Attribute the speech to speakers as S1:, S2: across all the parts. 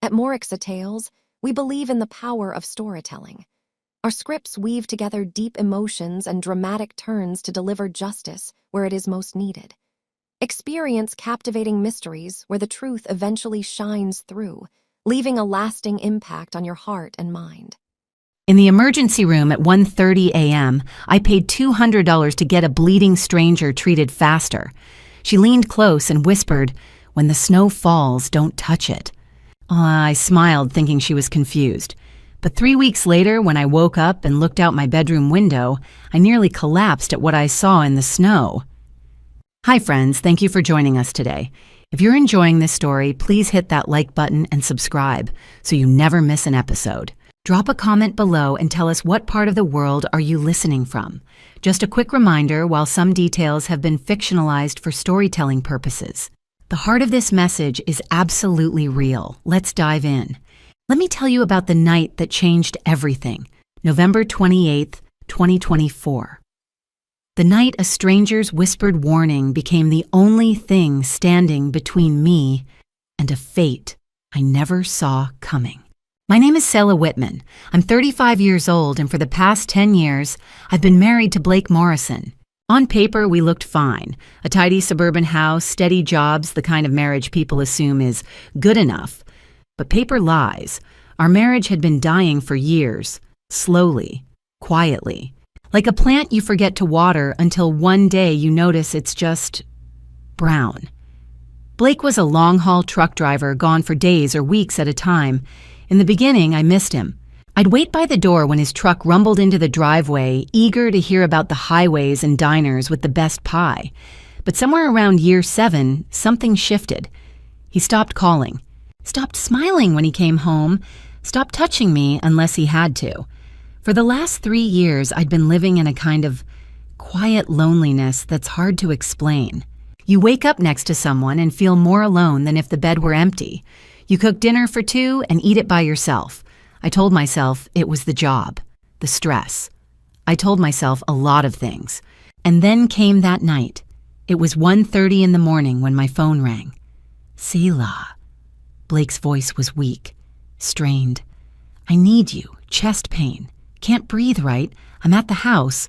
S1: At Morixa Tales, we believe in the power of storytelling. Our scripts weave together deep emotions and dramatic turns to deliver justice where it is most needed. Experience captivating mysteries where the truth eventually shines through, leaving a lasting impact on your heart and mind.
S2: In the emergency room at 1:30 a.m., I paid $200 to get a bleeding stranger treated faster. She leaned close and whispered, "When the snow falls, don't touch it." I smiled, thinking she was confused. But 3 weeks later, when I woke up and looked out my bedroom window, I nearly collapsed at what I saw in the snow. Hi friends, thank you for joining us today. If you're enjoying this story, please hit that like button and subscribe so you never miss an episode. Drop a comment below and tell us what part of the world are you listening from. Just a quick reminder, while some details have been fictionalized for storytelling purposes, the heart of this message is absolutely real. Let's dive in. Let me tell you about the night that changed everything, November 28th, 2024. The night a stranger's whispered warning became the only thing standing between me and a fate I never saw coming. My name is Selah Whitman. I'm 35 years old, and for the past 10 years, I've been married to Blake Morrison. On paper, we looked fine. A tidy suburban house, steady jobs, the kind of marriage people assume is good enough. But paper lies. Our marriage had been dying for years, slowly, quietly. Like a plant you forget to water until one day you notice it's just brown. Blake was a long-haul truck driver, gone for days or weeks at a time. In the beginning, I missed him. I'd wait by the door when his truck rumbled into the driveway, eager to hear about the highways and diners with the best pie. But somewhere around year 7, something shifted. He stopped calling, stopped smiling when he came home, stopped touching me unless he had to. For the last 3 years, I'd been living in a kind of quiet loneliness that's hard to explain. You wake up next to someone and feel more alone than if the bed were empty. You cook dinner for 2 and eat it by yourself. I told myself it was the job, the stress. I told myself a lot of things. And then came that night. It was 1:30 in the morning when my phone rang. "Selah." Blake's voice was weak, strained. "I need you. Chest pain. Can't breathe right. I'm at the house.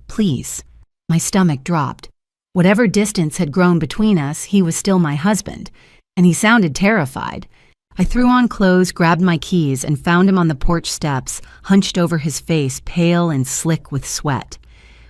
S2: Please." My stomach dropped. Whatever distance had grown between us, he was still my husband, and he sounded terrified. I threw on clothes, grabbed my keys, and found him on the porch steps, hunched over his face, pale and slick with sweat.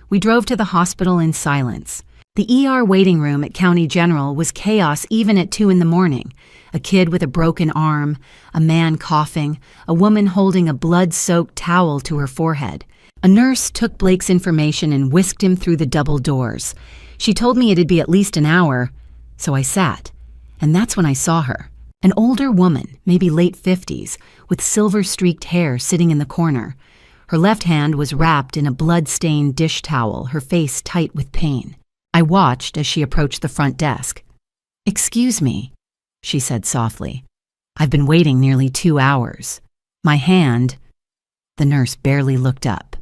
S2: We drove to the hospital in silence. The ER waiting room at County General was chaos even at 2 in the morning. A kid with a broken arm, a man coughing, a woman holding a blood-soaked towel to her forehead. A nurse took Blake's information and whisked him through the double doors. She told me it'd be at least an hour, so I sat. And that's when I saw her. An older woman, maybe late 50s, with silver-streaked hair sitting in the corner. Her left hand was wrapped in a blood-stained dish towel, her face tight with pain. I watched as she approached the front desk. "Excuse me," she said softly. "I've been waiting nearly 2 hours. My hand..." The nurse barely looked up.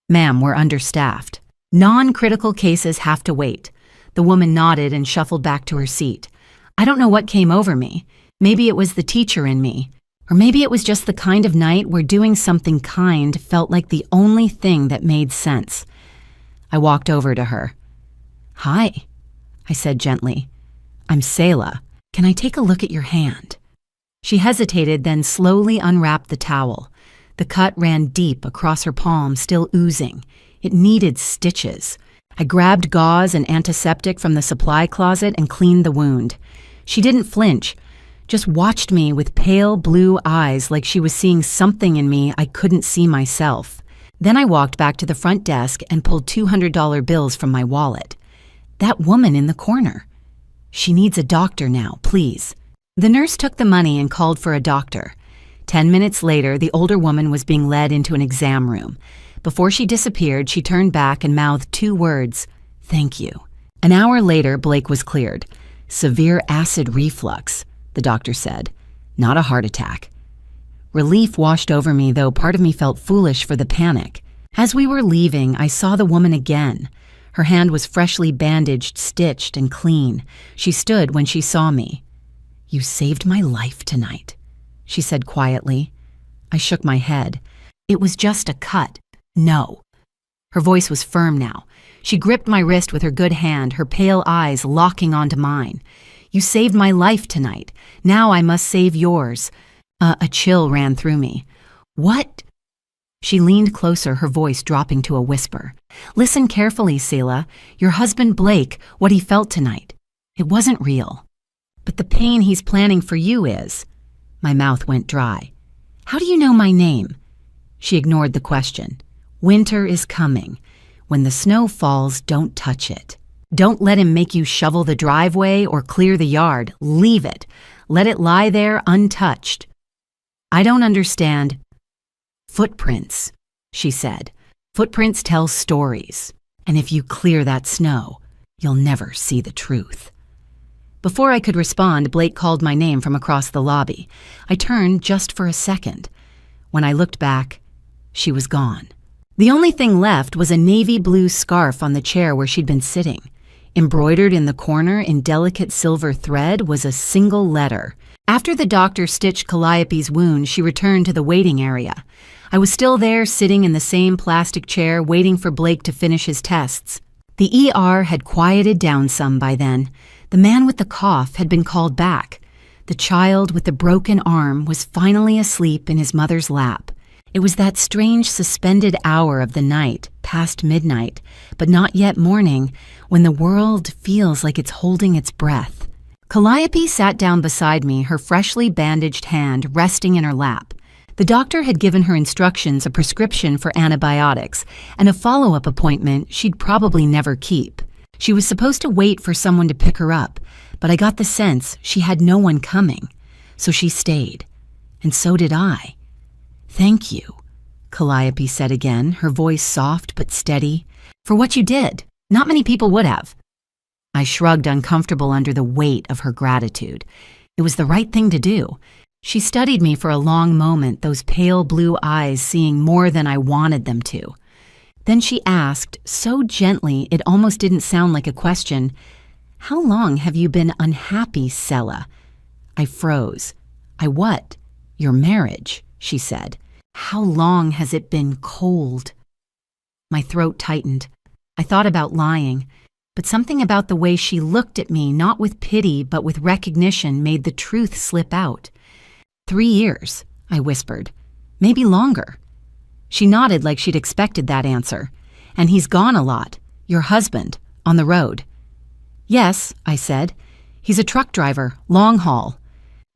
S2: "Ma'am, we're understaffed. Non-critical cases have to wait." The woman nodded and shuffled back to her seat. I don't know what came over me. Maybe it was the teacher in me. Or maybe it was just the kind of night where doing something kind felt like the only thing that made sense. I walked over to her. "Hi," I said gently. "I'm Selah. Can I take a look at your hand?" She hesitated, then slowly unwrapped the towel. The cut ran deep across her palm, still oozing. It needed stitches. I grabbed gauze and antiseptic from the supply closet and cleaned the wound. She didn't flinch, just watched me with pale blue eyes like she was seeing something in me I couldn't see myself. Then I walked back to the front desk and pulled $200 bills from my wallet. That woman in the corner. "She needs a doctor now, please." The nurse took the money and called for a doctor. 10 minutes later, the older woman was being led into an exam room. Before she disappeared, she turned back and mouthed 2 words, "Thank you." An hour later, Blake was cleared. "Severe acid reflux," the doctor said. "Not a heart attack." Relief washed over me, though part of me felt foolish for the panic. As we were leaving, I saw the woman again. Her hand was freshly bandaged, stitched, and clean. She stood when she saw me. "You saved my life tonight," she said quietly. I shook my head. It was just a cut. No. Her voice was firm now. She gripped my wrist with her good hand, her pale eyes locking onto mine. You saved my life tonight. Now I must save yours. A chill ran through me. What? She leaned closer, her voice dropping to a whisper. Listen carefully, Selah. Your husband Blake, what he felt tonight. It wasn't real. But the pain he's planning for you is. My mouth went dry. How do you know my name? She ignored the question. Winter is coming. When the snow falls, don't touch it. Don't let him make you shovel the driveway or clear the yard. Leave it. Let it lie there untouched. I don't understand. Footprints, she said. Footprints tell stories. And if you clear that snow, you'll never see the truth. Before I could respond, Blake called my name from across the lobby. I turned just for a second. When I looked back, she was gone. The only thing left was a navy blue scarf on the chair where she'd been sitting. Embroidered in the corner in delicate silver thread was a single letter. After the doctor stitched Calliope's wound, she returned to the waiting area. I was still there, sitting in the same plastic chair, waiting for Blake to finish his tests. The ER had quieted down some by then. The man with the cough had been called back. The child with the broken arm was finally asleep in his mother's lap. It was that strange suspended hour of the night, past midnight, but not yet morning, when the world feels like it's holding its breath. Calliope sat down beside me, her freshly bandaged hand resting in her lap. The doctor had given her instructions, a prescription for antibiotics, and a follow-up appointment she'd probably never keep. She was supposed to wait for someone to pick her up, but I got the sense she had no one coming, so she stayed. And so did I. Thank you, Calliope said again, her voice soft but steady. For what you did. Not many people would have. I shrugged, uncomfortable under the weight of her gratitude. It was the right thing to do. She studied me for a long moment, those pale blue eyes seeing more than I wanted them to. Then she asked, so gently it almost didn't sound like a question, How long have you been unhappy, Selah? I froze. What? Your marriage, she said. How long has it been cold? My throat tightened. I thought about lying, but something about the way she looked at me, not with pity but with recognition, made the truth slip out. 3 years, I whispered. Maybe longer. She nodded like she'd expected that answer. And he's gone a lot. Your husband, on the road. Yes, I said. He's a truck driver, long haul.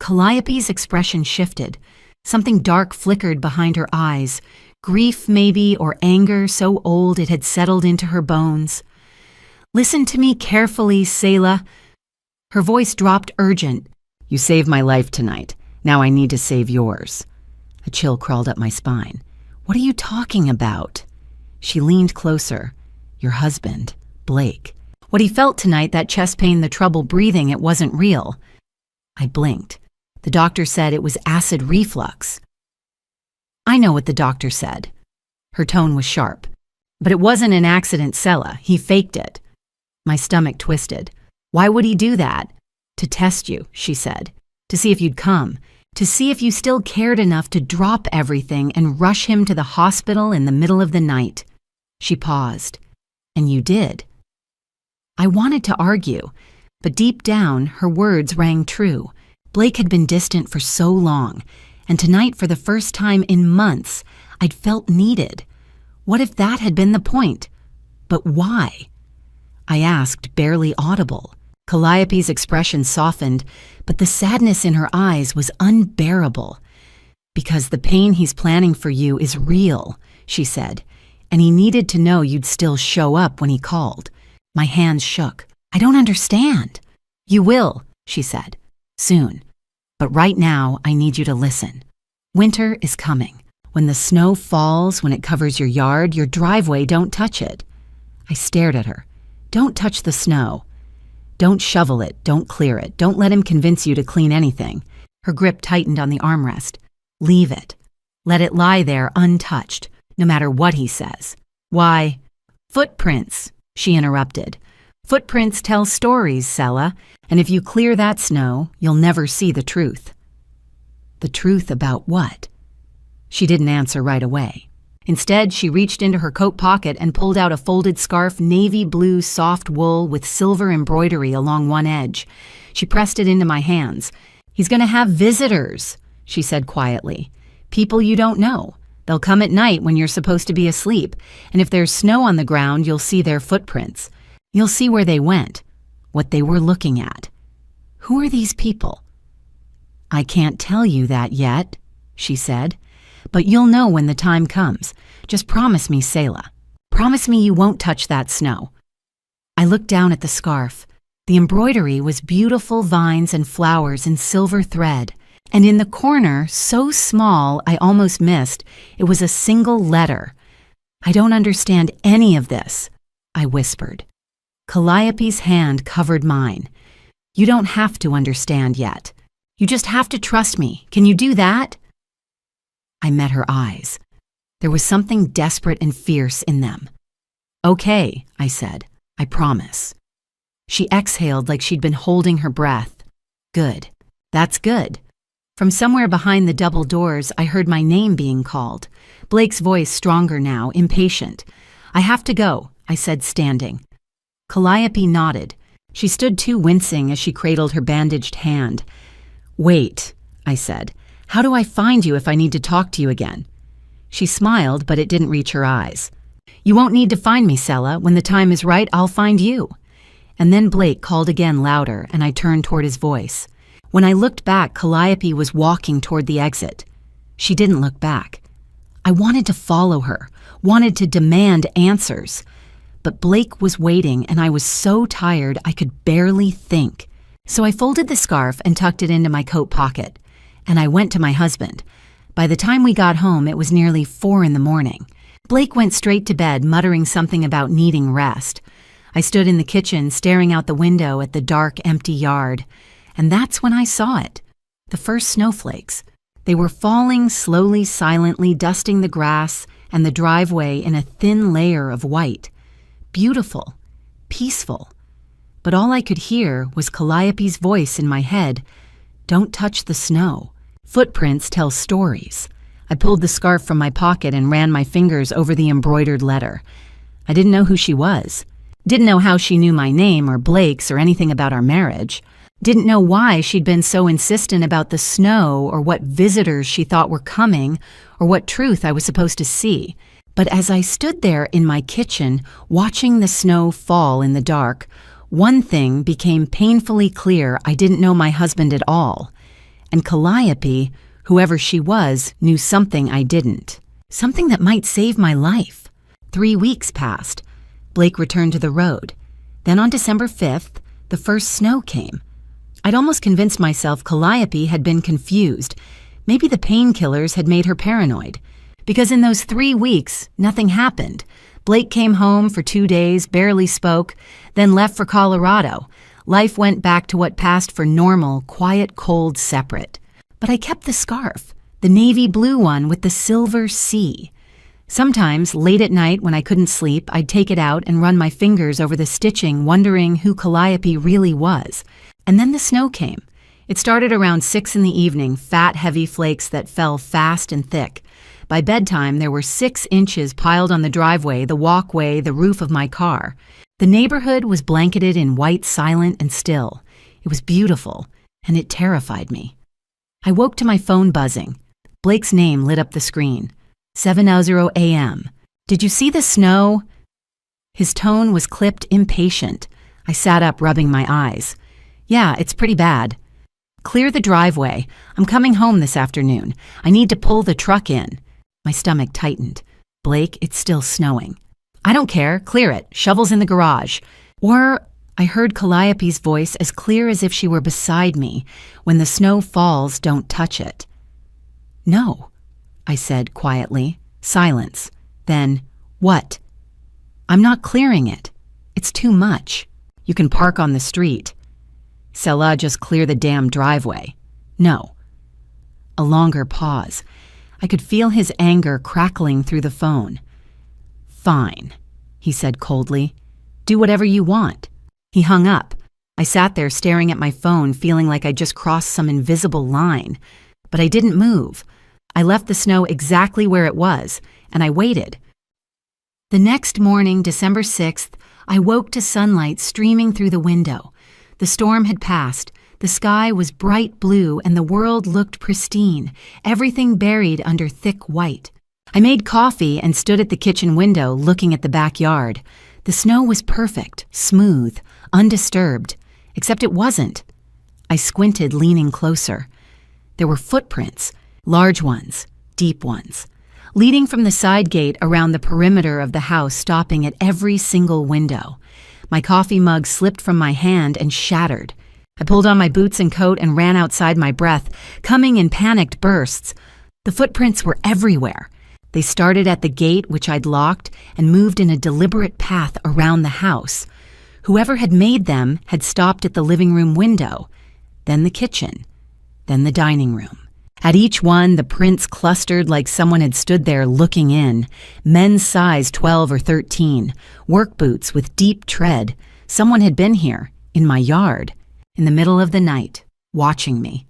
S2: Calliope's expression shifted. Something dark flickered behind her eyes. Grief, maybe, or anger so old it had settled into her bones. Listen to me carefully, Selah. Her voice dropped urgent. You saved my life tonight. Now I need to save yours. A chill crawled up my spine. What are you talking about? She leaned closer. Your husband, Blake. What he felt tonight, that chest pain, the trouble breathing, it wasn't real. I blinked. The doctor said it was acid reflux. I know what the doctor said. Her tone was sharp. But it wasn't an accident, Selah. He faked it. My stomach twisted. Why would he do that? To test you, she said. To see if you'd come. To see if you still cared enough to drop everything and rush him to the hospital in the middle of the night. She paused. And you did. I wanted to argue, but deep down, her words rang true. Blake had been distant for so long, and tonight, for the first time in months, I'd felt needed. What if that had been the point? But why? I asked, barely audible. Calliope's expression softened, but the sadness in her eyes was unbearable. Because the pain he's planning for you is real, she said, and he needed to know you'd still show up when he called. My hands shook. I don't understand. You will, she said. Soon. But right now, I need you to listen. Winter is coming. When the snow falls, when it covers your yard, your driveway, don't touch it. I stared at her. Don't touch the snow. Don't shovel it. Don't clear it. Don't let him convince you to clean anything. Her grip tightened on the armrest. Leave it. Let it lie there untouched, no matter what he says. Why? Footprints, she interrupted. Footprints tell stories, Selah, and if you clear that snow, you'll never see the truth. The truth about what? She didn't answer right away. Instead, she reached into her coat pocket and pulled out a folded scarf, navy blue soft wool with silver embroidery along one edge. She pressed it into my hands. "He's going to have visitors," she said quietly. "People you don't know. They'll come at night when you're supposed to be asleep, and if there's snow on the ground, you'll see their footprints. You'll see where they went, what they were looking at. Who are these people?" "I can't tell you that yet," she said. "But you'll know when the time comes. Just promise me, Selah. Promise me you won't touch that snow." I looked down at the scarf. The embroidery was beautiful vines and flowers in silver thread, and in the corner, so small I almost missed, it was a single letter. "I don't understand any of this," I whispered. Calliope's hand covered mine. "You don't have to understand yet. You just have to trust me. Can you do that?" I met her eyes. There was something desperate and fierce in them. "Okay," I said. "I promise." She exhaled like she'd been holding her breath. "Good. That's good." From somewhere behind the double doors, I heard my name being called. Blake's voice stronger now, impatient. "I have to go," I said, standing. Calliope nodded. She stood too, wincing as she cradled her bandaged hand. "Wait," I said. "How do I find you if I need to talk to you again?" She smiled, but it didn't reach her eyes. "You won't need to find me, Selah. When the time is right, I'll find you." And then Blake called again louder, and I turned toward his voice. When I looked back, Calliope was walking toward the exit. She didn't look back. I wanted to follow her, wanted to demand answers. But Blake was waiting, and I was so tired I could barely think. So I folded the scarf and tucked it into my coat pocket. And I went to my husband. By the time we got home, it was nearly 4 a.m. Blake went straight to bed, muttering something about needing rest. I stood in the kitchen, staring out the window at the dark, empty yard. And that's when I saw it. The first snowflakes. They were falling slowly, silently, dusting the grass and the driveway in a thin layer of white. Beautiful. Peaceful. But all I could hear was Calliope's voice in my head. "Don't touch the snow. Footprints tell stories." I pulled the scarf from my pocket and ran my fingers over the embroidered letter. I didn't know who she was. Didn't know how she knew my name or Blake's or anything about our marriage. Didn't know why she'd been so insistent about the snow or what visitors she thought were coming or what truth I was supposed to see. But as I stood there in my kitchen, watching the snow fall in the dark, one thing became painfully clear: I didn't know my husband at all. And Calliope, whoever she was, knew something I didn't. Something that might save my life. 3 weeks passed. Blake returned to the road. Then on December 5th, the first snow came. I'd almost convinced myself Calliope had been confused. Maybe the painkillers had made her paranoid. Because in those 3 weeks, nothing happened. Blake came home for 2 days, barely spoke, then left for Colorado. Life went back to what passed for normal, quiet, cold, separate. But I kept the scarf, the navy blue one with the silver C. Sometimes, late at night when I couldn't sleep, I'd take it out and run my fingers over the stitching, wondering who Calliope really was. And then the snow came. It started around 6 in the evening, fat, heavy flakes that fell fast and thick. By bedtime, there were 6 inches piled on the driveway, the walkway, the roof of my car. The neighborhood was blanketed in white, silent, and still. It was beautiful, and it terrified me. I woke to my phone buzzing. Blake's name lit up the screen. 7:00 a.m. "Did you see the snow?" His tone was clipped, impatient. I sat up, rubbing my eyes. "Yeah, it's pretty bad." "Clear the driveway. I'm coming home this afternoon. I need to pull the truck in." My stomach tightened. "Blake, it's still snowing." "I don't care. Clear it. Shovels in the garage." Or I heard Calliope's voice as clear as if she were beside me. "When the snow falls, don't touch it." "No," I said quietly. Silence. Then, "What?" "I'm not clearing it. It's too much. You can park on the street." "Selah, just clear the damn driveway." "No." A longer pause. I could feel his anger crackling through the phone. "Fine," he said coldly. "Do whatever you want." He hung up. I sat there staring at my phone, feeling like I'd just crossed some invisible line. but I didn't move. I left the snow exactly where it was, and I waited. The next morning, December 6th, I woke to sunlight streaming through the window. The storm had passed. The sky was bright blue and the world looked pristine, everything buried under thick white. I made coffee and stood at the kitchen window looking at the backyard. The snow was perfect, smooth, undisturbed, except it wasn't. I squinted, leaning closer. There were footprints, large ones, deep ones, leading from the side gate around the perimeter of the house, stopping at every single window. My coffee mug slipped from my hand and shattered. I pulled on my boots and coat and ran outside, my breath coming in panicked bursts. The footprints were everywhere. They started at the gate, which I'd locked, and moved in a deliberate path around the house. Whoever had made them had stopped at the living room window, then the kitchen, then the dining room. At each one, the prints clustered like someone had stood there looking in. Men's size 12 or 13, work boots with deep tread. Someone had been here, in my yard, in the middle of the night, watching me.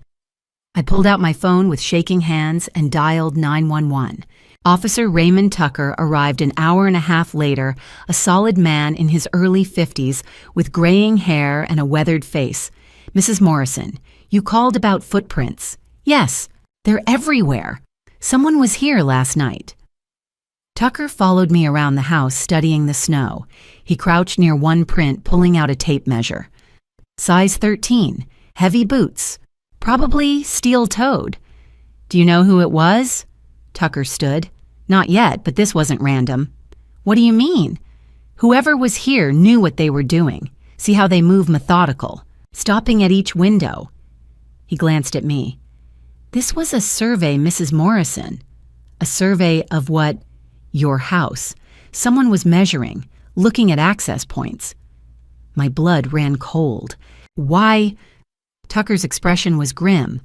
S2: I pulled out my phone with shaking hands and dialed 911. Officer Raymond Tucker arrived an hour and a half later, a solid man in his early 50s with graying hair and a weathered face. Mrs. Morrison, you called about footprints. Yes, they're everywhere. Someone was here last night. Tucker followed me around the house, studying the snow. He crouched near one print, pulling out a tape measure. Size 13, heavy boots, probably steel-toed. Do you know who it was? Tucker stood. Not yet, but this wasn't random. What do you mean? Whoever was here knew what they were doing. See how they move methodical, stopping at each window. He glanced at me. This was a survey, Mrs. Morrison. A survey of what? Your house. Someone was measuring, looking at access points. My blood ran cold. Why? Tucker's expression was grim.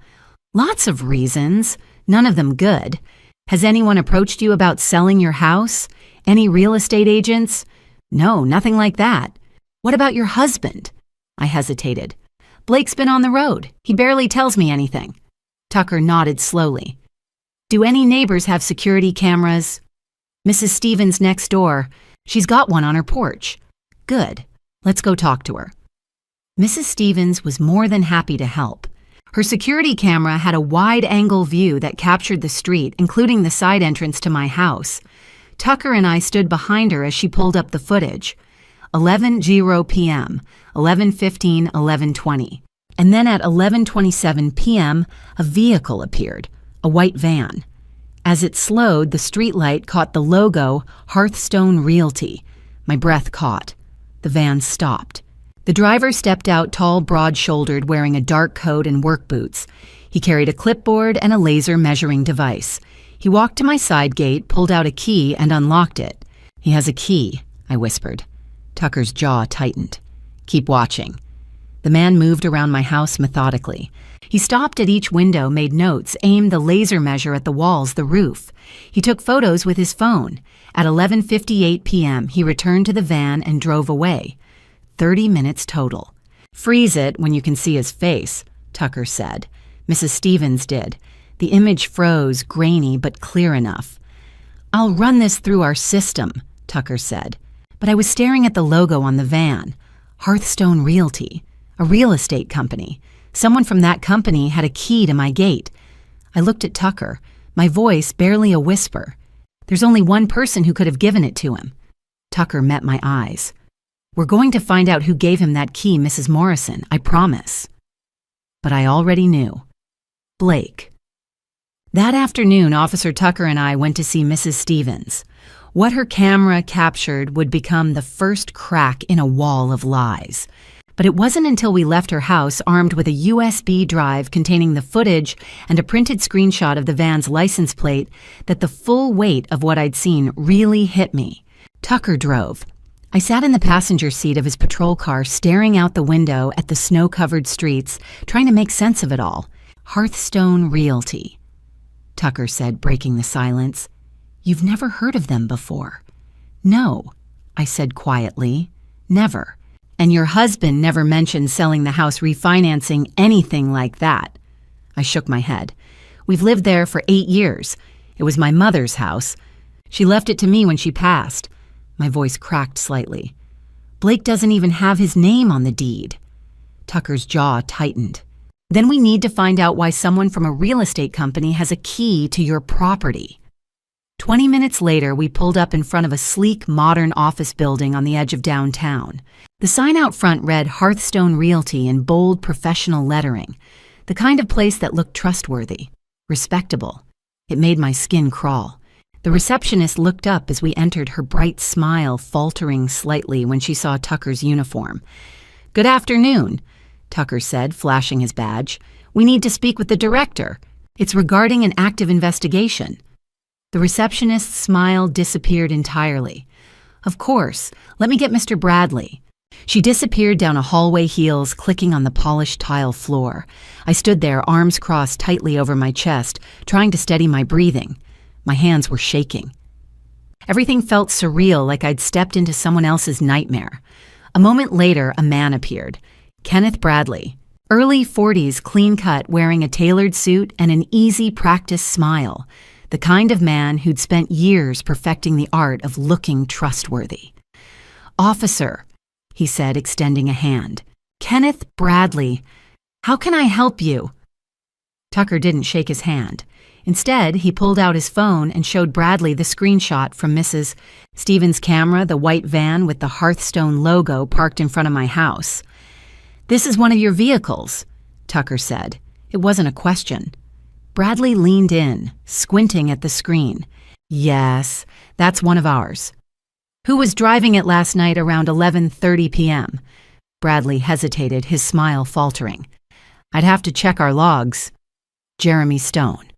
S2: Lots of reasons, none of them good. Has anyone approached you about selling your house? Any real estate agents? No, nothing like that. What about your husband? I hesitated. Blake's been on the road. He barely tells me anything. Tucker nodded slowly. Do any neighbors have security cameras? Mrs. Stevens next door. She's got one on her porch. Good. Let's go talk to her. Mrs. Stevens was more than happy to help. Her security camera had a wide-angle view that captured the street, including the side entrance to my house. Tucker and I stood behind her as she pulled up the footage. 11:00 p.m., 11:15, 11:20. And then at 11:27 p.m., a vehicle appeared, a white van. As it slowed, the streetlight caught the logo, Hearthstone Realty. My breath caught. The van stopped. The driver stepped out, tall, broad-shouldered, wearing a dark coat and work boots. He carried a clipboard and a laser measuring device. He walked to my side gate, pulled out a key, and unlocked it. He has a key, I whispered. Tucker's jaw tightened. Keep watching. The man moved around my house methodically. He stopped at each window, made notes, aimed the laser measure at the walls, the roof. He took photos with his phone. At 11:58 p.m., he returned to the van and drove away. 30 minutes total. Freeze it when you can see his face, Tucker said. Mrs. Stevens did. The image froze, grainy but clear enough. I'll run this through our system, Tucker said. But I was staring at the logo on the van. Hearthstone Realty. A real estate company. Someone from that company had a key to my gate. I looked at Tucker, my voice barely a whisper. There's only one person who could have given it to him. Tucker met my eyes. We're going to find out who gave him that key, Mrs. Morrison, I promise. But I already knew. Blake. That afternoon, Officer Tucker and I went to see Mrs. Stevens. What her camera captured would become the first crack in a wall of lies. But it wasn't until we left her house armed with a USB drive containing the footage and a printed screenshot of the van's license plate that the full weight of what I'd seen really hit me. Tucker drove. I sat in the passenger seat of his patrol car, staring out the window at the snow-covered streets, trying to make sense of it all. Hearthstone Realty. Tucker said, breaking the silence. You've never heard of them before. No, I said quietly. Never. And your husband never mentioned selling the house, refinancing, anything like that. I shook my head. We've lived there for 8 years. It was my mother's house. She left it to me when she passed. My voice cracked slightly. Blake doesn't even have his name on the deed. Tucker's jaw tightened. Then we need to find out why someone from a real estate company has a key to your property. 20 minutes later, we pulled up in front of a sleek, modern office building on the edge of downtown. The sign out front read Hearthstone Realty in bold professional lettering, the kind of place that looked trustworthy, respectable. It made my skin crawl. The receptionist looked up as we entered, her bright smile faltering slightly when she saw Tucker's uniform. "Good afternoon," Tucker said, flashing his badge. "We need to speak with the director. It's regarding an active investigation." The receptionist's smile disappeared entirely. "Of course. Let me get Mr. Bradley." She disappeared down a hallway, heels clicking on the polished tile floor. I stood there, arms crossed tightly over my chest, trying to steady my breathing. My hands were shaking. Everything felt surreal, like I'd stepped into someone else's nightmare. A moment later, a man appeared. Kenneth Bradley. Early 40s, clean-cut, wearing a tailored suit and an easy practice smile. The kind of man who'd spent years perfecting the art of looking trustworthy. "Officer," he said, extending a hand. "Kenneth Bradley. How can I help you?" Tucker didn't shake his hand. Instead, he pulled out his phone and showed Bradley the screenshot from Mrs. Stevens' camera, the white van with the Hearthstone logo parked in front of my house. "This is one of your vehicles," Tucker said. It wasn't a question. Bradley leaned in, squinting at the screen. "Yes, that's one of ours." "Who was driving it last night around 11:30 p.m.? Bradley hesitated, his smile faltering. "I'd have to check our logs." "Jeremy Stone,"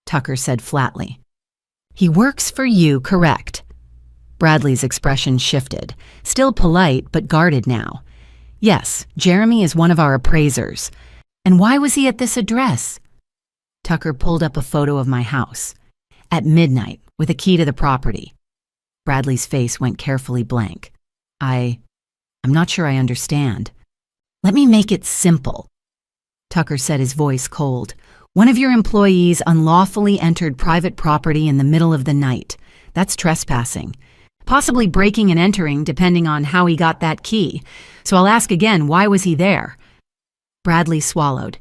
S2: Tucker said flatly. "He works for you, correct?" Bradley's expression shifted, still polite but guarded now. "Yes, Jeremy is one of our appraisers." "And why was he at this address?" Tucker pulled up a photo of my house. "At midnight, with a key to the property." Bradley's face went carefully blank. I'm not sure I understand." "Let me make it simple," Tucker said, his voice cold. "One of your employees unlawfully entered private property in the middle of the night. That's trespassing. Possibly breaking and entering, depending on how he got that key. So I'll ask again, why was he there?" Bradley swallowed.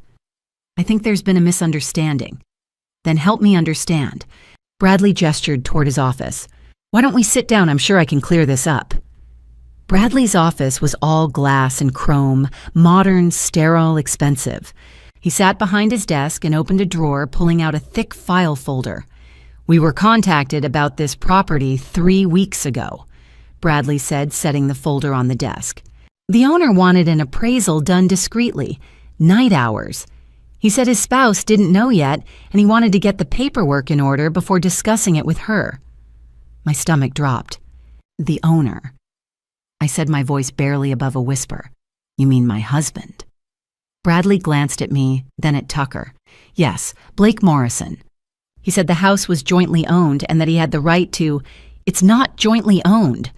S2: "I think there's been a misunderstanding." "Then help me understand." Bradley gestured toward his office. "Why don't we sit down? I'm sure I can clear this up." Bradley's office was all glass and chrome, modern, sterile, expensive. He sat behind his desk and opened a drawer, pulling out a thick file folder. "We were contacted about this property 3 weeks ago," Bradley said, setting the folder on the desk. "The owner wanted an appraisal done discreetly, night hours. He said his spouse didn't know yet, and he wanted to get the paperwork in order before discussing it with her." My stomach dropped. "The owner," I said, my voice barely above a whisper. "You mean my husband?" Bradley glanced at me, then at Tucker. "Yes, Blake Morrison. He said the house was jointly owned and that he had the right to—" "It's not jointly owned,"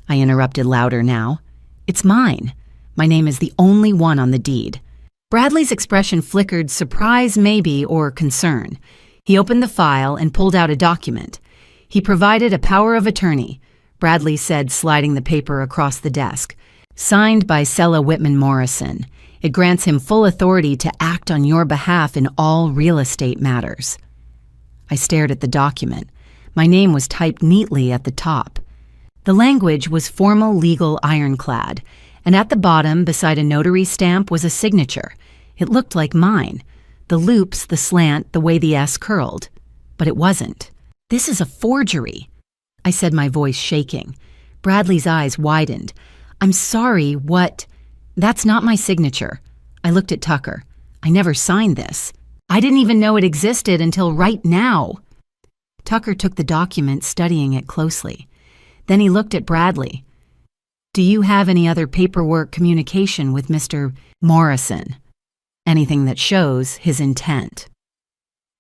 S2: I interrupted louder now. "It's mine. My name is the only one on the deed." Bradley's expression flickered, surprise maybe, or concern. He opened the file and pulled out a document. "He provided a power of attorney," Bradley said, sliding the paper across the desk. "Signed by Sella Whitman Morrison. It grants him full authority to act on your behalf in all real estate matters." I stared at the document. My name was typed neatly at the top. The language was formal, legal, ironclad, and at the bottom, beside a notary stamp, was a signature. It looked like mine. The loops, the slant, the way the S curled. But it wasn't. "This is a forgery," I said, my voice shaking. Bradley's eyes widened. "I'm sorry, what?" "That's not my signature." I looked at Tucker. "I never signed this. I didn't even know it existed until right now." Tucker took the document, studying it closely. Then he looked at Bradley. "Do you have any other paperwork communication with Mr. Morrison? Anything that shows his intent?"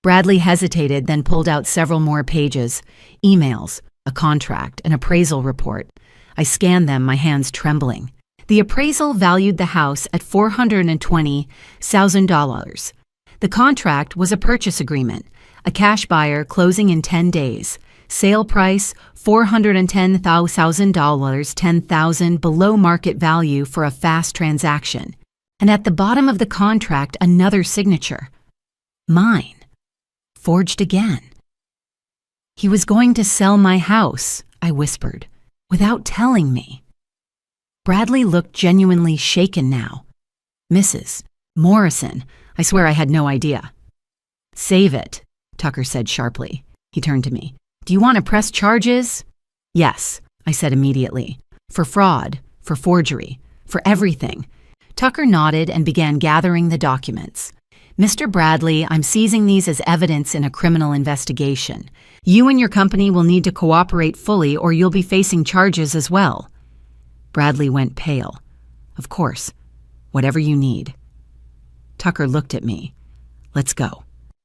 S2: Bradley hesitated, then pulled out several more pages. Emails, a contract, an appraisal report. I scanned them, my hands trembling. The appraisal valued the house at $420,000. The contract was a purchase agreement, a cash buyer closing in 10 days. Sale price $410,000, $10,000 below market value for a fast transaction. And at the bottom of the contract, another signature. Mine. Forged again. He was going to sell my house, I whispered, without telling me. Bradley looked genuinely shaken now. Mrs. Morrison, I swear I had no idea. Save it, Tucker said sharply. He turned to me. Do you want to press charges? Yes, I said immediately. For fraud, for forgery, for everything. Tucker nodded and began gathering the documents. Mr. Bradley, I'm seizing these as evidence in a criminal investigation. You and your company will need to cooperate fully or you'll be facing charges as well. Bradley went pale. Of course. Whatever you need. Tucker looked at me. Let's go.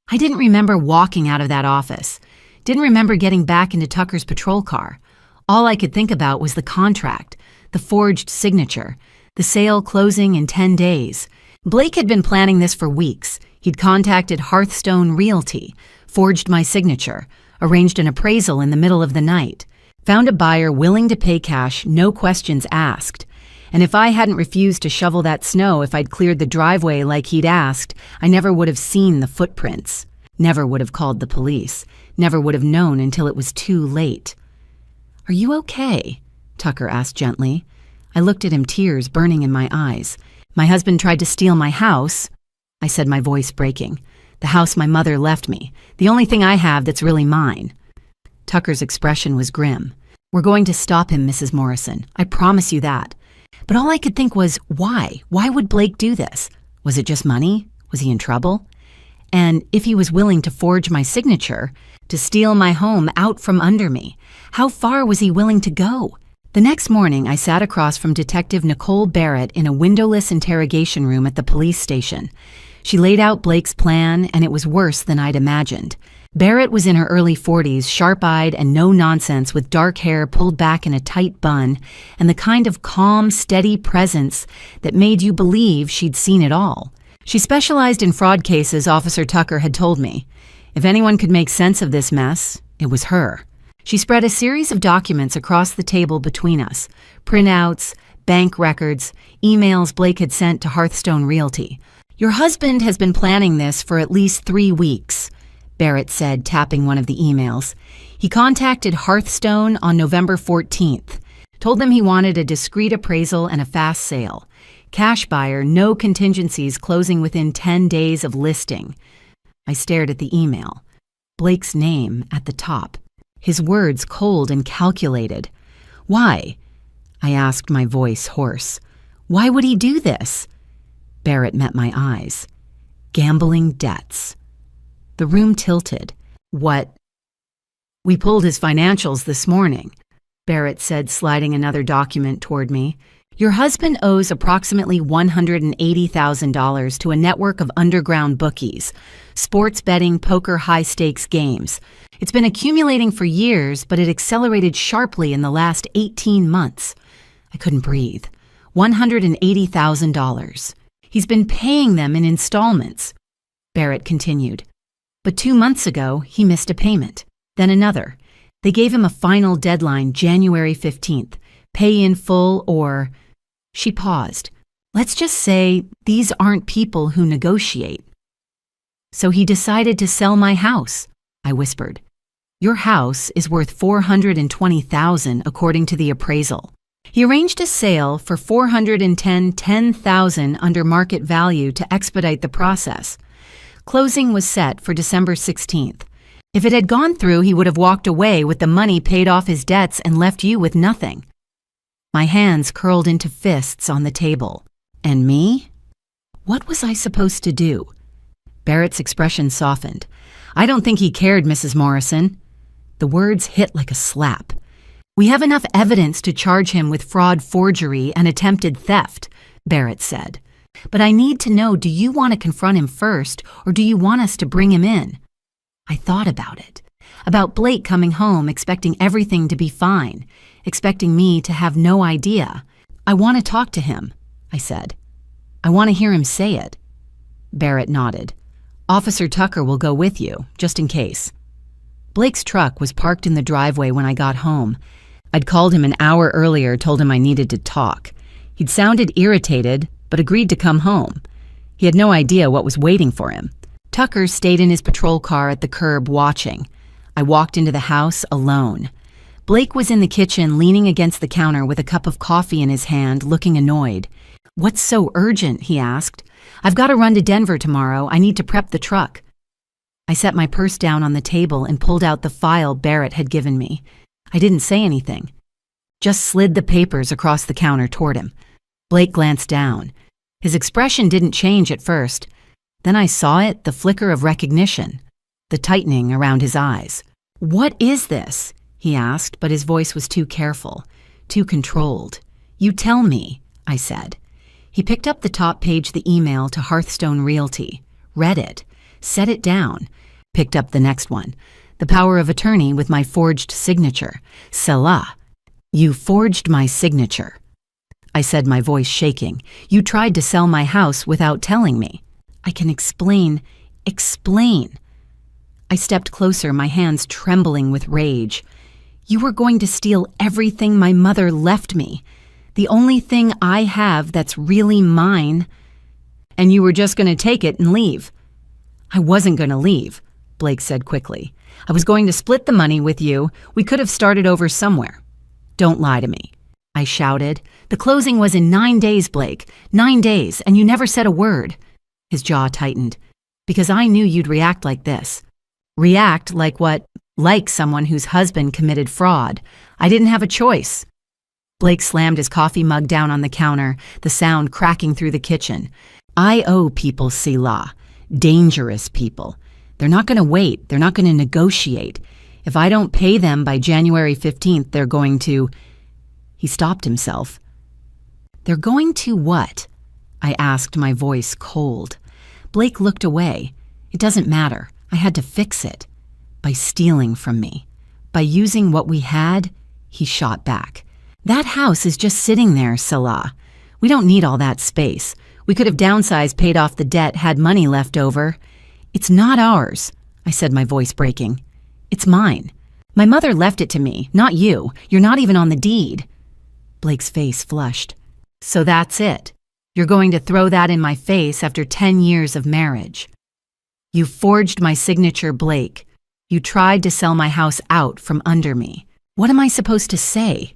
S2: I didn't remember walking out of that office. Didn't remember getting back into Tucker's patrol car. All I could think about was the contract, the forged signature, the sale closing in 10 days. Blake had been planning this for weeks. He'd contacted Hearthstone Realty, forged my signature, arranged an appraisal in the middle of the night, found a buyer willing to pay cash, no questions asked. And if I hadn't refused to shovel that snow if I'd cleared the driveway like he'd asked, I never would have seen the footprints, never would have called the police, never would have known until it was too late. Are you okay? Tucker asked gently. I looked at him, tears burning in my eyes. My husband tried to steal my house, I said, my voice breaking. The house my mother left me, the only thing I have that's really mine. Tucker's expression was grim. We're going to stop him, Mrs. Morrison. I promise you that. But all I could think was, why? Why would Blake do this? Was it just money? Was he in trouble? And if he was willing to forge my signature, to steal my home out from under me, how far was he willing to go? The next morning, I sat across from Detective Nicole Barrett in a windowless interrogation room at the police station. She laid out Blake's plan, and it was worse than I'd imagined. Barrett was in her early 40s, sharp-eyed and no-nonsense, with dark hair pulled back in a tight bun, and the kind of calm, steady presence that made you believe she'd seen it all. She specialized in fraud cases, Officer Tucker had told me. If anyone could make sense of this mess, it was her. She spread a series of documents across the table between us, printouts, bank records, emails Blake had sent to Hearthstone Realty. Your husband has been planning this for at least 3 weeks, Barrett said, tapping one of the emails. He contacted Hearthstone on November 14th, told them he wanted a discreet appraisal and a fast sale. Cash buyer, no contingencies, closing within 10 days of listing. I stared at the email. Blake's name at the top. His words cold and calculated. Why? I asked, my voice hoarse. Why would he do this? Barrett met my eyes. Gambling debts. The room tilted. What? We pulled his financials this morning, Barrett said, sliding another document toward me. Your husband owes approximately $180,000 to a network of underground bookies, sports betting, poker, high-stakes games. It's been accumulating for years, but it accelerated sharply in the last 18 months. I couldn't breathe. $180,000. He's been paying them in installments, Barrett continued. But 2 months ago, he missed a payment, then another. They gave him a final deadline, January 15th. Pay in full or... She paused. Let's just say these aren't people who negotiate. So he decided to sell my house, I whispered. Your house is worth $420,000 according to the appraisal. He arranged a sale for $410,000 under market value to expedite the process. Closing was set for December 16th. If it had gone through, he would have walked away with the money, paid off his debts, and left you with nothing. My hands curled into fists on the table. And me? What was I supposed to do? Barrett's expression softened. I don't think he cared, Mrs. Morrison. The words hit like a slap. We have enough evidence to charge him with fraud, forgery, and attempted theft, Barrett said. But I need to know, do you want to confront him first, or do you want us to bring him in? I thought about it. About Blake coming home, expecting everything to be fine, expecting me to have no idea. I want to talk to him, I said. I want to hear him say it. Barrett nodded. Officer Tucker will go with you, just in case. Blake's truck was parked in the driveway when I got home. I'd called him an hour earlier, told him I needed to talk. He'd sounded irritated, but agreed to come home. He had no idea what was waiting for him. Tucker stayed in his patrol car at the curb watching. I walked into the house alone. Blake was in the kitchen, leaning against the counter with a cup of coffee in his hand, looking annoyed. "What's so urgent?" he asked. "I've got to run to Denver tomorrow. I need to prep the truck." I set my purse down on the table and pulled out the file Barrett had given me. I didn't say anything, just slid the papers across the counter toward him. Blake glanced down. His expression didn't change at first. Then I saw it, the flicker of recognition, the tightening around his eyes. "What is this?" he asked, but his voice was too careful, too controlled. "You tell me," I said. He picked up the top page of the email to Hearthstone Realty, read it, set it down, picked up the next one. The power of attorney with my forged signature. Selah. "You forged my signature," I said, my voice shaking. "You tried to sell my house without telling me." "I can explain." "Explain." I stepped closer, my hands trembling with rage. "You were going to steal everything my mother left me. The only thing I have that's really mine. And you were just going to take it and leave." "I wasn't going to leave," Blake said quickly. "I was going to split the money with you. We could have started over somewhere." "Don't lie to me," I shouted. "The closing was in 9 days, Blake. 9 days, and you never said a word." His jaw tightened. "Because I knew you'd react like this." "React like what?" "Like someone whose husband committed fraud. I didn't have a choice." Blake slammed his coffee mug down on the counter, the sound cracking through the kitchen. "I owe people, Selah. Dangerous people. They're not going to wait. They're not going to negotiate. If I don't pay them by January 15th, they're going to..." He stopped himself. "They're going to what?" I asked, my voice cold. Blake looked away. "It doesn't matter. I had to fix it. By stealing from me. By using what we had," he shot back. "That house is just sitting there, Selah. We don't need all that space. We could have downsized, paid off the debt, had money left over." "It's not ours," I said, my voice breaking. "It's mine. My mother left it to me, not you. You're not even on the deed." Blake's face flushed. "So that's it. You're going to throw that in my face after 10 years of marriage. You forged my signature, Blake. You tried to sell my house out from under me. What am I supposed to say?"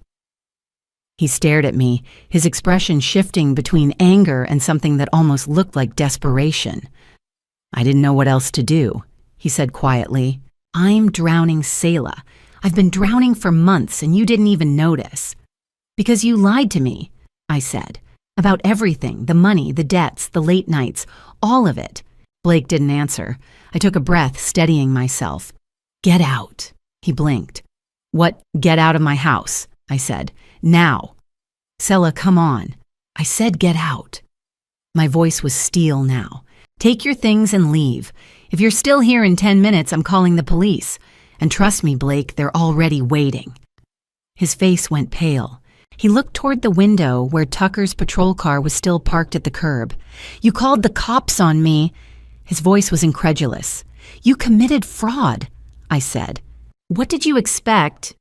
S2: He stared at me, his expression shifting between anger and something that almost looked like desperation. "I didn't know what else to do," he said quietly. "I'm drowning, Selah. I've been drowning for months and you didn't even notice." "Because you lied to me," I said. "About everything, the money, the debts, the late nights, all of it." Blake didn't answer. I took a breath, steadying myself. "Get out," he blinked. "What, get out of my house?" I said. "Now." "Selah, come on." I said get out. My voice was steel now. "Take your things and leave. If you're still here in 10 minutes, I'm calling the police. And trust me, Blake, they're already waiting." His face went pale. He looked toward the window where Tucker's patrol car was still parked at the curb. "You called the cops on me." His voice was incredulous. "You committed fraud," I said. "What did you expect?"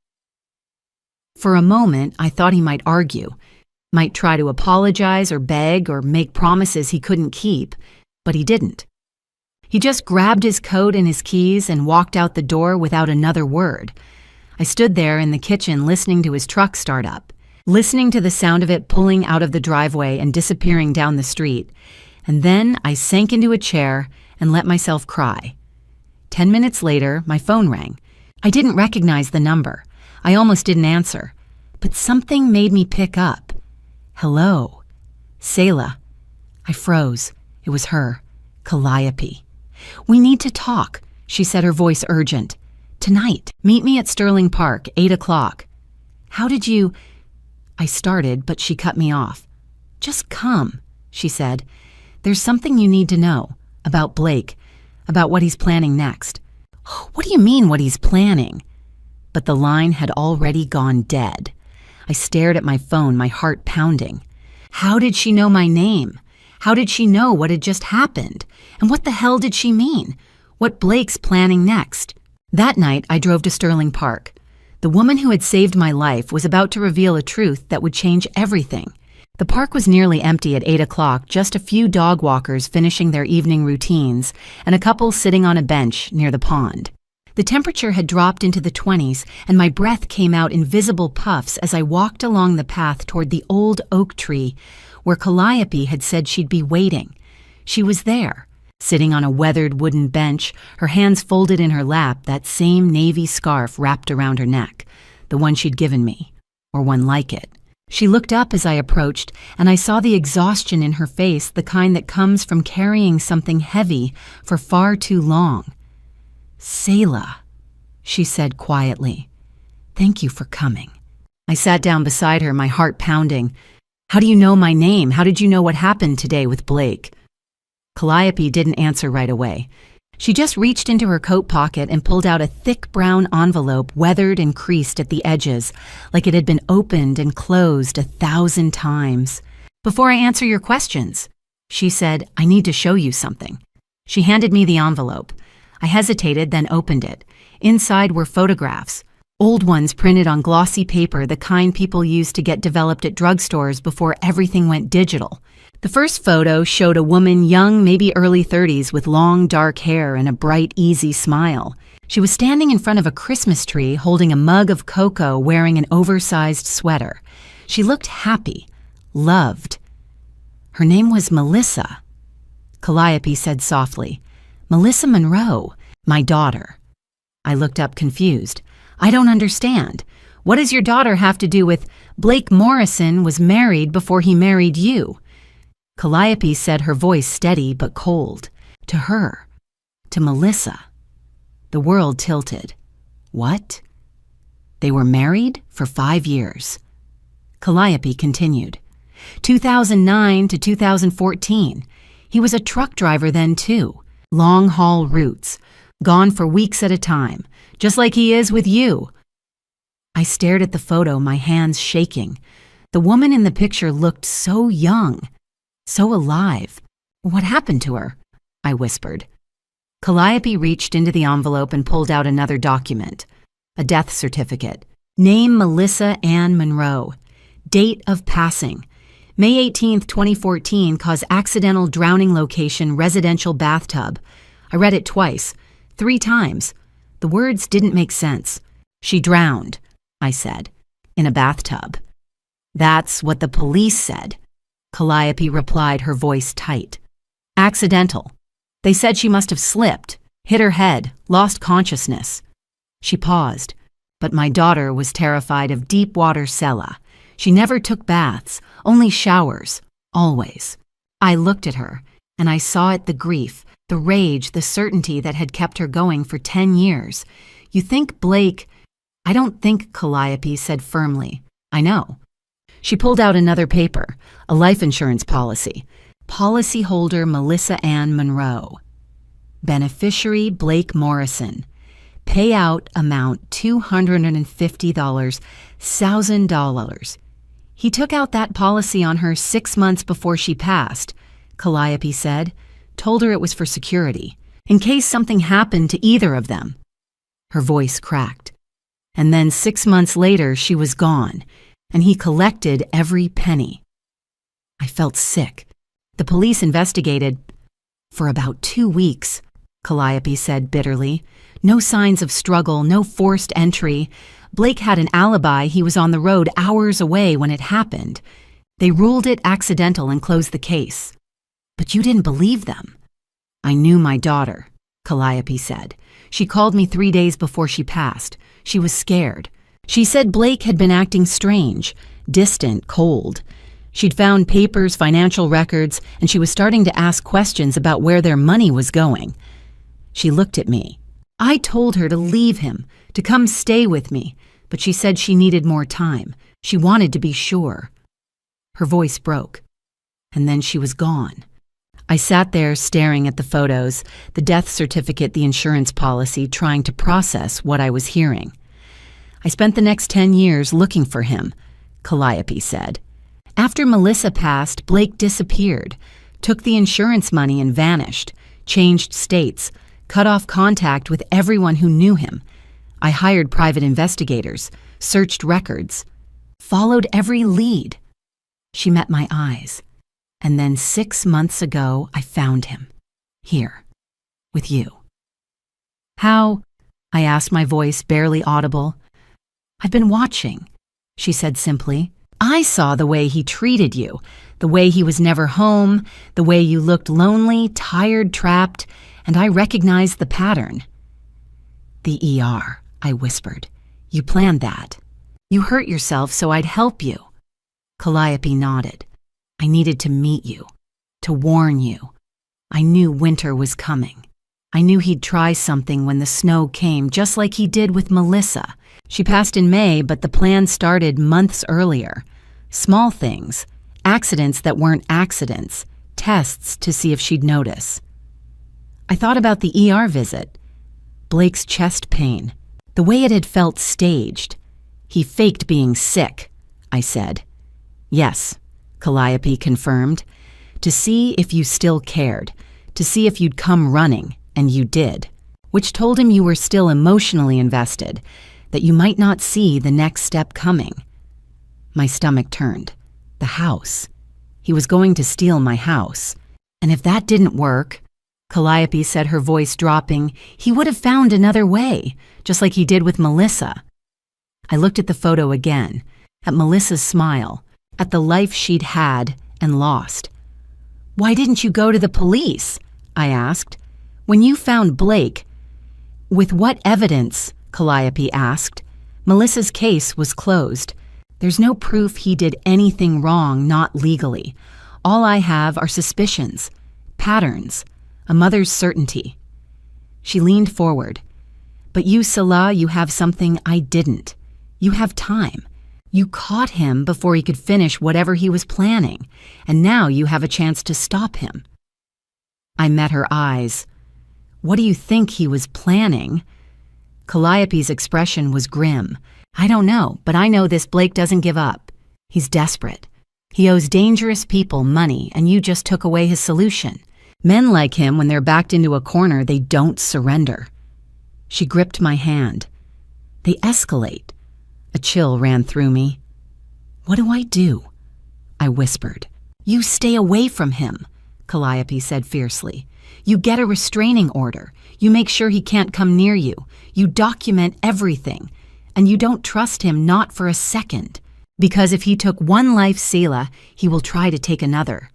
S2: For a moment, I thought he might argue, might try to apologize or beg or make promises he couldn't keep, but he didn't. He just grabbed his coat and his keys and walked out the door without another word. I stood there in the kitchen listening to his truck start up, listening to the sound of it pulling out of the driveway and disappearing down the street, and then I sank into a chair and let myself cry. 10 minutes later, my phone rang. I didn't recognize the number. I almost didn't answer, but something made me pick up. "Hello." "Selah." I froze. It was her, Calliope. "We need to talk," she said, her voice urgent. "Tonight. Meet me at Sterling Park, 8 o'clock. "How did you..." I started, but she cut me off. "Just come," she said. "There's something you need to know. About Blake. About what he's planning next." "What do you mean, what he's planning?" But the line had already gone dead. I stared at my phone, my heart pounding. How did she know my name? How did she know what had just happened? And what the hell did she mean? What Blake's planning next? That night, I drove to Sterling Park. The woman who had saved my life was about to reveal a truth that would change everything. The park was nearly empty at 8 o'clock, just a few dog walkers finishing their evening routines, and a couple sitting on a bench near the pond. The temperature had dropped into the 20s, and my breath came out in visible puffs as I walked along the path toward the old oak tree where Calliope had said she'd be waiting. She was there, sitting on a weathered wooden bench, her hands folded in her lap, that same navy scarf wrapped around her neck, the one she'd given me, or one like it. She looked up as I approached, and I saw the exhaustion in her face, the kind that comes from carrying something heavy for far too long. "Selah," she said quietly. "Thank you for coming." I sat down beside her, my heart pounding. "How do you know my name? How did you know what happened today with Blake?" Calliope didn't answer right away. She just reached into her coat pocket and pulled out a thick brown envelope, weathered and creased at the edges, like it had been opened and closed 1,000 times. "Before I answer your questions," she said, "I need to show you something." She handed me the envelope. I hesitated, then opened it. Inside were photographs, old ones printed on glossy paper, the kind people used to get developed at drugstores before everything went digital. The first photo showed a woman young, maybe early 30s, with long, dark hair and a bright, easy smile. She was standing in front of a Christmas tree, holding a mug of cocoa, wearing an oversized sweater. She looked happy, loved. Her name was Melissa. Calliope said softly, "Melissa Monroe, my daughter." I looked up confused. "I don't understand. What does your daughter have to do with Blake Morrison was married before he married you?" Calliope said, her voice steady but cold. "To her. To Melissa." The world tilted. What? They were married for 5 years. Calliope continued. 2009 to 2014. He was a truck driver then too. Long-haul routes. Gone for weeks at a time. Just like he is with you. I stared at the photo, my hands shaking. The woman in the picture looked so young. So alive. "What happened to her?" I whispered. Calliope reached into the envelope and pulled out another document. A death certificate. Name Melissa Ann Monroe. Date of passing. May 18th, 2014, cause accidental drowning location, residential bathtub. I read it twice. 3 times. The words didn't make sense. "She drowned," I said, "in a bathtub." "That's what the police said," Calliope replied, her voice tight. "Accidental. They said she must have slipped, hit her head, lost consciousness." She paused, but my daughter was terrified of deep water Selah. She never took baths, only showers, always. I looked at her, and I saw it, the grief, the rage, the certainty that had kept her going for 10 years. "You think Blake—" "I don't think," Calliope said firmly. "I know." She pulled out another paper, a life insurance policy. Policyholder Melissa Ann Monroe. Beneficiary Blake Morrison. Payout amount $250,000. He took out that policy on her 6 months before she passed, Calliope said. Told her it was for security, in case something happened to either of them. Her voice cracked. And then 6 months later, she was gone, and he collected every penny. I felt sick. The police investigated for about 2 weeks, Calliope said bitterly. No signs of struggle, no forced entry. Blake had an alibi. He was on the road hours away when it happened. They ruled it accidental and closed the case. But you didn't believe them. I knew my daughter, Calliope said. She called me 3 days before she passed. She was scared. She said Blake had been acting strange, distant, cold. She'd found papers, financial records, and she was starting to ask questions about where their money was going. She looked at me. I told her to leave him, to come stay with me, but she said she needed more time. She wanted to be sure. Her voice broke, and then she was gone. I sat there staring at the photos, the death certificate, the insurance policy, trying to process what I was hearing. I spent the next 10 years looking for him, Calliope said. After Melissa passed, Blake disappeared. took the insurance money and vanished, changed states, cut off contact with everyone who knew him. I hired private investigators, searched records, followed every lead. She met my eyes, and then 6 months ago I found him. Here, with you. How? I asked, my voice barely audible. I've been watching, she said simply. I saw the way he treated you, the way he was never home, the way you looked lonely, tired, trapped, and I recognized the pattern. The ER, I whispered. You planned that. You hurt yourself so I'd help you. Calliope nodded. I needed to meet you, to warn you. I knew winter was coming. I knew he'd try something when the snow came, just like he did with Melissa. She passed in May, but the plan started months earlier. Small things, accidents that weren't accidents, tests to see if she'd notice. I thought about the ER visit. Blake's chest pain, the way it had felt staged. He faked being sick, I said. Yes, Calliope confirmed. To see if you still cared, to see if you'd come running, and you did, which told him you were still emotionally invested, that you might not see the next step coming. My stomach turned. The house. He was going to steal my house. And if that didn't work, Calliope said, her voice dropping, he would have found another way, just like he did with Melissa. I looked at the photo again, at Melissa's smile, at the life she'd had and lost. Why didn't you go to the police? I asked. When you found Blake, with what evidence? Calliope asked. Melissa's case was closed. There's no proof he did anything wrong, not legally. All I have are suspicions, patterns, a mother's certainty. She leaned forward. But you, Salah, you have something I didn't. You have time. You caught him before he could finish whatever he was planning, and now you have a chance to stop him. I met her eyes. What do you think he was planning? Calliope's expression was grim. I don't know, but I know this Blake doesn't give up. He's desperate. He owes dangerous people money, and you just took away his solution. Men like him, when they're backed into a corner, they don't surrender. She gripped my hand. They escalate. A chill ran through me. What do I do? I whispered. You stay away from him, Calliope said fiercely. You get a restraining order. You make sure he can't come near you. You document everything. And you don't trust him, not for a second. Because if he took one life, Selah, he will try to take another.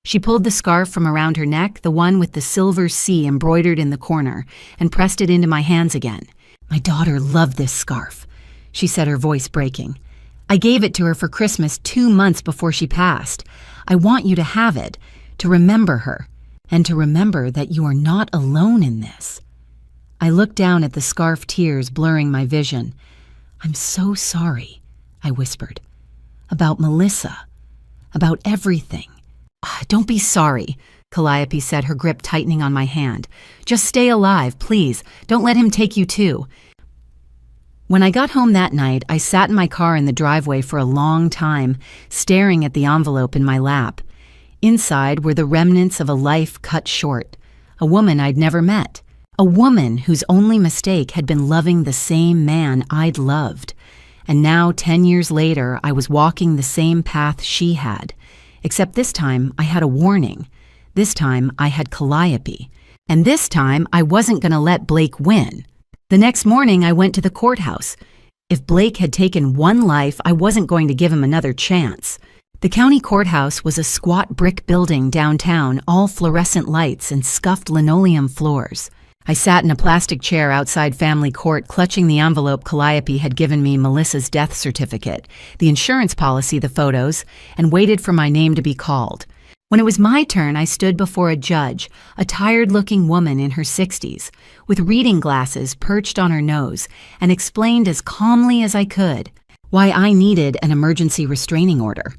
S2: She pulled the scarf from around her neck, the one with the silver C embroidered in the corner, and pressed it into my hands again. My daughter loved this scarf, she said, her voice breaking. I gave it to her for Christmas 2 months before she passed. I want you to have it, to remember her, and to remember that you are not alone in this. I looked down at the scarf, tears blurring my vision. I'm so sorry, I whispered. About Melissa. About everything. Don't be sorry, Calliope said, her grip tightening on my hand. Just stay alive, please. Don't let him take you too. When I got home that night, I sat in my car in the driveway for a long time, staring at the envelope in my lap. Inside were the remnants of a life cut short, a woman I'd never met, a woman whose only mistake had been loving the same man I'd loved. And now, 10 years later, I was walking the same path she had. Except this time, I had a warning. This time, I had Calliope. And this time, I wasn't going to let Blake win. The next morning, I went to the courthouse. If Blake had taken one life, I wasn't going to give him another chance. The county courthouse was a squat brick building downtown, all fluorescent lights and scuffed linoleum floors. I sat in a plastic chair outside family court, clutching the envelope Calliope had given me, Melissa's death certificate, the insurance policy, the photos, and waited for my name to be called. When it was my turn, I stood before a judge, a tired-looking woman in her 60s, with reading glasses perched on her nose, and explained as calmly as I could why I needed an emergency restraining order.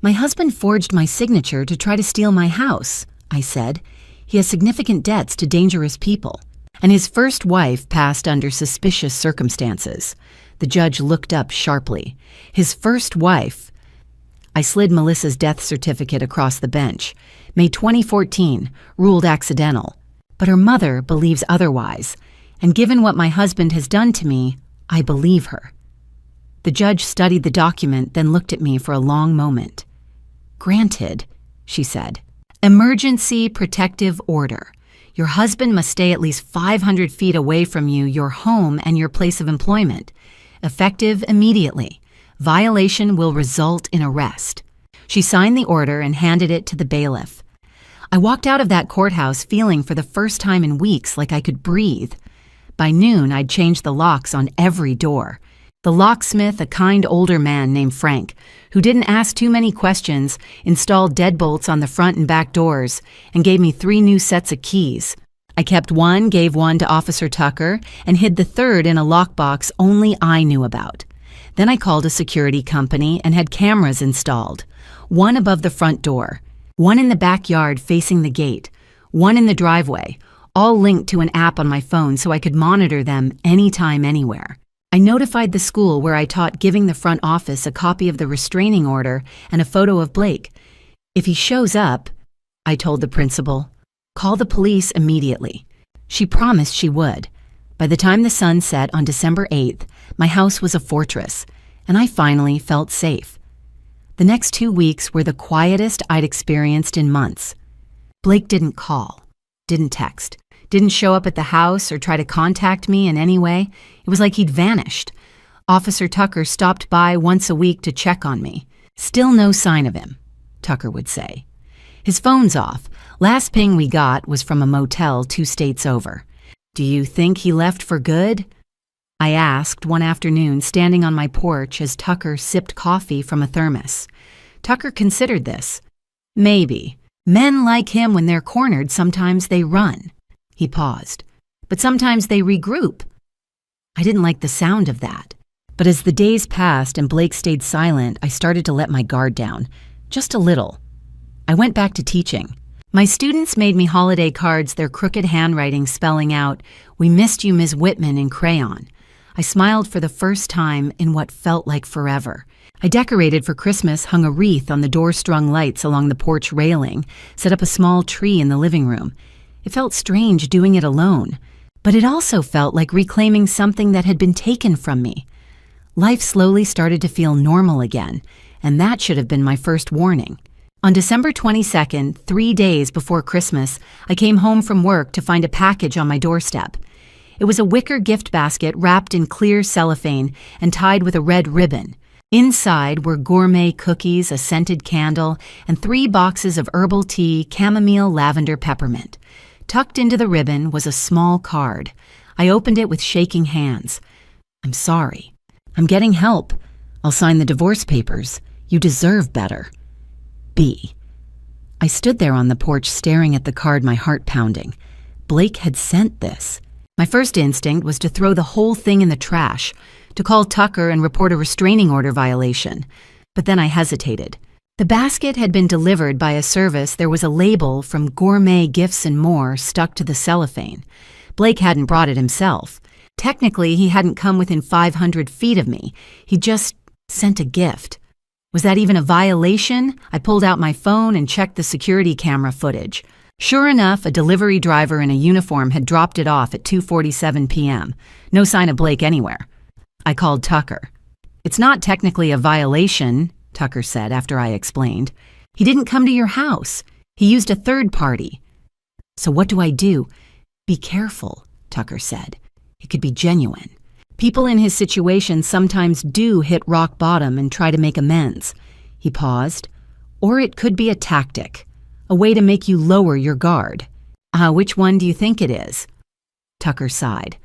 S2: My husband forged my signature to try to steal my house, I said. He has significant debts to dangerous people, and his first wife passed under suspicious circumstances. The judge looked up sharply. His first wife. I slid Melissa's death certificate across the bench. May 2014, ruled accidental. But her mother believes otherwise, and given what my husband has done to me, I believe her. The judge studied the document, then looked at me for a long moment. Granted, she said. Emergency protective order. Your husband must stay at least 500 feet away from you, your home, and your place of employment. Effective immediately. Violation will result in arrest. She signed the order and handed it to the bailiff. I walked out of that courthouse feeling for the first time in weeks like I could breathe. By noon, I'd changed the locks on every door. The locksmith, a kind older man named Frank, who didn't ask too many questions, installed deadbolts on the front and back doors and gave me 3 new sets of keys. I kept one, gave one to Officer Tucker, and hid the third in a lockbox only I knew about. Then I called a security company and had cameras installed. One above the front door, one in the backyard facing the gate, one in the driveway, all linked to an app on my phone so I could monitor them anytime, anywhere. I notified the school where I taught, giving the front office a copy of the restraining order and a photo of Blake. If he shows up, I told the principal, call the police immediately. She promised she would. By the time the sun set on December 8th, my house was a fortress, and I finally felt safe. The next 2 weeks were the quietest I'd experienced in months. Blake didn't call, didn't text, didn't show up at the house or try to contact me in any way. It was like he'd vanished. Officer Tucker stopped by once a week to check on me. Still no sign of him, Tucker would say. His phone's off. Last ping we got was from a motel 2 states over. Do you think he left for good? I asked one afternoon, standing on my porch as Tucker sipped coffee from a thermos. Tucker considered this. Maybe. Men like him, when they're cornered, sometimes they run. He paused. But sometimes they regroup. I didn't like the sound of that. But as the days passed and Blake stayed silent, I started to let my guard down. Just a little. I went back to teaching. My students made me holiday cards, their crooked handwriting spelling out, "We missed you, Ms. Whitman," in crayon. I smiled for the first time in what felt like forever. I decorated for Christmas, hung a wreath on the door-strung lights along the porch railing, set up a small tree in the living room. It felt strange doing it alone, but it also felt like reclaiming something that had been taken from me. Life slowly started to feel normal again, and that should have been my first warning. On December 22nd, 3 days before Christmas, I came home from work to find a package on my doorstep. It was a wicker gift basket wrapped in clear cellophane and tied with a red ribbon. Inside were gourmet cookies, a scented candle, and 3 boxes of herbal tea, chamomile, lavender, peppermint. Tucked into the ribbon was a small card. I opened it with shaking hands. I'm sorry. I'm getting help. I'll sign the divorce papers. You deserve better. B. I stood there on the porch staring at the card, my heart pounding. Blake had sent this. My first instinct was to throw the whole thing in the trash, to call Tucker and report a restraining order violation. But then I hesitated. The basket had been delivered by a service. There was a label from Gourmet Gifts and More stuck to the cellophane. Blake hadn't brought it himself. Technically, he hadn't come within 500 feet of me. He just sent a gift. Was that even a violation? I pulled out my phone and checked the security camera footage. Sure enough, a delivery driver in a uniform had dropped it off at 2:47 p.m. No sign of Blake anywhere. I called Tucker. It's not technically a violation, Tucker said after I explained. He didn't come to your house. He used a third party. So what do I do? Be careful, Tucker said. It could be genuine. People in his situation sometimes do hit rock bottom and try to make amends. He paused. Or it could be a tactic, a way to make you lower your guard. Which one do you think it is? Tucker sighed.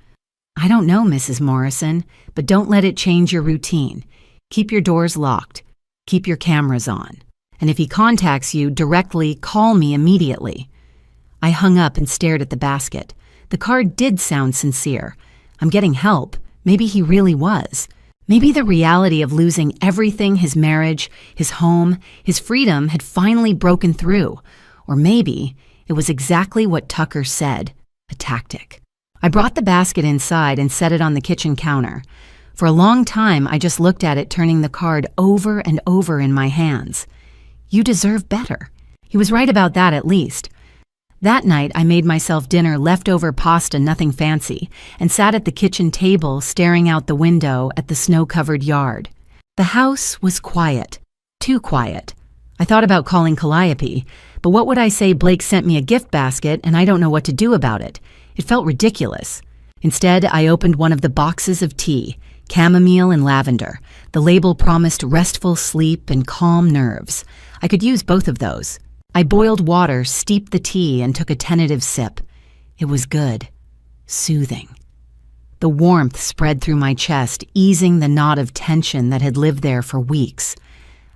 S2: I don't know, Mrs. Morrison, but don't let it change your routine. Keep your doors locked. Keep your cameras on. And if he contacts you directly, call me immediately. I hung up and stared at the basket. The card did sound sincere. I'm getting help. Maybe he really was. Maybe the reality of losing everything, his marriage, his home, his freedom, had finally broken through. Or maybe it was exactly what Tucker said, a tactic. I brought the basket inside and set it on the kitchen counter. For a long time, I just looked at it, turning the card over and over in my hands. You deserve better. He was right about that at least. That night, I made myself dinner, leftover pasta, nothing fancy, and sat at the kitchen table staring out the window at the snow-covered yard. The house was quiet. Too quiet. I thought about calling Calliope, but what would I say Blake sent me a gift basket and I don't know what to do about it? It felt ridiculous. Instead, I opened one of the boxes of tea, chamomile and lavender. The label promised restful sleep and calm nerves. I could use both of those. I boiled water, steeped the tea, and took a tentative sip. It was good. Soothing. The warmth spread through my chest, easing the knot of tension that had lived there for weeks.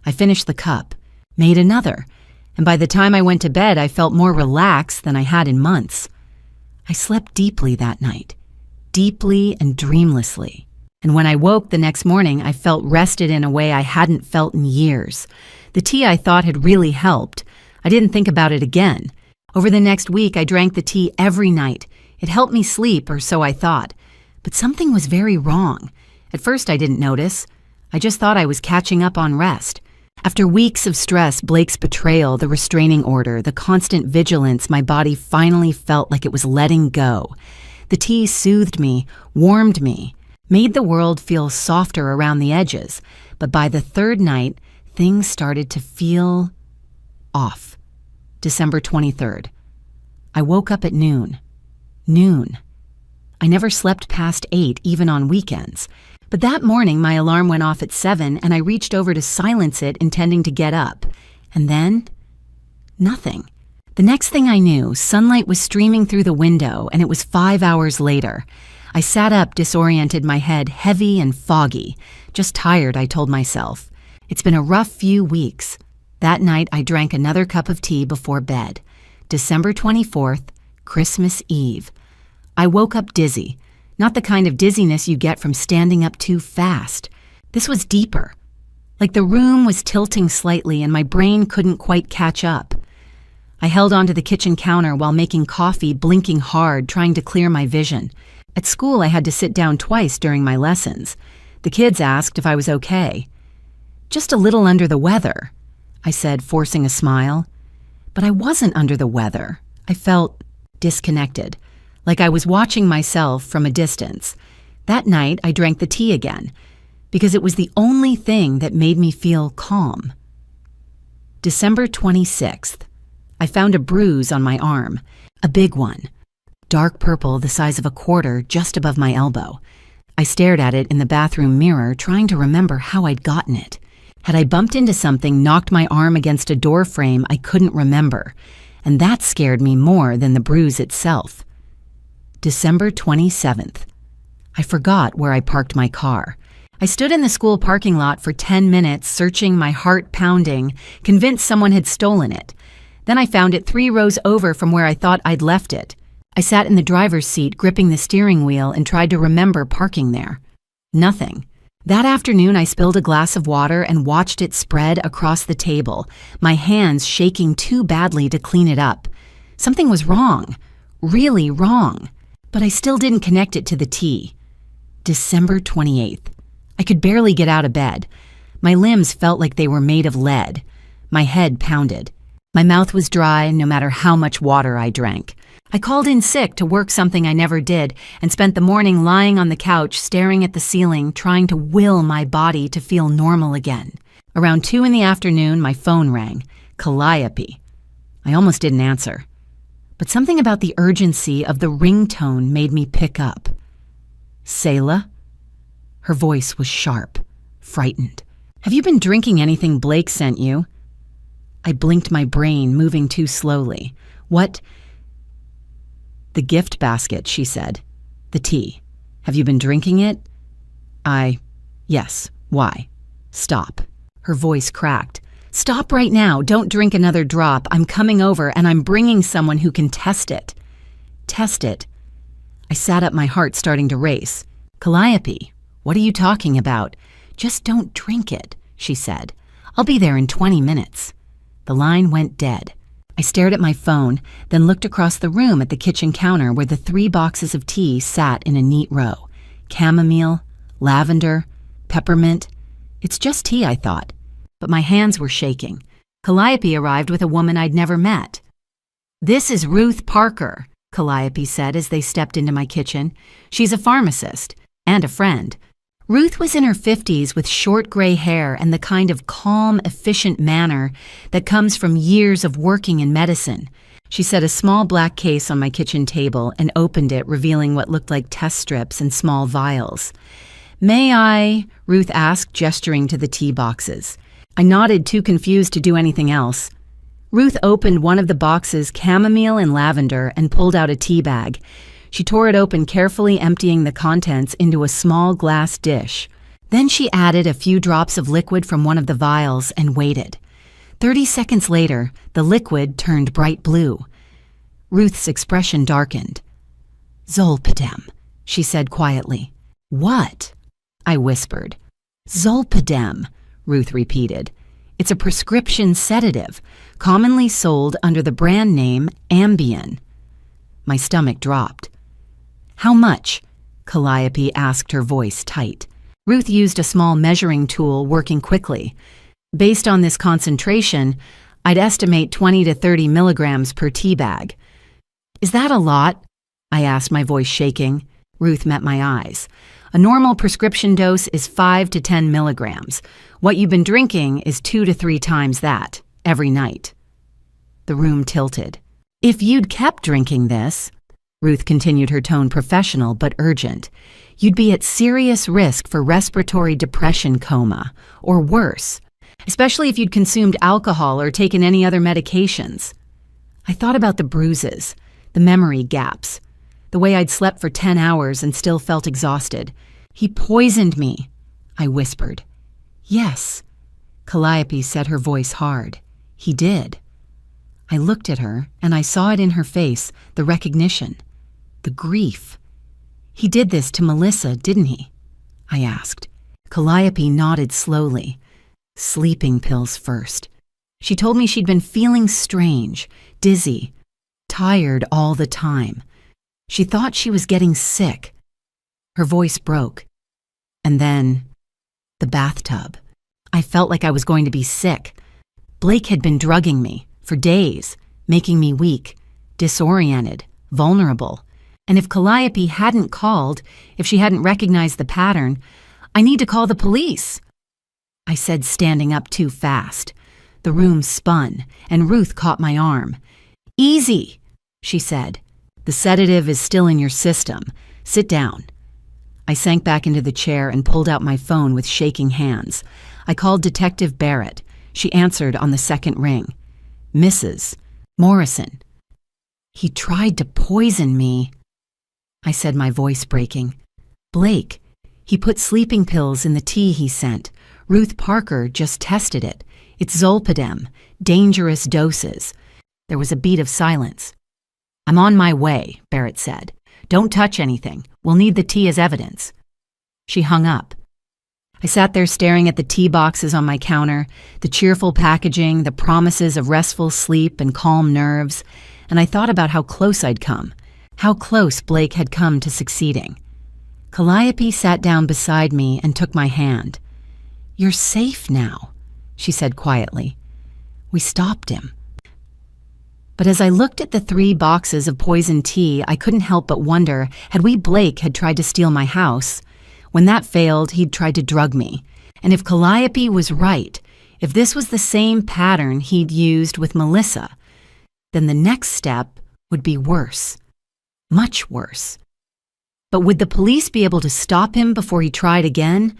S2: I finished the cup, made another, and by the time I went to bed, I felt more relaxed than I had in months. I slept deeply that night, deeply and dreamlessly. And when I woke the next morning, I felt rested in a way I hadn't felt in years. The tea I thought had really helped. I didn't think about it again. Over the next week, I drank the tea every night. It helped me sleep, or so I thought. But something was very wrong. At first, I didn't notice. I just thought I was catching up on rest. After weeks of stress, Blake's betrayal, the restraining order, the constant vigilance, my body finally felt like it was letting go. The tea soothed me, warmed me, made the world feel softer around the edges. But by the third night, things started to feel off. December 23rd. I woke up at noon. I never slept past 8, even on weekends. But that morning, my alarm went off at 7, and I reached over to silence it, intending to get up. And then, nothing. The next thing I knew, sunlight was streaming through the window, and it was 5 hours later. I sat up, disoriented, my head heavy and foggy. Just tired, I told myself. It's been a rough few weeks. That night, I drank another cup of tea before bed. December 24th, Christmas Eve. I woke up dizzy. Not the kind of dizziness you get from standing up too fast. This was deeper. Like the room was tilting slightly and my brain couldn't quite catch up. I held onto the kitchen counter while making coffee, blinking hard, trying to clear my vision. At school, I had to sit down twice during my lessons. The kids asked if I was okay. Just a little under the weather, I said, forcing a smile. But I wasn't under the weather. I felt disconnected, like I was watching myself from a distance. That night, I drank the tea again, because it was the only thing that made me feel calm. December 26th. I found a bruise on my arm, a big one, dark purple the size of a quarter just above my elbow. I stared at it in the bathroom mirror, trying to remember how I'd gotten it. Had I bumped into something, knocked my arm against a door frame, I couldn't remember, and that scared me more than the bruise itself. December 27th. I forgot where I parked my car. I stood in the school parking lot for 10 minutes, searching, my heart pounding, convinced someone had stolen it. Then I found it 3 rows over from where I thought I'd left it. I sat in the driver's seat, gripping the steering wheel, and tried to remember parking there. Nothing. That afternoon, I spilled a glass of water and watched it spread across the table, my hands shaking too badly to clean it up. Something was wrong. Really wrong. But I still didn't connect it to the tea. December 28th. I could barely get out of bed. My limbs felt like they were made of lead. My head pounded. My mouth was dry no matter how much water I drank. I called in sick to work something I never did and spent the morning lying on the couch staring at the ceiling, trying to will my body to feel normal again. Around 2 in the afternoon, my phone rang. Calliope. I almost didn't answer. But something about the urgency of the ringtone made me pick up. Selah? Her voice was sharp, frightened. Have you been drinking anything Blake sent you? I blinked, my brain moving too slowly. What? The gift basket, she said. The tea. Have you been drinking it? Yes. Why? Stop. Her voice cracked. Stop right now. Don't drink another drop. I'm coming over and I'm bringing someone who can test it. Test it. I sat up, my heart starting to race. Calliope, what are you talking about? Just don't drink it, she said. I'll be there in 20 minutes. The line went dead. I stared at my phone, then looked across the room at the kitchen counter where the 3 boxes of tea sat in a neat row. Chamomile, lavender, peppermint. It's just tea, I thought. But my hands were shaking. Calliope arrived with a woman I'd never met. "This is Ruth Parker," Calliope said as they stepped into my kitchen. "She's a pharmacist and a friend." Ruth was in her 50s with short gray hair and the kind of calm, efficient manner that comes from years of working in medicine. She set a small black case on my kitchen table and opened it, revealing what looked like test strips and small vials. "May I?" Ruth asked, gesturing to the tea boxes. I nodded, too confused to do anything else. Ruth opened one of the boxes, chamomile and lavender, and pulled out a tea bag. She tore it open, carefully emptying the contents into a small glass dish. Then she added a few drops of liquid from one of the vials and waited. 30 seconds later, the liquid turned bright blue. Ruth's expression darkened. "Zolpidem," she said quietly. "What?" I whispered. "Zolpidem," Ruth repeated. "It's a prescription sedative, commonly sold under the brand name Ambien." My stomach dropped. "How much?" Calliope asked, her voice tight. Ruth used a small measuring tool, working quickly. "Based on this concentration, I'd estimate 20 to 30 milligrams per tea bag." "Is that a lot?" I asked, my voice shaking. Ruth met my eyes. "A normal prescription dose is 5 to 10 milligrams. What you've been drinking is 2 to 3 times that, every night." The room tilted. "If you'd kept drinking this," Ruth continued, her tone professional but urgent, "you'd be at serious risk for respiratory depression coma, or worse, especially if you'd consumed alcohol or taken any other medications." I thought about the bruises, the memory gaps, the way I'd slept for 10 hours and still felt exhausted. "He poisoned me," I whispered. "Yes," Calliope said, her voice hard. "He did." I looked at her, and I saw it in her face, the recognition, the grief. "He did this to Melissa, didn't he?" I asked. Calliope nodded slowly. "Sleeping pills first. She told me she'd been feeling strange, dizzy, tired all the time. She thought she was getting sick." Her voice broke. "And then, the bathtub. I felt like I was going to be sick. Blake had been drugging me for days, making me weak, disoriented, vulnerable. And if Calliope hadn't called, if she hadn't recognized the pattern, I need to call the police," I said, standing up too fast. The room spun, and Ruth caught my arm. "Easy," she said. "The sedative is still in your system. Sit down." I sank back into the chair and pulled out my phone with shaking hands. I called Detective Barrett. She answered on the second ring. "Mrs. Morrison." "He tried to poison me," I said, my voice breaking. "Blake, he put sleeping pills in the tea he sent. Ruth Parker just tested it. It's Zolpidem, dangerous doses." There was a beat of silence. "I'm on my way," Barrett said. "Don't touch anything. We'll need the tea as evidence." She hung up. I sat there staring at the tea boxes on my counter, the cheerful packaging, the promises of restful sleep and calm nerves, and I thought about how close I'd come, how close Blake had come to succeeding. Calliope sat down beside me and took my hand. "You're safe now," she said quietly. "We stopped him." But as I looked at the 3 boxes of poisoned tea, I couldn't help but wonder, had Blake had tried to steal my house? When that failed, he'd tried to drug me. And if Calliope was right, if this was the same pattern he'd used with Melissa, then the next step would be worse. Much worse. But would the police be able to stop him before he tried again?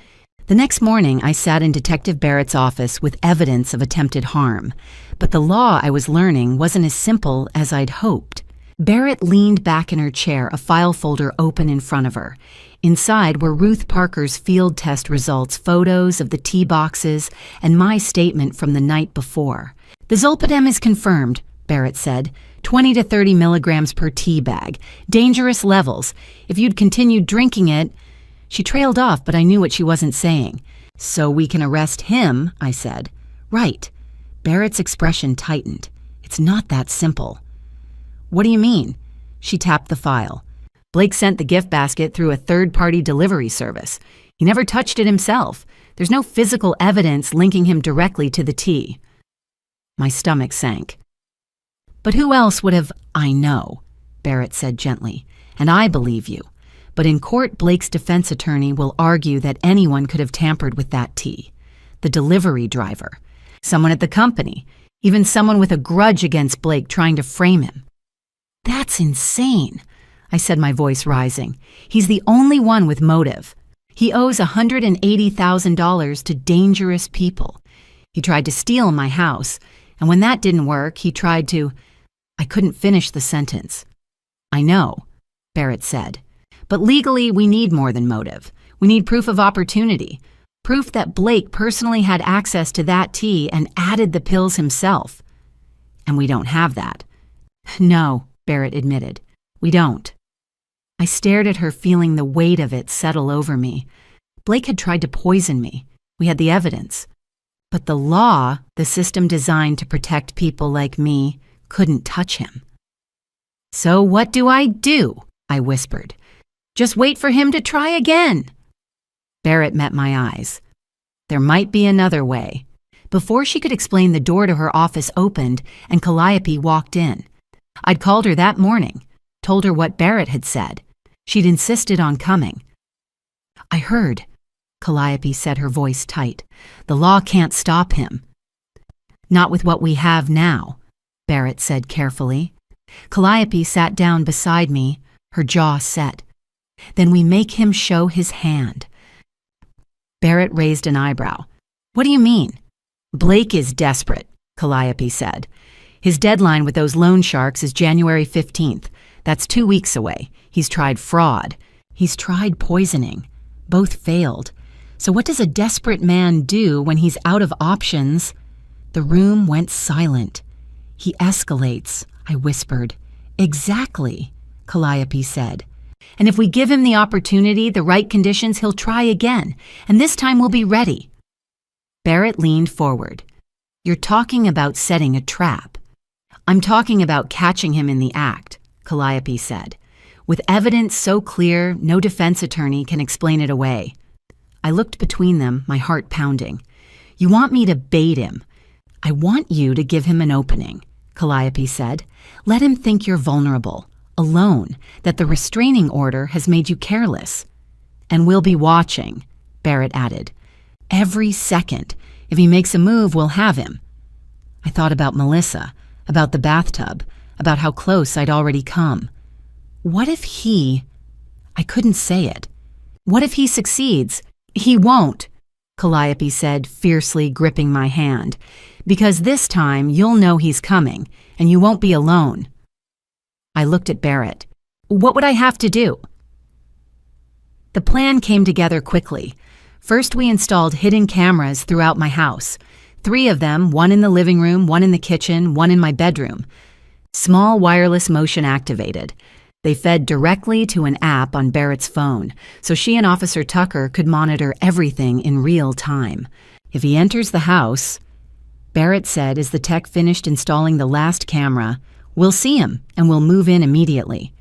S2: The next morning, I sat in Detective Barrett's office with evidence of attempted harm. But the law I was learning wasn't as simple as I'd hoped. Barrett leaned back in her chair, a file folder open in front of her. Inside were Ruth Parker's field test results, photos of the tea boxes, and my statement from the night before. "The Zolpidem is confirmed," Barrett said. 20 to 30 milligrams per tea bag. Dangerous levels. If you'd continued drinking it..." She trailed off, but I knew what she wasn't saying. "So we can arrest him," I said. "Right." Barrett's expression tightened. "It's not that simple." "What do you mean?" She tapped the file. "Blake sent the gift basket through a third-party delivery service. He never touched it himself. There's no physical evidence linking him directly to the tea." My stomach sank. But who else would have? I know, Barrett said gently, and I believe you. But in court, Blake's defense attorney will argue that anyone could have tampered with that tea. The delivery driver, someone at the company, even someone with a grudge against Blake trying to frame him. That's insane, I said, my voice rising. He's the only one with motive. He owes $180,000 to dangerous people. He tried to steal my house, and when that didn't work, he tried to... I couldn't finish the sentence. I know, Barrett said. But legally, we need more than motive. We need proof of opportunity. Proof that Blake personally had access to that tea and added the pills himself. And we don't have that. No, Barrett admitted. We don't. I stared at her, feeling the weight of it settle over me. Blake had tried to poison me. We had the evidence. But the law, the system designed to protect people like me, couldn't touch him. So what do? I whispered. Just wait for him to try again. Barrett met my eyes. There might be another way. Before she could explain, the door to her office opened and Calliope walked in. I'd called her that morning, told her what Barrett had said. She'd insisted on coming. I heard, Calliope said, her voice tight. The law can't stop him. Not with what we have now, Barrett said carefully. Calliope sat down beside me, her jaw set. Then we make him show his hand. Barrett raised an eyebrow. What do you mean? Blake is desperate, Calliope said. His deadline with those loan sharks is January 15th. That's 2 weeks away. He's tried fraud. He's tried poisoning. Both failed. So what does a desperate man do when he's out of options? The room went silent. He escalates, I whispered. Exactly, Calliope said. And if we give him the opportunity, the right conditions, he'll try again. And this time we'll be ready. Barrett leaned forward. You're talking about setting a trap. I'm talking about catching him in the act, Calliope said. With evidence so clear, no defense attorney can explain it away. I looked between them, my heart pounding. You want me to bait him. I want you to give him an opening, Calliope said. Let him think you're vulnerable, alone, that the restraining order has made you careless. And we'll be watching, Barrett added. Every second. If he makes a move, we'll have him. I thought about Melissa, about the bathtub, about how close I'd already come. What if he... I couldn't say it. What if he succeeds? He won't, Calliope said, fiercely gripping my hand. Because this time you'll know he's coming, and you won't be alone. I looked at Barrett. What would I have to do? The plan came together quickly. First, we installed hidden cameras throughout my house. 3 of them, 1 in the living room, 1 in the kitchen, 1 in my bedroom. Small wireless motion activated. They fed directly to an app on Barrett's phone, so she and Officer Tucker could monitor everything in real time. If he enters the house, Barrett said as the tech finished installing the last camera, we'll see him and we'll move in immediately.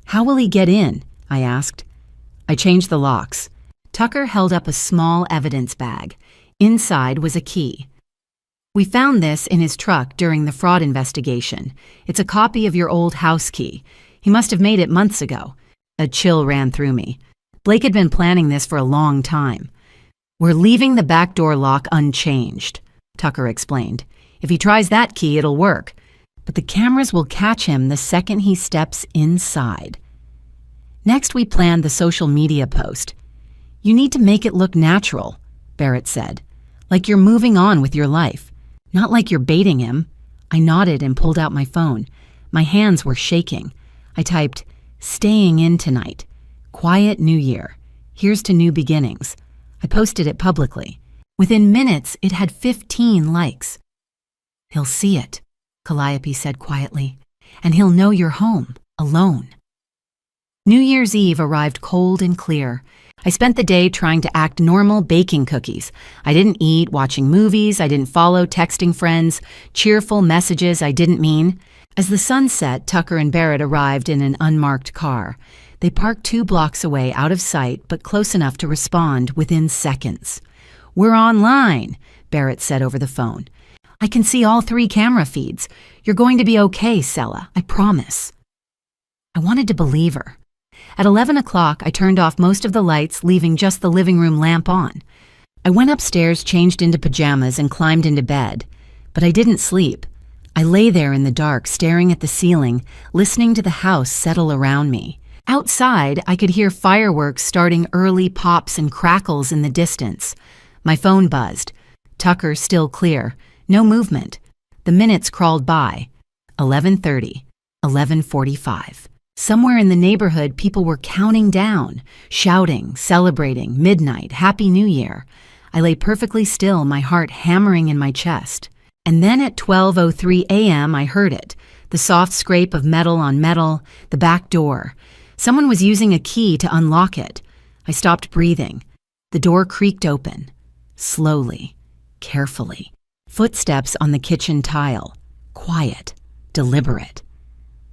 S2: How will he get in? I asked. I changed the locks. Tucker held up a small evidence bag. Inside was a key. We found this in his truck during the fraud investigation. It's a copy of your old house key. He must have made it months ago. A chill ran through me. Blake had been planning this for a long time. We're leaving the back door lock unchanged, Tucker explained. If he tries that key, it'll work. But the cameras will catch him the second he steps inside. Next, we planned the social media post. You need to make it look natural, Barrett said. Like you're moving on with your life. Not like you're baiting him. I nodded and pulled out my phone. My hands were shaking. I typed, staying in tonight. Quiet New Year. Here's to new beginnings. I posted it publicly. Within minutes, it had 15 likes. He'll see it, Calliope said quietly, and he'll know you're home, alone. New Year's Eve arrived cold and clear. I spent the day trying to act normal, baking cookies. I didn't eat, watching movies. I didn't follow, texting friends, cheerful messages I didn't mean. As the sun set, Tucker and Barrett arrived in an unmarked car. They parked 2 blocks away, out of sight, but close enough to respond within seconds. We're online, Barrett said over the phone. I can see all 3 camera feeds. You're going to be okay, Sela, I promise. I wanted to believe her. At 11 o'clock, I turned off most of the lights, leaving just the living room lamp on. I went upstairs, changed into pajamas, and climbed into bed. But I didn't sleep. I lay there in the dark, staring at the ceiling, listening to the house settle around me. Outside, I could hear fireworks starting, early pops and crackles in the distance. My phone buzzed. Tucker still clear. No movement. The minutes crawled by. 11:30, 11:45. Somewhere in the neighborhood, people were counting down, shouting, celebrating, midnight, Happy New Year. I lay perfectly still, my heart hammering in my chest. And then at 12:03 a.m., I heard it. The soft scrape of metal on metal, the back door. Someone was using a key to unlock it. I stopped breathing. The door creaked open. Slowly, carefully. Footsteps on the kitchen tile. Quiet, deliberate.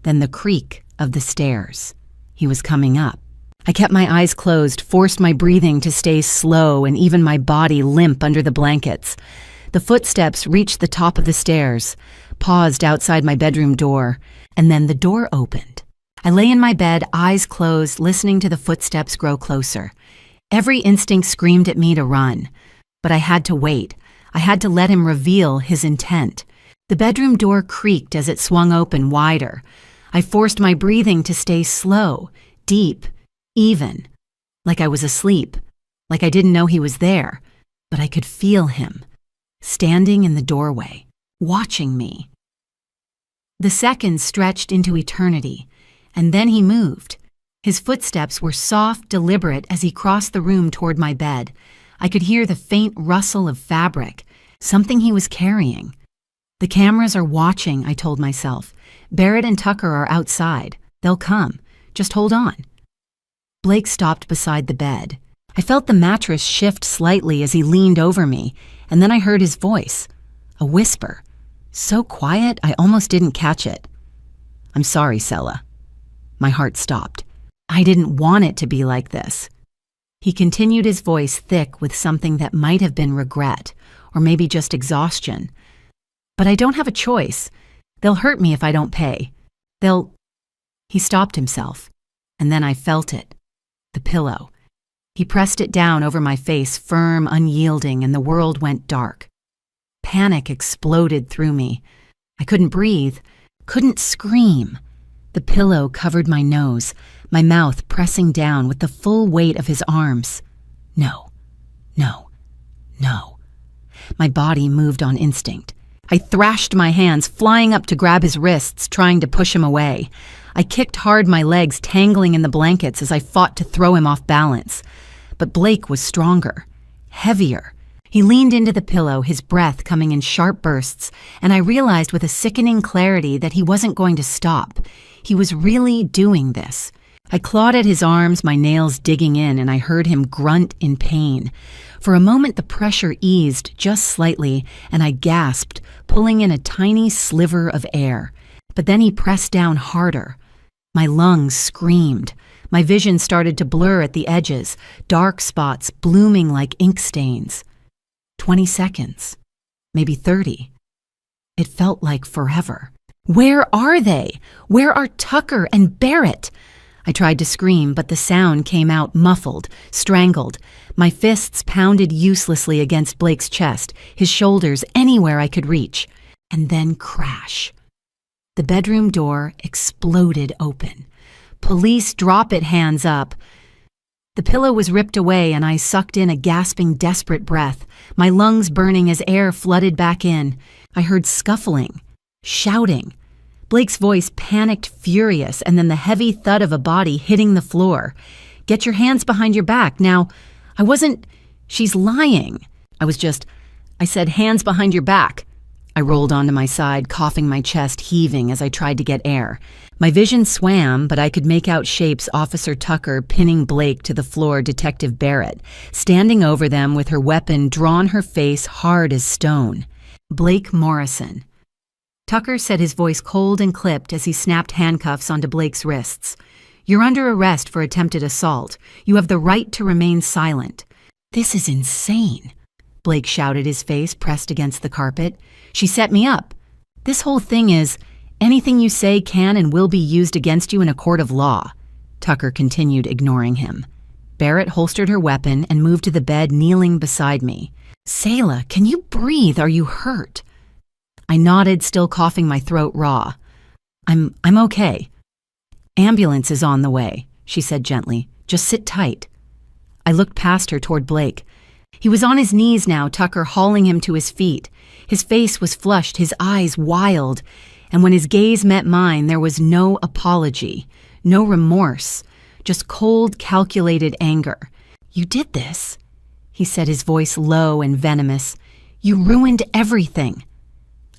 S2: Then the creak of the stairs. He was coming up. I kept my eyes closed, forced my breathing to stay slow and even my body limp under the blankets. The footsteps reached the top of the stairs, paused outside my bedroom door, and then the door opened. I lay in my bed, eyes closed, listening to the footsteps grow closer. Every instinct screamed at me to run, but I had to wait. I had to let him reveal his intent. The bedroom door creaked as it swung open wider. I forced my breathing to stay slow, deep, even, like I was asleep, like I didn't know he was there, but I could feel him, standing in the doorway, watching me. The seconds stretched into eternity, and then he moved. His footsteps were soft, deliberate as he crossed the room toward my bed. I could hear the faint rustle of fabric, something he was carrying. The cameras are watching, I told myself. Barrett and Tucker are outside. They'll come. Just hold on. Blake stopped beside the bed. I felt the mattress shift slightly as he leaned over me, and then I heard his voice, a whisper, so quiet I almost didn't catch it. I'm sorry, Sela. My heart stopped. I didn't want it to be like this. He continued, his voice thick with something that might have been regret, or maybe just exhaustion. But I don't have a choice. They'll hurt me if I don't pay. He stopped himself, and then I felt it. The pillow. He pressed it down over my face, firm, unyielding, and the world went dark. Panic exploded through me. I couldn't breathe, couldn't scream. The pillow covered my nose, my mouth pressing down with the full weight of his arms. No, no, no. My body moved on instinct. I thrashed my hands, flying up to grab his wrists, trying to push him away. I kicked hard, my legs tangling in the blankets as I fought to throw him off balance. But Blake was stronger, heavier. He leaned into the pillow, his breath coming in sharp bursts, and I realized with a sickening clarity that he wasn't going to stop. He was really doing this. I clawed at his arms, my nails digging in, and I heard him grunt in pain. For a moment, the pressure eased just slightly, and I gasped, pulling in a tiny sliver of air. But then he pressed down harder. My lungs screamed. My vision started to blur at the edges, dark spots blooming like ink stains. 20 seconds, maybe 30. It felt like forever. Where are they? Where are Tucker and Barrett? I tried to scream, but the sound came out muffled, strangled. My fists pounded uselessly against Blake's chest, his shoulders, anywhere I could reach. And then crash. The bedroom door exploded open. Police drop it, hands up. The pillow was ripped away and I sucked in a gasping, desperate breath, my lungs burning as air flooded back in. I heard scuffling, shouting. Blake's voice panicked, furious, and then the heavy thud of a body hitting the floor. Get your hands behind your back. Now, she's lying. I said, hands behind your back. I rolled onto my side, coughing, my chest heaving as I tried to get air. My vision swam, but I could make out shapes: Officer Tucker pinning Blake to the floor, Detective Barrett standing over them with her weapon drawn, her face hard as stone. Blake Morrison. Tucker said, his voice cold and clipped as he snapped handcuffs onto Blake's wrists. You're under arrest for attempted assault. You have the right to remain silent. This is insane. Blake shouted, his face pressed against the carpet. She set me up. This whole thing is, anything you say can and will be used against you in a court of law. Tucker continued, ignoring him. Barrett holstered her weapon and moved to the bed, kneeling beside me. Selah, can you breathe? Are you hurt? I nodded, still coughing, my throat raw. I'm okay. Ambulance is on the way, she said gently. Just sit tight. I looked past her toward Blake. He was on his knees now, Tucker hauling him to his feet. His face was flushed, his eyes wild, and when his gaze met mine, there was no apology, no remorse, just cold, calculated anger. You did this, he said, his voice low and venomous. You ruined everything.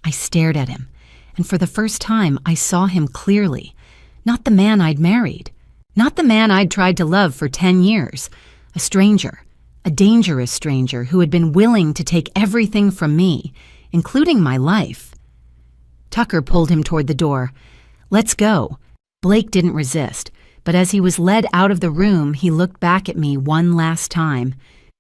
S2: I stared at him, and for the first time, I saw him clearly. Not the man I'd married, not the man I'd tried to love for 10 years. A stranger, a dangerous stranger who had been willing to take everything from me, including my life. Tucker pulled him toward the door. Let's go. Blake didn't resist, but as he was led out of the room, he looked back at me one last time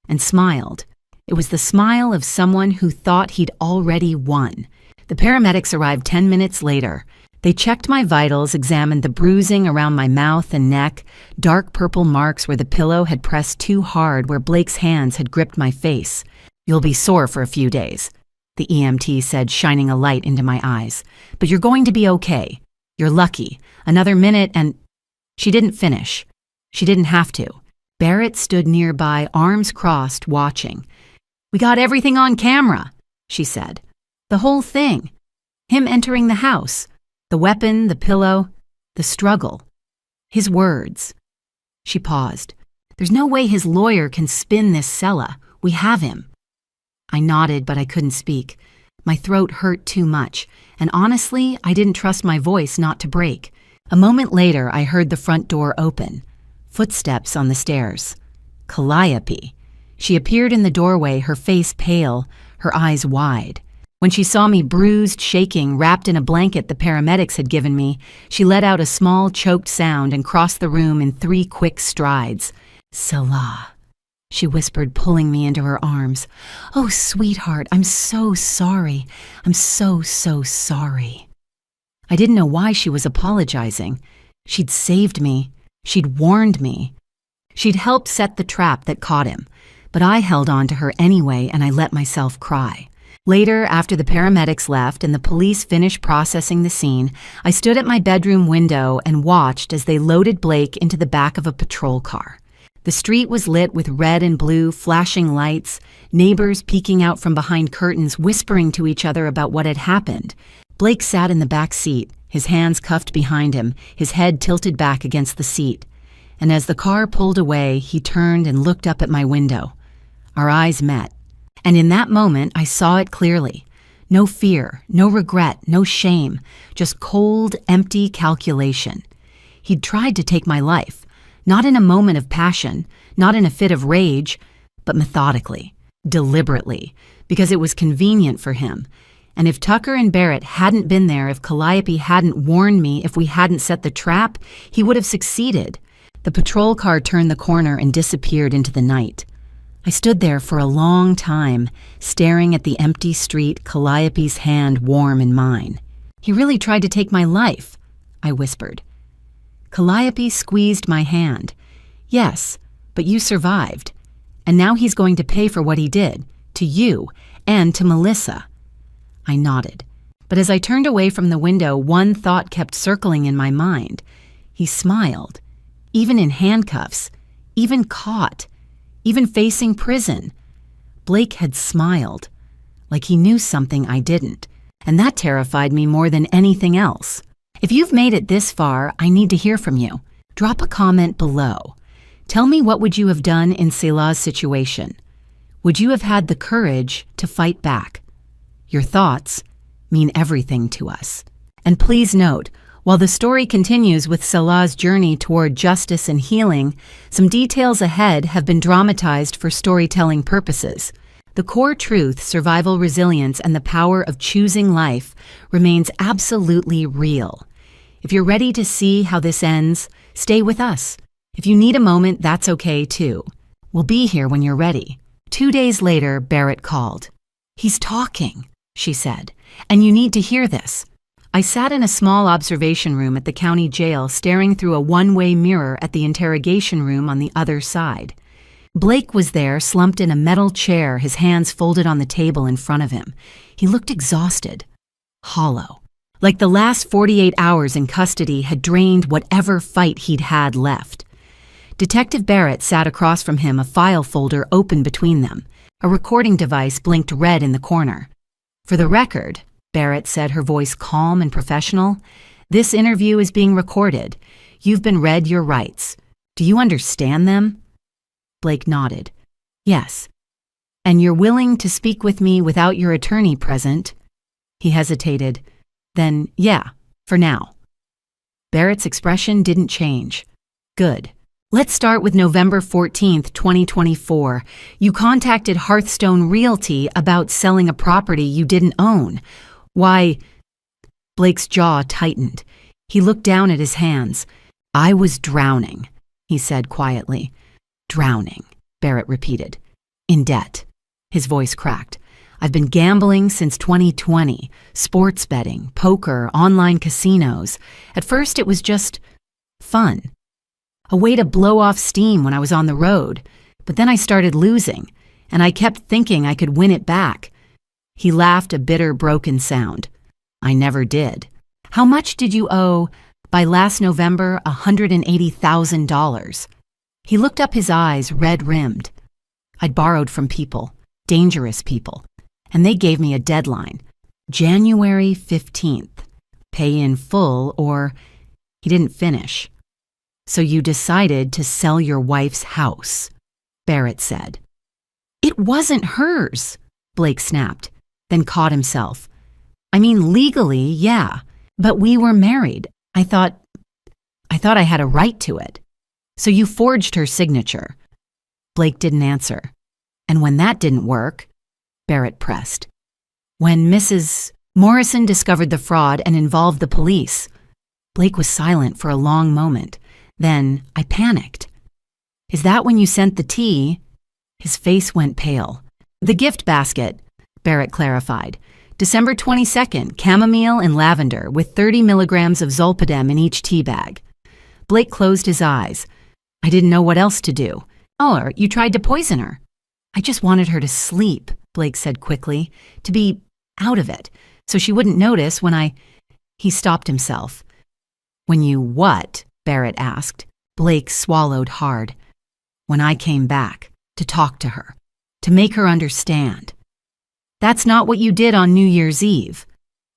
S2: and smiled. It was the smile of someone who thought he'd already won. The paramedics arrived 10 minutes later. They checked my vitals, examined the bruising around my mouth and neck, dark purple marks where the pillow had pressed too hard where Blake's hands had gripped my face. You'll be sore for a few days, the EMT said, shining a light into my eyes. But you're going to be okay. You're lucky. Another minute and... She didn't finish. She didn't have to. Barrett stood nearby, arms crossed, watching. We got everything on camera, she said. The whole thing. Him entering the house. The weapon, the pillow, the struggle. His words. She paused. There's no way his lawyer can spin this, Selah. We have him. I nodded, but I couldn't speak. My throat hurt too much, and honestly, I didn't trust my voice not to break. A moment later, I heard the front door open. Footsteps on the stairs. Calliope. She appeared in the doorway, her face pale, her eyes wide. When she saw me bruised, shaking, wrapped in a blanket the paramedics had given me, she let out a small, choked sound and crossed the room in 3 quick strides. Selah, she whispered, pulling me into her arms. Oh, sweetheart, I'm so sorry. I'm so sorry. I didn't know why she was apologizing. She'd saved me. She'd warned me. She'd helped set the trap that caught him. But I held on to her anyway, and I let myself cry. Later, after the paramedics left and the police finished processing the scene, I stood at my bedroom window and watched as they loaded Blake into the back of a patrol car. The street was lit with red and blue flashing lights, neighbors peeking out from behind curtains whispering to each other about what had happened. Blake sat in the back seat, his hands cuffed behind him, his head tilted back against the seat. And as the car pulled away, he turned and looked up at my window. Our eyes met. And in that moment, I saw it clearly. No fear, no regret, no shame, just cold, empty calculation. He'd tried to take my life, not in a moment of passion, not in a fit of rage, but methodically, deliberately, because it was convenient for him. And if Tucker and Barrett hadn't been there, if Calliope hadn't warned me, if we hadn't set the trap, he would have succeeded. The patrol car turned the corner and disappeared into the night. I stood there for a long time, staring at the empty street, Calliope's hand warm in mine. He really tried to take my life, I whispered. Calliope squeezed my hand. Yes, but you survived. And now he's going to pay for what he did, to you and to Melissa. I nodded, but as I turned away from the window, one thought kept circling in my mind. He smiled, even in handcuffs, even caught. Even facing prison. Blake had smiled, like he knew something I didn't, and that terrified me more than anything else. If you've made it this far, I need to hear from you. Drop a comment below. Tell me, what would you have done in Selah's situation? Would you have had the courage to fight back? Your thoughts mean everything to us. And please note, while the story continues with Selah's journey toward justice and healing, some details ahead have been dramatized for storytelling purposes. The core truth, survival resilience, and the power of choosing life remains absolutely real. If you're ready to see how this ends, stay with us. If you need a moment, that's okay too. We'll be here when you're ready. 2 days later, Barrett called. "He's talking," she said, "and you need to hear this." I sat in a small observation room at the county jail staring through a one-way mirror at the interrogation room on the other side. Blake was there, slumped in a metal chair, his hands folded on the table in front of him. He looked exhausted, hollow, like the last 48 hours in custody had drained whatever fight he'd had left. Detective Barrett sat across from him, a file folder open between them. A recording device blinked red in the corner. "For the record," Barrett said, her voice calm and professional, "this interview is being recorded. You've been read your rights. Do you understand them?" Blake nodded. "Yes." "And you're willing to speak with me without your attorney present?" He hesitated. "Then, yeah, for now." Barrett's expression didn't change. "Good. Let's start with November 14th, 2024. You contacted Hearthstone Realty about selling a property you didn't own. Why?" Blake's jaw tightened. He looked down at his hands. "I was drowning," he said quietly. "Drowning," Barrett repeated. "In debt." His voice cracked. "I've been gambling since 2020. Sports betting, poker, online casinos. At first it was just fun. A way to blow off steam when I was on the road. But then I started losing, and I kept thinking I could win it back." He laughed, a bitter, broken sound. "I never did." "How much did you owe?" "By last November, $180,000. He looked up, his eyes red-rimmed. "I'd borrowed from people, dangerous people, and they gave me a deadline. January 15th. Pay in full or—" He didn't finish. "So you decided to sell your wife's house," Barrett said. "It wasn't hers," Blake snapped, then caught himself. "I mean, legally, yeah, but we were married. I thought I had a right to it. So you forged her signature." Blake didn't answer. "And when that didn't work," Barrett pressed. "When Mrs. Morrison discovered the fraud and involved the police." Blake was silent for a long moment. "Then I panicked." "Is that when you sent the tea?" His face went pale. "The gift basket," Barrett clarified. "December 22nd, chamomile and lavender with 30 milligrams of zolpidem in each tea bag." Blake closed his eyes. "I didn't know what else to do." "Oh, you tried to poison her." "I just wanted her to sleep," Blake said quickly, "to be out of it, so she wouldn't notice when I—" He stopped himself. "When you what?" Barrett asked. Blake swallowed hard. "When I came back, to talk to her, to make her understand." "That's not what you did on New Year's Eve,"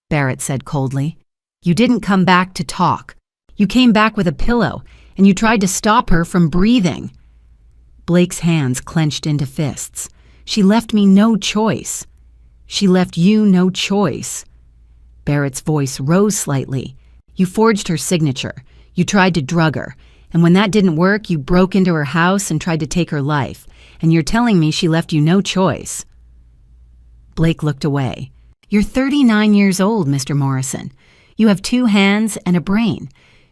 S2: Barrett said coldly. "You didn't come back to talk. You came back with a pillow, and you tried to stop her from breathing." Blake's hands clenched into fists. "She left me no choice." "She left you no choice." Barrett's voice rose slightly. "You forged her signature. You tried to drug her. And when that didn't work, you broke into her house and tried to take her life. And you're telling me she left you no choice." Blake looked away. "You're 39 years old, Mr. Morrison. You have 2 hands and a brain.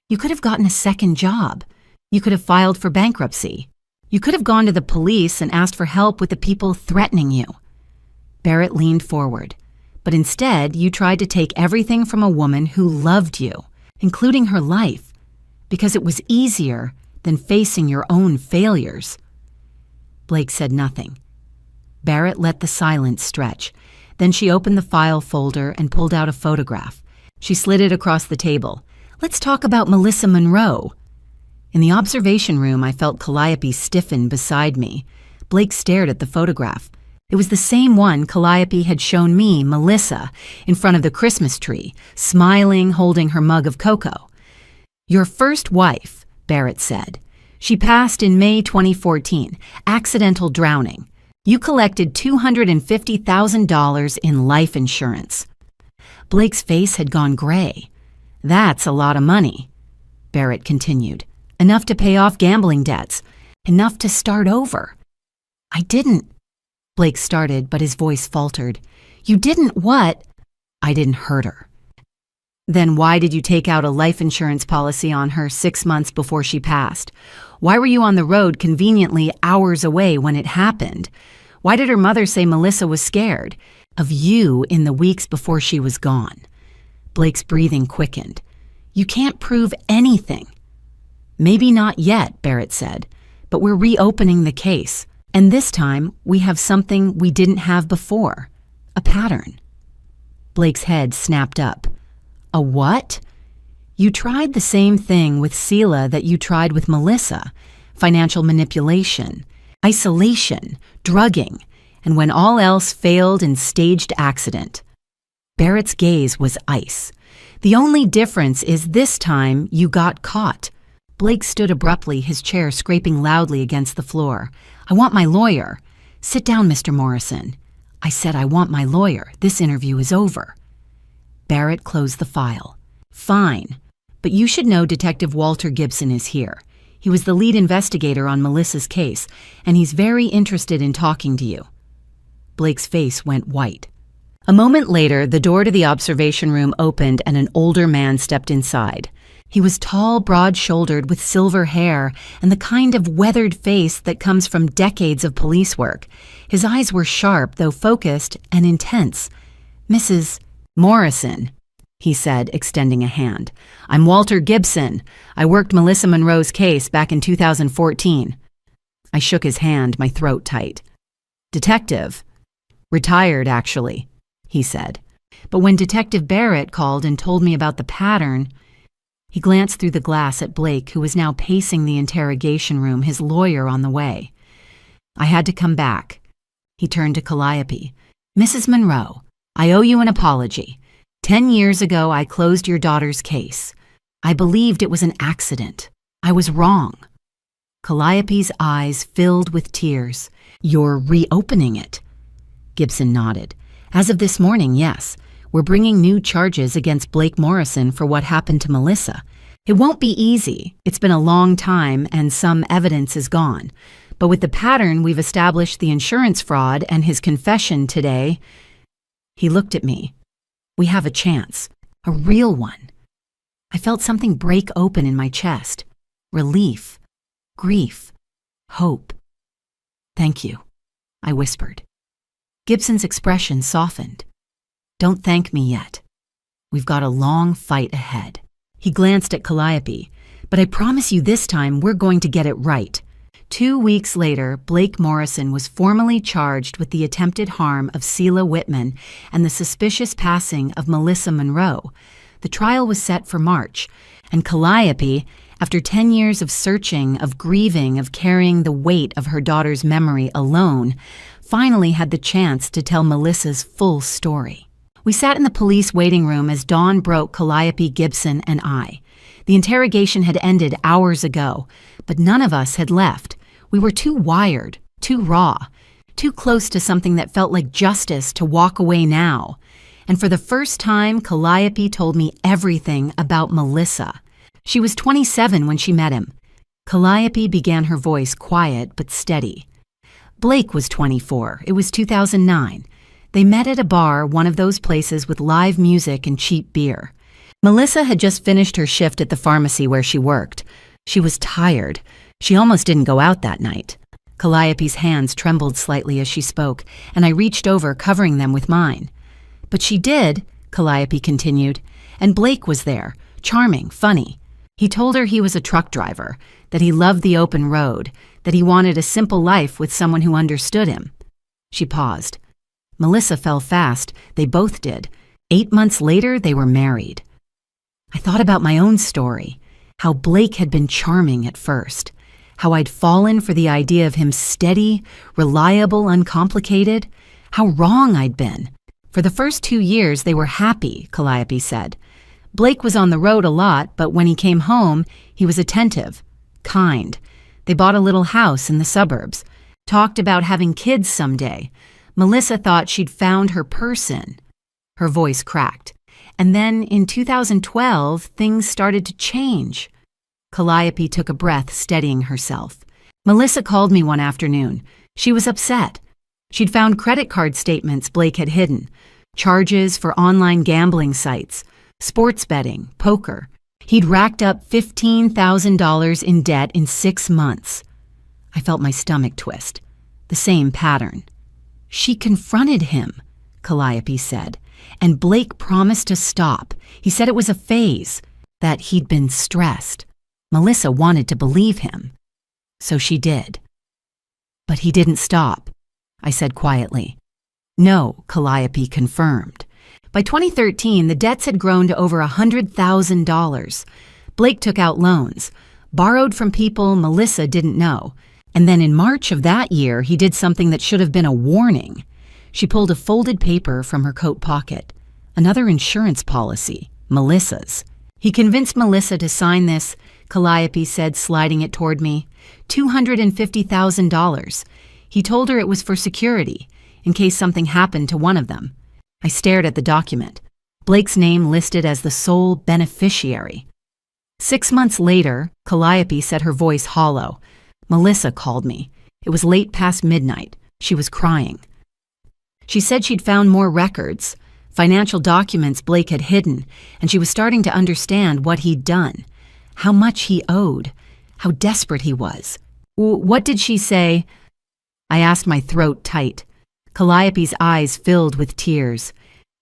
S2: You could have gotten a second job. You could have filed for bankruptcy. You could have gone to the police and asked for help with the people threatening you." Barrett leaned forward. "But instead, you tried to take everything from a woman who loved you, including her life, because it was easier than facing your own failures." Blake said nothing. Barrett let the silence stretch. Then she opened the file folder and pulled out a photograph. She slid it across the table. "Let's talk about Melissa Monroe." In the observation room, I felt Calliope stiffen beside me. Blake stared at the photograph. It was the same one Calliope had shown me, Melissa, in front of the Christmas tree, smiling, holding her mug of cocoa. "Your first wife," Barrett said. "She passed in May 2014, accidental drowning. You collected $250,000 in life insurance." Blake's face had gone gray. "That's a lot of money," Barrett continued. "Enough to pay off gambling debts. Enough to start over." "I didn't," Blake started, but his voice faltered. "You didn't what?" "I didn't hurt her." "Then why did you take out a life insurance policy on her 6 months before she passed? Why were you on the road conveniently hours away when it happened? Why did her mother say Melissa was scared? Of you in the weeks before she was gone. Blake's breathing quickened. You can't prove anything. Maybe not yet, Barrett said, but we're reopening the case. And this time, we have something we didn't have before. A pattern. Blake's head snapped up. A what? You tried the same thing with Sela that you tried with Melissa. Financial manipulation, isolation, drugging, and when all else failed in staged accident. Barrett's gaze was ice. The only difference is this time you got caught. Blake stood abruptly, his chair scraping loudly against the floor. I want my lawyer. Sit down, Mr. Morrison. I said I want my lawyer. This interview is over. Barrett closed the file. Fine, but you should know Detective Walter Gibson is here. He was the lead investigator on Melissa's case, and he's very interested in talking to you. Blake's face went white. A moment later, the door to the observation room opened and an older man stepped inside. He was tall, broad-shouldered, with silver hair and the kind of weathered face that comes from decades of police work. His eyes were sharp, though focused, and intense. Mrs. Morrison, he said, extending a hand. I'm Walter Gibson. I worked Melissa Monroe's case back in 2014. I shook his hand, my throat tight. Detective. Retired, actually, he said. But when Detective Barrett called and told me about the pattern, he glanced through the glass at Blake, who was now pacing the interrogation room, his lawyer on the way. I had to come back. He turned to Calliope. Mrs. Monroe, I owe you an apology. 10 years ago, I closed your daughter's case. I believed it was an accident. I was wrong. Calliope's eyes filled with tears. You're reopening it. Gibson nodded. As of this morning, yes. We're bringing new charges against Blake Morrison for what happened to Melissa. It won't be easy. It's been a long time and some evidence is gone. But with the pattern, we've established the insurance fraud and his confession today. He looked at me. We have a chance. A real one. I felt something break open in my chest. Relief. Grief. Hope. Thank you, I whispered. Gibson's expression softened. Don't thank me yet. We've got a long fight ahead. He glanced at Calliope. But I promise you this time we're going to get it right. 2 weeks later, Blake Morrison was formally charged with the attempted harm of Sela Whitman and the suspicious passing of Melissa Monroe. The trial was set for March, and Calliope, after 10 years of searching, of grieving, of carrying the weight of her daughter's memory alone, finally had the chance to tell Melissa's full story. We sat in the police waiting room as dawn broke Calliope, Gibson, and I. The interrogation had ended hours ago, but none of us had left. We were too wired, too raw, too close to something that felt like justice to walk away now. And for the first time, Calliope told me everything about Melissa. She was 27 when she met him. Calliope began her voice quiet but steady. Blake was 24. It was 2009. They met at a bar, one of those places with live music and cheap beer. Melissa had just finished her shift at the pharmacy where she worked. She was tired. She almost didn't go out that night. Calliope's hands trembled slightly as she spoke, and I reached over, covering them with mine. But she did, Calliope continued, and Blake was there, charming, funny. He told her he was a truck driver, that he loved the open road, that he wanted a simple life with someone who understood him. She paused. Melissa fell fast. They both did. 8 months later, they were married. I thought about my own story, how Blake had been charming at first, how I'd fallen for the idea of him steady, reliable, uncomplicated, how wrong I'd been. For the first 2 years, they were happy, Calliope said. Blake was on the road a lot, but when he came home, he was attentive, kind. They bought a little house in the suburbs, talked about having kids someday. Melissa thought she'd found her person. Her voice cracked. And then in 2012, things started to change. Calliope took a breath, steadying herself. Melissa called me one afternoon. She was upset. She'd found credit card statements Blake had hidden, charges for online gambling sites, sports betting, poker. He'd racked up $15,000 in debt in 6 months. I felt my stomach twist. The same pattern. She confronted him, Calliope said, and Blake promised to stop. He said it was a phase, that he'd been stressed. Melissa wanted to believe him. So she did. But he didn't stop, I said quietly. No, Calliope confirmed. By 2013, the debts had grown to over $100,000. Blake took out loans, borrowed from people Melissa didn't know. And then in March of that year, he did something that should have been a warning. She pulled a folded paper from her coat pocket. Another insurance policy, Melissa's. He convinced Melissa to sign this, Calliope said, sliding it toward me. $250,000. He told her it was for security, in case something happened to one of them. I stared at the document. Blake's name listed as the sole beneficiary. 6 months later, Calliope said, her voice hollow. Melissa called me. It was late past midnight. She was crying. She said she'd found more records, financial documents Blake had hidden, and she was starting to understand what he'd done, how much he owed, how desperate he was. What did she say? I asked, my throat tight. Calliope's eyes filled with tears.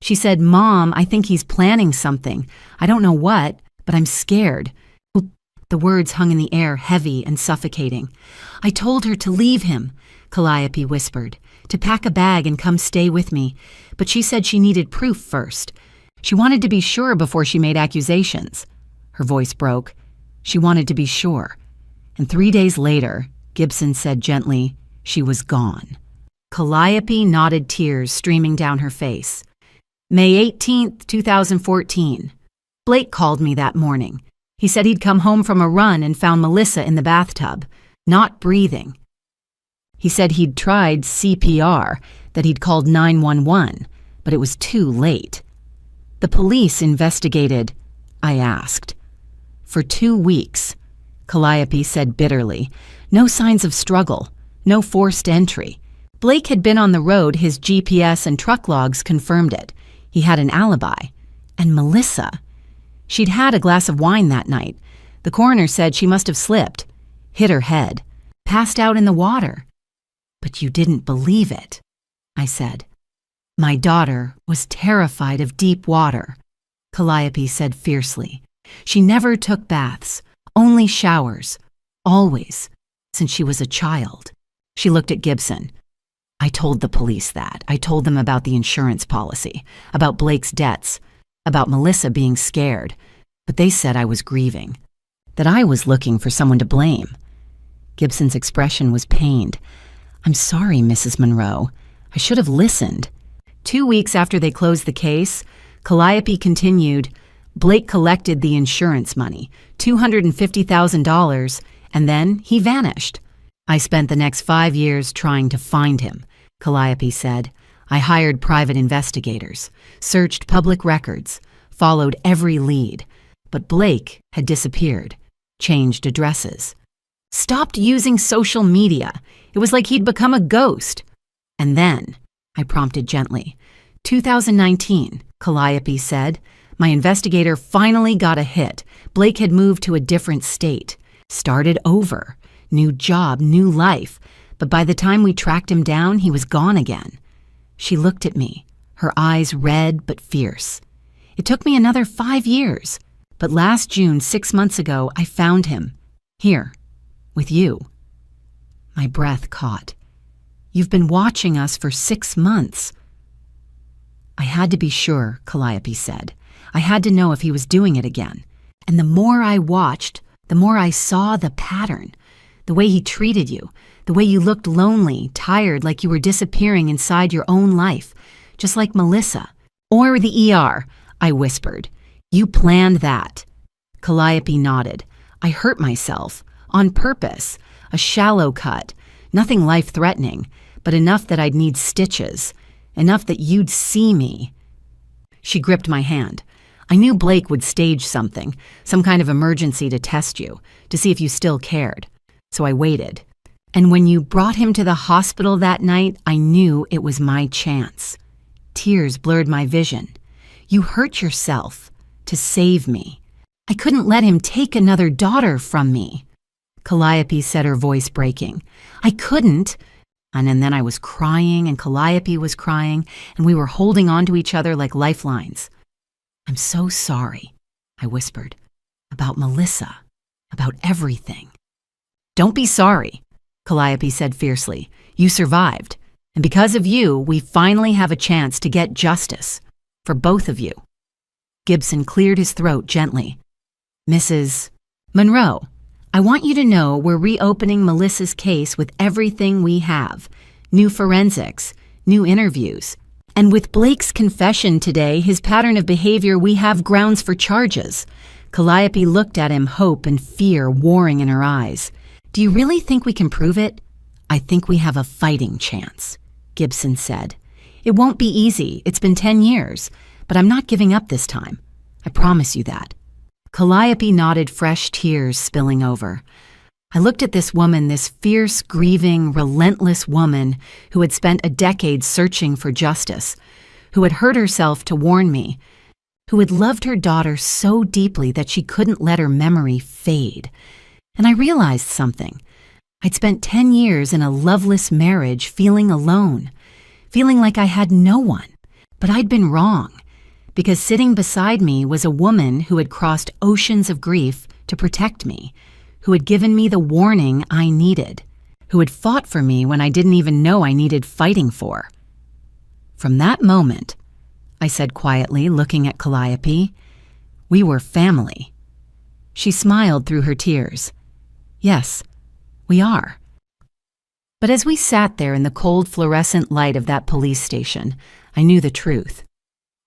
S2: She said, Mom, I think he's planning something. I don't know what, but I'm scared. The words hung in the air, heavy and suffocating. I told her to leave him, Calliope whispered, to pack a bag and come stay with me, but she said she needed proof first. She wanted to be sure before she made accusations. Her voice broke. She wanted to be sure. And 3 days later, Gibson said gently, she was gone. Calliope nodded, tears streaming down her face. May 18th, 2014. Blake called me that morning. He said he'd come home from a run and found Melissa in the bathtub, not breathing. He said he'd tried CPR, that he'd called 911, but it was too late. The police investigated, I asked. For 2 weeks, Calliope said bitterly. No signs of struggle, no forced entry. Blake had been on the road, his GPS and truck logs confirmed it. He had an alibi. And Melissa, she'd had a glass of wine that night. The coroner said she must have slipped, hit her head, passed out in the water. But you didn't believe it, I said. My daughter was terrified of deep water, Calliope said fiercely. She never took baths, only showers, always, since she was a child. She looked at Gibson. I told the police that. I told them about the insurance policy, about Blake's debts, about Melissa being scared, but they said I was grieving, that I was looking for someone to blame. Gibson's expression was pained. I'm sorry, Mrs. Monroe. I should have listened. 2 weeks after they closed the case, Calliope continued, Blake collected the insurance money, $250,000, and then he vanished. I spent the next 5 years trying to find him, Calliope said. I hired private investigators, searched public records, followed every lead, but Blake had disappeared, changed addresses, stopped using social media. It was like he'd become a ghost. And then, I prompted gently, 2019, Calliope said, my investigator finally got a hit. Blake had moved to a different state, started over, new job, new life, but by the time we tracked him down, he was gone again. She looked at me, her eyes red but fierce. It took me another 5 years, but last June, 6 months ago, I found him. Here, with you. My breath caught. You've been watching us for 6 months. I had to be sure, Calliope said. I had to know if he was doing it again. And the more I watched, the more I saw the pattern. The way he treated you, the way you looked lonely, tired, like you were disappearing inside your own life, just like Melissa. Or the ER, I whispered. You planned that. Calliope nodded. I hurt myself, on purpose, a shallow cut, nothing life-threatening, but enough that I'd need stitches, enough that you'd see me. She gripped my hand. I knew Blake would stage something, some kind of emergency to test you, to see if you still cared. So I waited. And when you brought him to the hospital that night, I knew it was my chance. Tears blurred my vision. You hurt yourself to save me. I couldn't let him take another daughter from me. Calliope said, her voice breaking. I couldn't. And then I was crying, and Calliope was crying, and we were holding on to each other like lifelines. "I'm so sorry," I whispered, "about Melissa, about everything." "Don't be sorry," Calliope said fiercely. "You survived, and because of you, we finally have a chance to get justice for both of you." Gibson cleared his throat gently. "Mrs. Monroe, I want you to know we're reopening Melissa's case with everything we have. New forensics, new interviews. And with Blake's confession today, his pattern of behavior, we have grounds for charges." Calliope looked at him, hope and fear warring in her eyes. "Do you really think we can prove it?" "I think we have a fighting chance," Gibson said. "It won't be easy. It's been 10 years, but I'm not giving up this time. I promise you that." Calliope nodded, fresh tears spilling over. I looked at this woman, this fierce, grieving, relentless woman who had spent a decade searching for justice, who had hurt herself to warn me, who had loved her daughter so deeply that she couldn't let her memory fade. And I realized something. I'd spent 10 years in a loveless marriage feeling alone, feeling like I had no one. But I'd been wrong, because sitting beside me was a woman who had crossed oceans of grief to protect me, who had given me the warning I needed, who had fought for me when I didn't even know I needed fighting for. From that moment, I said quietly, looking at Calliope, we were family. She smiled through her tears. "Yes, we are." But as we sat there in the cold fluorescent light of that police station, I knew the truth.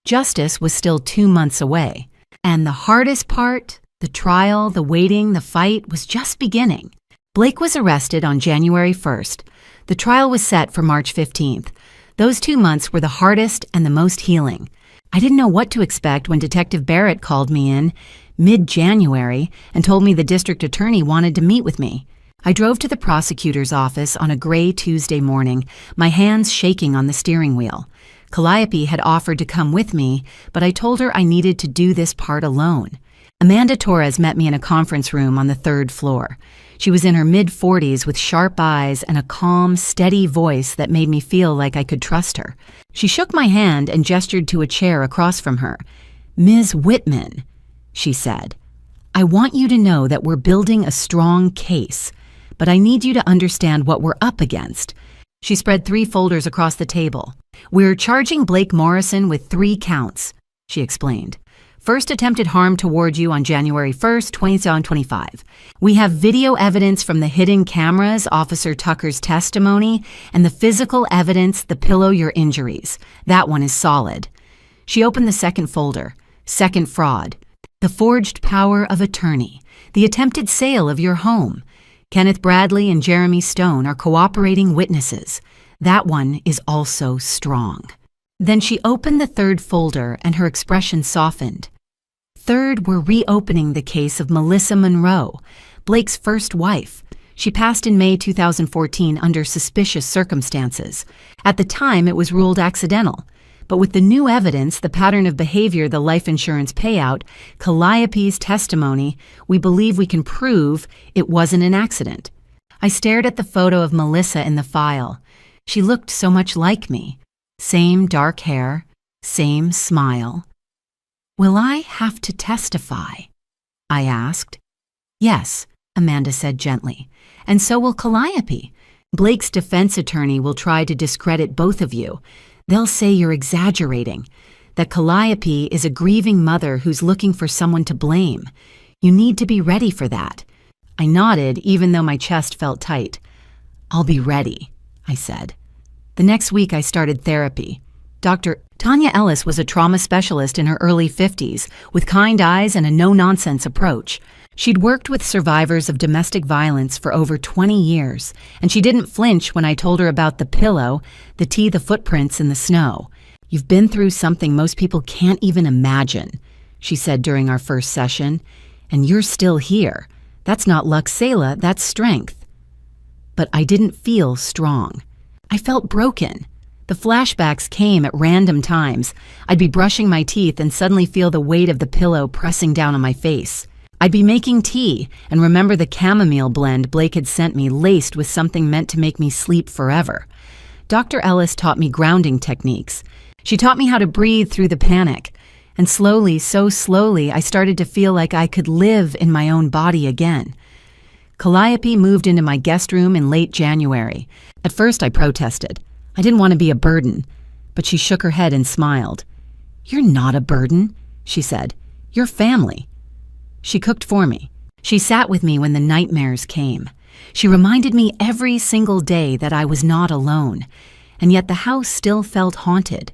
S2: Justice was still 2 months away, and the hardest part, the trial, the waiting, the fight, was just beginning. Blake was arrested on January 1st. The trial was set for March 15th. Those 2 months were the hardest and the most healing. I didn't know what to expect when Detective Barrett called me in mid-January and told me the district attorney wanted to meet with me. I drove to the prosecutor's office on a gray Tuesday morning, my hands shaking on the steering wheel. Calliope had offered to come with me, but I told her I needed to do this part alone. Amanda Torres met me in a conference room on the 3rd floor. She was in her mid-40s with sharp eyes and a calm, steady voice that made me feel like I could trust her. She shook my hand and gestured to a chair across from her. "Ms. Whitman," she said, "I want you to know that we're building a strong case, but I need you to understand what we're up against." She spread 3 folders across the table. "We're charging Blake Morrison with 3 counts, she explained. "First attempted harm toward you on January 1st, 2025. We have video evidence from the hidden cameras, Officer Tucker's testimony, and the physical evidence, the pillow, your injuries. That one is solid." She opened the 2nd folder. "Second fraud. The forged power of attorney. The attempted sale of your home. Kenneth Bradley and Jeremy Stone are cooperating witnesses. That one is also strong." Then she opened the 3rd folder and her expression softened. "Third, we're reopening the case of Melissa Monroe, Blake's first wife. She passed in May 2014 under suspicious circumstances. At the time, it was ruled accidental. But with the new evidence, the pattern of behavior, the life insurance payout, Calliope's testimony, we believe we can prove it wasn't an accident." I stared at the photo of Melissa in the file. She looked so much like me. Same dark hair, same smile. "Will I have to testify?" I asked. "Yes," Amanda said gently, "and so will Calliope. Blake's defense attorney will try to discredit both of you. They'll say you're exaggerating, that Calliope is a grieving mother who's looking for someone to blame. You need to be ready for that." I nodded, even though my chest felt tight. "I'll be ready," I said. The next week I started therapy. Dr. Tanya Ellis was a trauma specialist in her early 50s, with kind eyes and a no-nonsense approach. She'd worked with survivors of domestic violence for over 20 years, and she didn't flinch when I told her about the pillow, the footprints in the snow. "You've been through something most people can't even imagine," she said during our first session, "and you're still here. That's not luck, Selah, that's strength." But I didn't feel strong. I felt broken. The flashbacks came at random times. I'd be brushing my teeth and suddenly feel the weight of the pillow pressing down on my face. I'd be making tea and remember the chamomile blend Blake had sent me laced with something meant to make me sleep forever. Dr. Ellis taught me grounding techniques. She taught me how to breathe through the panic. And slowly, so slowly, I started to feel like I could live in my own body again. Calliope moved into my guest room in late January. At first, I protested. I didn't want to be a burden. But she shook her head and smiled. "You're not a burden," she said. "You're family." She cooked for me. She sat with me when the nightmares came. She reminded me every single day that I was not alone. And yet the house still felt haunted.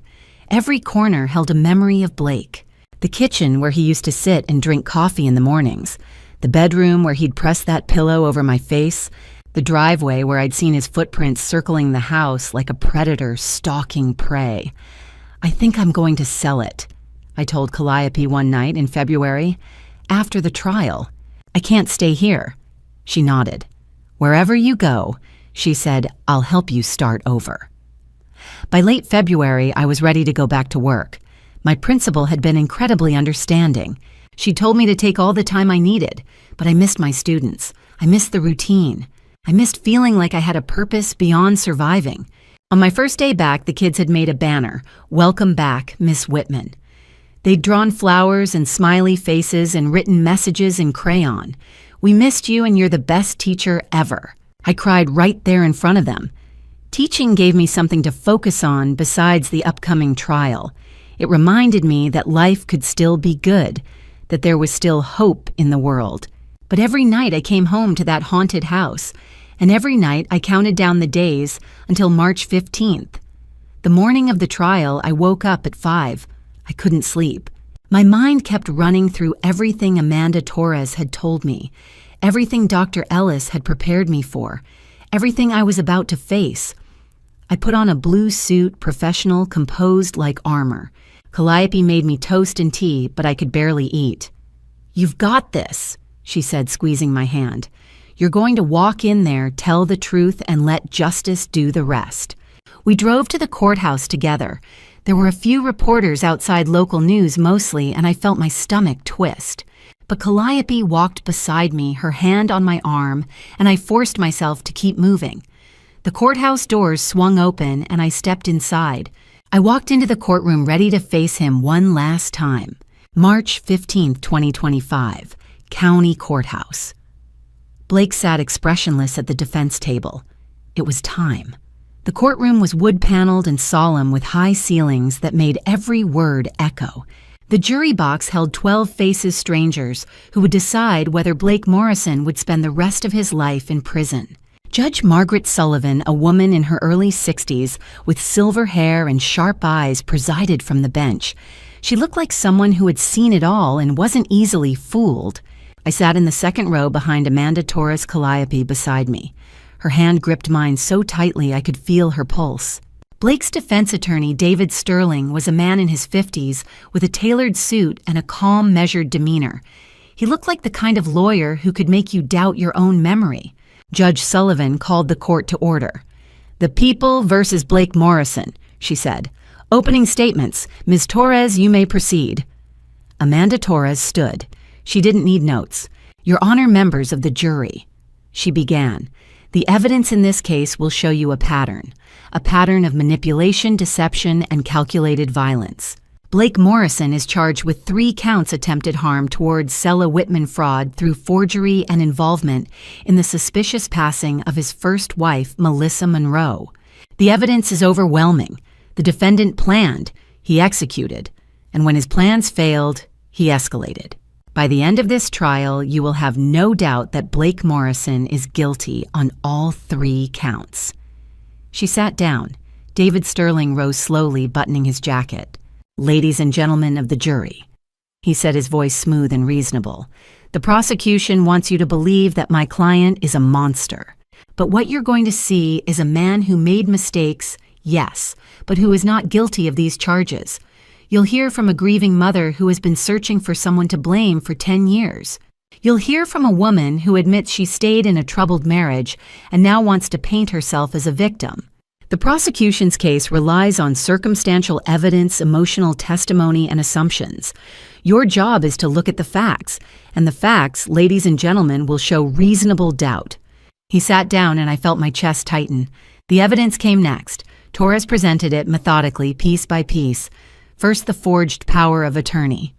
S2: Every corner held a memory of Blake. The kitchen where he used to sit and drink coffee in the mornings. The bedroom where he'd press that pillow over my face. The driveway where I'd seen his footprints circling the house like a predator stalking prey. "I think I'm going to sell it," I told Calliope one night in February. "After the trial. I can't stay here." She nodded. "Wherever you go," she said, "I'll help you start over." By late February, I was ready to go back to work. My principal had been incredibly understanding. She told me to take all the time I needed, but I missed my students. I missed the routine. I missed feeling like I had a purpose beyond surviving. On my first day back, the kids had made a banner, "Welcome back, Miss Whitman." They'd drawn flowers and smiley faces and written messages in crayon. "We missed you and you're the best teacher ever." I cried right there in front of them. Teaching gave me something to focus on besides the upcoming trial. It reminded me that life could still be good, that there was still hope in the world. But every night I came home to that haunted house, and every night I counted down the days until March 15th. The morning of the trial, I woke up at 5. I couldn't sleep. My mind kept running through everything Amanda Torres had told me, everything Dr. Ellis had prepared me for, everything I was about to face. I put on a blue suit, professional, composed like armor. Calliope made me toast and tea, but I could barely eat. "You've got this," she said, squeezing my hand. "You're going to walk in there, tell the truth, and let justice do the rest." We drove to the courthouse together. There were a few reporters outside local news mostly, and I felt my stomach twist. But Calliope walked beside me, her hand on my arm, and I forced myself to keep moving. The courthouse doors swung open, and I stepped inside. I walked into the courtroom ready to face him one last time. March 15, 2025, County Courthouse. Blake sat expressionless at the defense table. It was time. The courtroom was wood-paneled and solemn with high ceilings that made every word echo. The jury box held 12 faceless strangers who would decide whether Blake Morrison would spend the rest of his life in prison. Judge Margaret Sullivan, a woman in her early 60s with silver hair and sharp eyes, presided from the bench. She looked like someone who had seen it all and wasn't easily fooled. I sat in the second row behind Amanda Torres Calliope beside me. Her hand gripped mine so tightly I could feel her pulse. Blake's defense attorney, David Sterling, was a man in his 50s with a tailored suit and a calm, measured demeanor. He looked like the kind of lawyer who could make you doubt your own memory. Judge Sullivan called the court to order. "The people versus Blake Morrison," she said. "Opening statements. Ms. Torres, you may proceed." Amanda Torres stood. She didn't need notes. "Your Honor, members of the jury," she began. "The evidence in this case will show you a pattern of manipulation, deception, and calculated violence. Blake Morrison is charged with 3 counts attempted harm towards Sella Whitman fraud through forgery and involvement in the suspicious passing of his first wife, Melissa Monroe. The evidence is overwhelming. The defendant planned, he executed, and when his plans failed, he escalated. By the end of this trial, you will have no doubt that Blake Morrison is guilty on all 3 counts." She sat down. David Sterling rose slowly, buttoning his jacket. "Ladies and gentlemen of the jury," he said, his voice smooth and reasonable, "the prosecution wants you to believe that my client is a monster. But what you're going to see is a man who made mistakes, yes, but who is not guilty of these charges. You'll hear from a grieving mother who has been searching for someone to blame for 10 years. You'll hear from a woman who admits she stayed in a troubled marriage and now wants to paint herself as a victim. The prosecution's case relies on circumstantial evidence, emotional testimony, and assumptions. Your job is to look at the facts, and the facts, ladies and gentlemen, will show reasonable doubt. He sat down and I felt my chest tighten. The evidence came next. Torres presented it methodically, piece by piece. First, the forged power of attorney.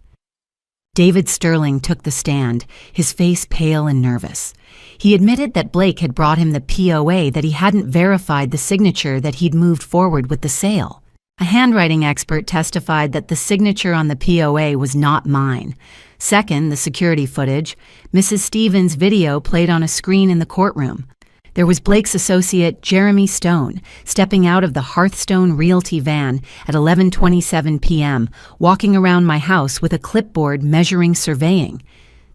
S2: David Sterling took the stand, his face pale and nervous. He admitted that Blake had brought him the POA, that he hadn't verified the signature, that he'd moved forward with the sale. A handwriting expert testified that the signature on the POA was not mine. Second, the security footage. Mrs. Stevens' video played on a screen in the courtroom. There was Blake's associate, Jeremy Stone, stepping out of the Hearthstone Realty van at 11:27 p.m., walking around my house with a clipboard measuring surveying.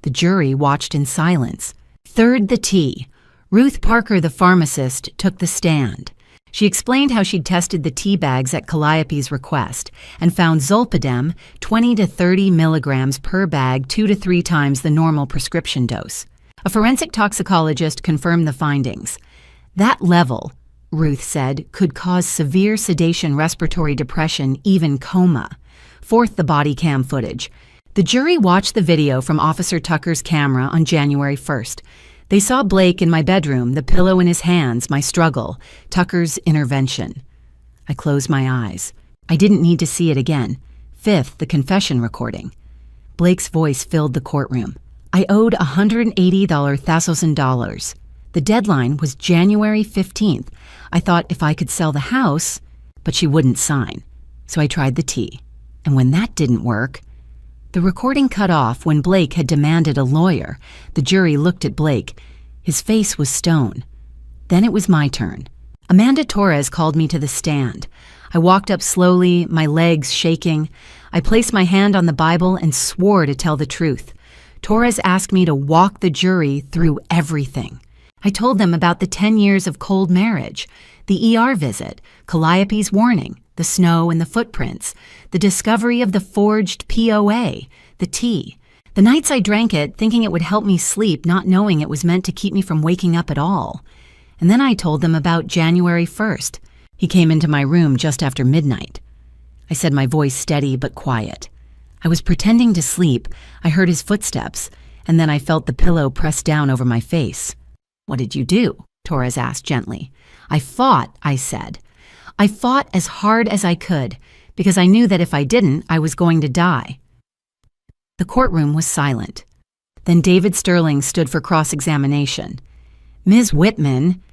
S2: The jury watched in silence. Third, the tea. Ruth Parker, the pharmacist, took the stand. She explained how she'd tested the tea bags at Calliope's request and found zolpidem, 20 to 30 milligrams per bag, 2 to 3 times the normal prescription dose. A forensic toxicologist confirmed the findings. That level, Ruth said, could cause severe sedation, respiratory depression, even coma. Fourth, the body cam footage. The jury watched the video from Officer Tucker's camera on January 1st. They saw Blake in my bedroom, the pillow in his hands, my struggle, Tucker's intervention. I closed my eyes. I didn't need to see it again. Fifth, the confession recording. Blake's voice filled the courtroom. I owed $180,000. The deadline was January 15th. I thought if I could sell the house, but she wouldn't sign. So I tried the tea. And when that didn't work, the recording cut off when Blake had demanded a lawyer. The jury looked at Blake. His face was stone. Then it was my turn. Amanda Torres called me to the stand. I walked up slowly, my legs shaking. I placed my hand on the Bible and swore to tell the truth. Torres asked me to walk the jury through everything. I told them about the 10 years of cold marriage, the ER visit, Calliope's warning, the snow and the footprints, the discovery of the forged POA, the tea, the nights I drank it thinking it would help me sleep, not knowing it was meant to keep me from waking up at all. And then I told them about January 1st. He came into my room just after midnight. I said, my voice steady but quiet. I was pretending to sleep. I heard his footsteps, and then I felt the pillow press down over my face. What did you do? Torres asked gently. I fought, I said. I fought as hard as I could, because I knew that if I didn't, I was going to die. The courtroom was silent. Then David Sterling stood for cross-examination. Ms. Whitman,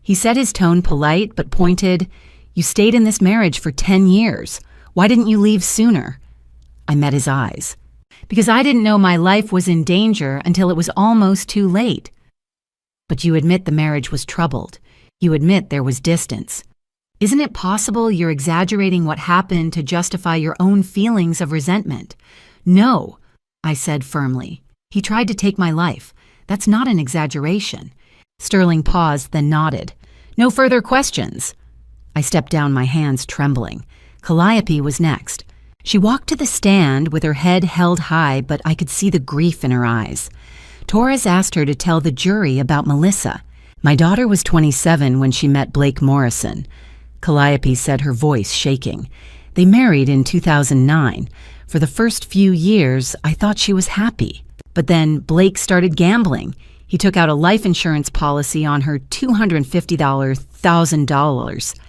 S2: he said, his tone polite but pointed, you stayed in this marriage for 10 years. Why didn't you leave sooner? I met his eyes. Because I didn't know my life was in danger until it was almost too late. But you admit the marriage was troubled. You admit there was distance. Isn't it possible you're exaggerating what happened to justify your own feelings of resentment? No, I said firmly. He tried to take my life. That's not an exaggeration. Sterling paused, then nodded. No further questions. I stepped down, my hands trembling. Calliope was next. She walked to the stand with her head held high, but I could see the grief in her eyes. Torres asked her to tell the jury about Melissa. My daughter was 27 when she met Blake Morrison. Calliope said, her voice shaking. They married in 2009. For the first few years, I thought she was happy. But then Blake started gambling. He took out a life insurance policy on her $250,000.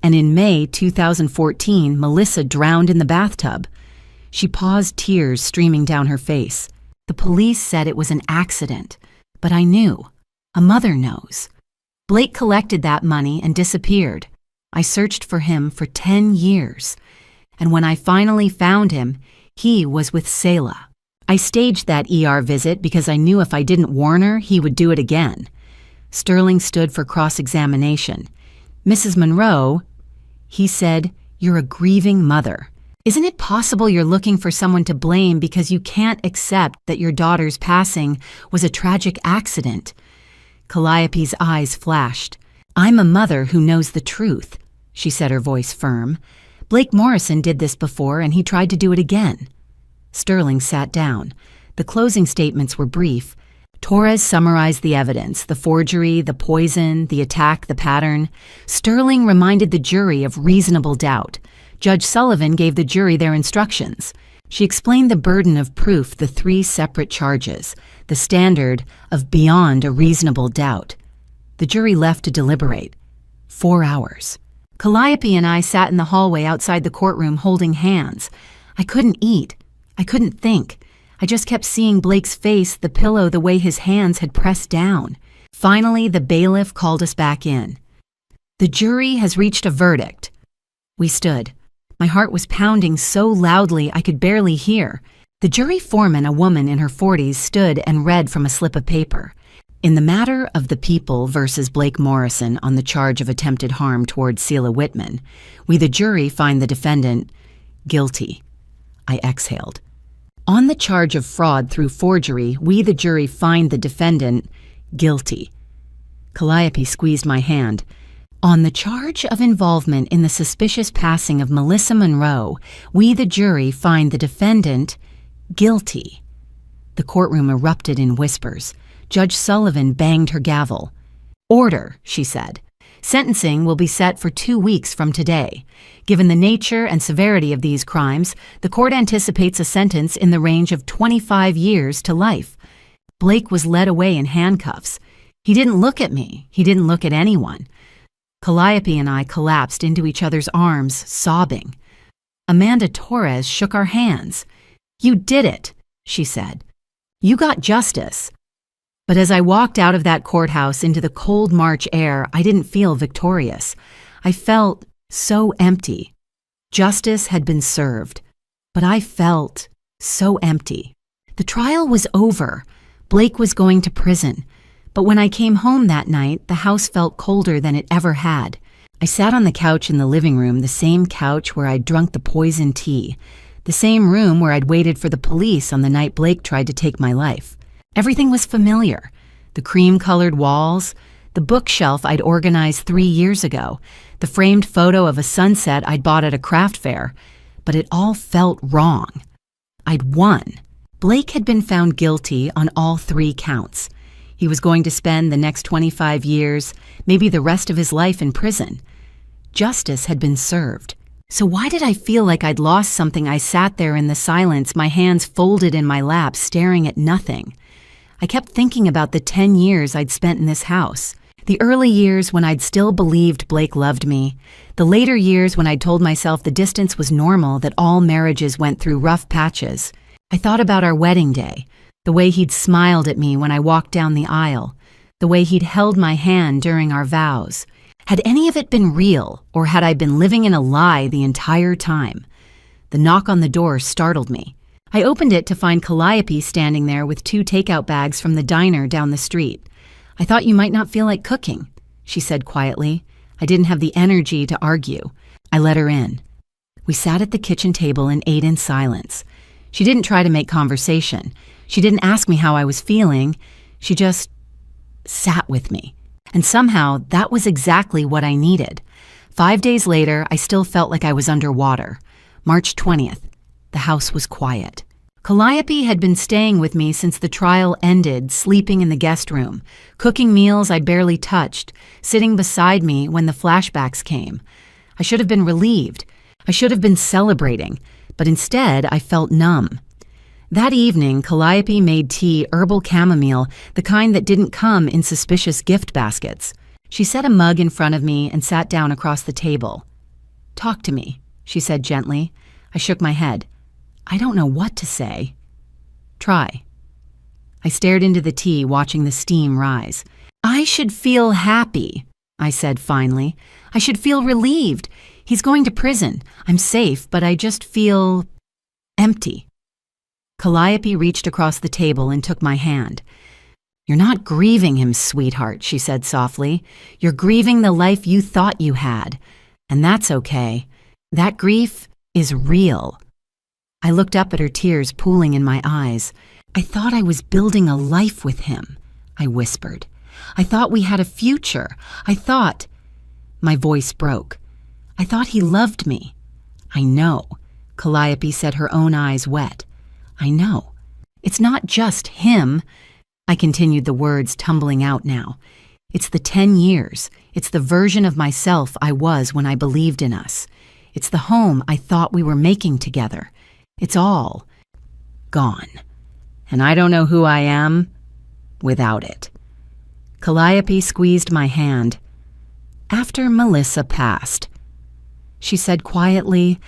S2: And in May 2014, Melissa drowned in the bathtub. She paused, tears streaming down her face. The police said it was an accident, but I knew. A mother knows. Blake collected that money and disappeared. I searched for him for 10 years. And when I finally found him, he was with Selah. I staged that ER visit because I knew if I didn't warn her, he would do it again. Sterling stood for cross-examination. Mrs. Monroe, he said, you're a grieving mother. Isn't it possible you're looking for someone to blame because you can't accept that your daughter's passing was a tragic accident? Calliope's eyes flashed. I'm a mother who knows the truth, she said, her voice firm. Blake Morrison did this before and he tried to do it again. Sterling sat down. The closing statements were brief. Torres summarized the evidence, the forgery, the poison, the attack, the pattern. Sterling reminded the jury of reasonable doubt. Judge Sullivan gave the jury their instructions. She explained the burden of proof, the 3 separate charges, the standard of beyond a reasonable doubt. The jury left to deliberate. 4 hours. Calliope and I sat in the hallway outside the courtroom holding hands. I couldn't eat. I couldn't think. I just kept seeing Blake's face, the pillow, the way his hands had pressed down. Finally, the bailiff called us back in. The jury has reached a verdict. We stood. My heart was pounding so loudly I could barely hear. The jury foreman, a woman in her 40s, stood and read from a slip of paper. In the matter of the people versus Blake Morrison on the charge of attempted harm towards Selah Whitman, we, the jury, find the defendant guilty. I exhaled. On the charge of fraud through forgery, we, the jury, find the defendant guilty. Calliope squeezed my hand. On the charge of involvement in the suspicious passing of Melissa Monroe, we, the jury, find the defendant guilty. The courtroom erupted in whispers. Judge Sullivan banged her gavel. Order, she said. Sentencing will be set for 2 weeks from today. Given the nature and severity of these crimes, the court anticipates a sentence in the range of 25 years to life. Blake was led away in handcuffs. He didn't look at me. He didn't look at anyone. Calliope and I collapsed into each other's arms, sobbing. Amanda Torres shook our hands. You did it, she said. You got justice. But as I walked out of that courthouse into the cold March air, I didn't feel victorious. I felt so empty. Justice had been served, but I felt so empty. The trial was over. Blake was going to prison. But when I came home that night, the house felt colder than it ever had. I sat on the couch in the living room, the same couch where I'd drunk the poison tea, the same room where I'd waited for the police on the night Blake tried to take my life. Everything was familiar. The cream-colored walls, the bookshelf I'd organized 3 years ago, the framed photo of a sunset I'd bought at a craft fair. But it all felt wrong. I'd won. Blake had been found guilty on all 3 counts. He was going to spend the next 25 years, maybe the rest of his life in prison. Justice had been served. So why did I feel like I'd lost something? I sat there in the silence, my hands folded in my lap, staring at nothing. I kept thinking about the 10 years I'd spent in this house. The early years when I'd still believed Blake loved me. The later years when I'd told myself the distance was normal, that all marriages went through rough patches. I thought about our wedding day, the way he'd smiled at me when I walked down the aisle, the way he'd held my hand during our vows. Had any of it been real, or had I been living in a lie the entire time? The knock on the door startled me. I opened it to find Calliope standing there with 2 takeout bags from the diner down the street. I thought you might not feel like cooking, she said quietly. I didn't have the energy to argue. I let her in. We sat at the kitchen table and ate in silence. She didn't try to make conversation. She didn't ask me how I was feeling. She just sat with me. And somehow that was exactly what I needed. 5 days later, I still felt like I was underwater. March 20th. The house was quiet. Calliope had been staying with me since the trial ended, sleeping in the guest room, cooking meals I'd barely touched, sitting beside me when the flashbacks came. I should have been relieved. I should have been celebrating, but instead I felt numb. That evening, Calliope made tea, herbal chamomile, the kind that didn't come in suspicious gift baskets. She set a mug in front of me and sat down across the table. "Talk to me," she said gently. I shook my head. I don't know what to say. Try. I stared into the tea, watching the steam rise. I should feel happy, I said finally. I should feel relieved. He's going to prison. I'm safe, but I just feel empty. Calliope reached across the table and took my hand. You're not grieving him, sweetheart, she said softly. You're grieving the life you thought you had. And that's okay. That grief is real. I looked up at her, tears pooling in my eyes. I thought I was building a life with him, I whispered. I thought we had a future. I thought... My voice broke. I thought he loved me. I know, Calliope said, her own eyes wet. I know. It's not just him. I continued, the words tumbling out now. It's the 10 years. It's the version of myself I was when I believed in us. It's the home I thought we were making together. It's all gone. And I don't know who I am without it. Calliope squeezed my hand. After Melissa passed, she said quietly,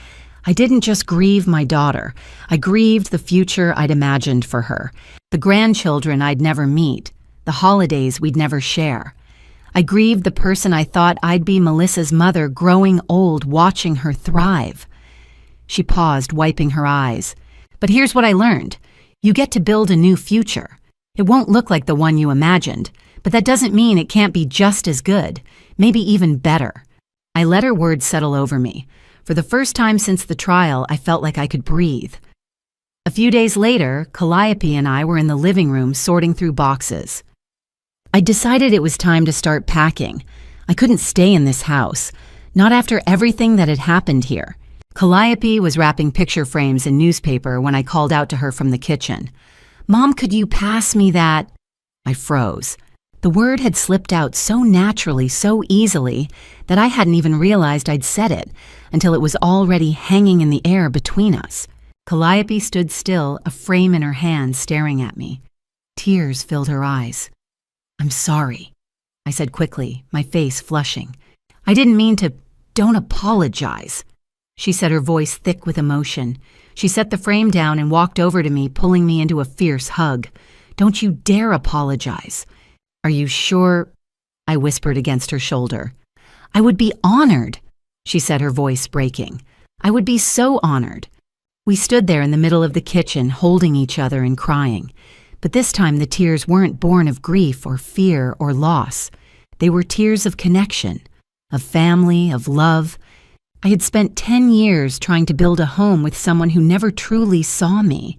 S2: I didn't just grieve my daughter. I grieved the future I'd imagined for her, the grandchildren I'd never meet, the holidays we'd never share. I grieved the person I thought I'd be, Melissa's mother, growing old, watching her thrive. She paused, wiping her eyes. But here's what I learned. You get to build a new future. It won't look like the one you imagined, but that doesn't mean it can't be just as good, maybe even better. I let her words settle over me. For the first time since the trial, I felt like I could breathe. A few days later, Calliope and I were in the living room sorting through boxes. I decided it was time to start packing. I couldn't stay in this house, not after everything that had happened here. Calliope was wrapping picture frames in newspaper when I called out to her from the kitchen. Mom, could you pass me that? I froze. The word had slipped out so naturally, so easily, that I hadn't even realized I'd said it until it was already hanging in the air between us. Calliope stood still, a frame in her hand, staring at me. Tears filled her eyes. I'm sorry, I said quickly, my face flushing. I didn't mean to. Don't apologize, she said, her voice thick with emotion. She set the frame down and walked over to me, pulling me into a fierce hug. Don't you dare apologize. Are you sure? I whispered against her shoulder. I would be honored, she said, her voice breaking. I would be so honored. We stood there in the middle of the kitchen, holding each other and crying. But this time the tears weren't born of grief or fear or loss. They were tears of connection, of family, of love. I had spent 10 years trying to build a home with someone who never truly saw me.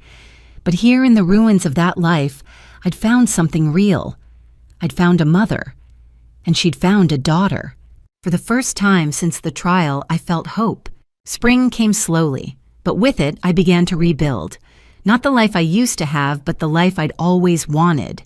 S2: But here in the ruins of that life, I'd found something real. I'd found a mother, and she'd found a daughter. For the first time since the trial, I felt hope. Spring came slowly, but with it, I began to rebuild. Not the life I used to have, but the life I'd always wanted.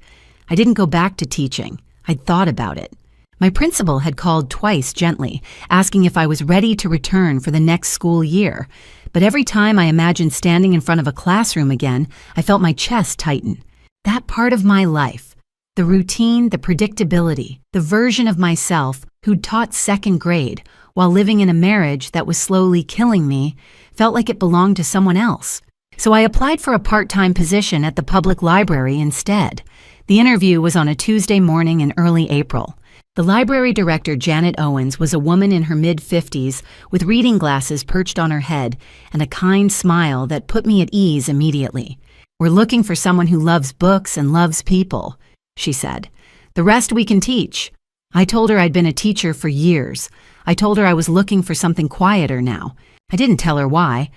S2: I didn't go back to teaching. I'd thought about it. My principal had called twice gently, asking if I was ready to return for the next school year. But every time I imagined standing in front of a classroom again, I felt my chest tighten. That part of my life, the routine, the predictability, the version of myself who'd taught second grade while living in a marriage that was slowly killing me, felt like it belonged to someone else. So I applied for a part-time position at the public library instead. The interview was on a Tuesday morning in early April. The library director, Janet Owens, was a woman in her mid-50s with reading glasses perched on her head and a kind smile that put me at ease immediately. We're looking for someone who loves books and loves people, she said. The rest we can teach. I told her I'd been a teacher for years. I told her I was looking for something quieter now. I didn't tell her why,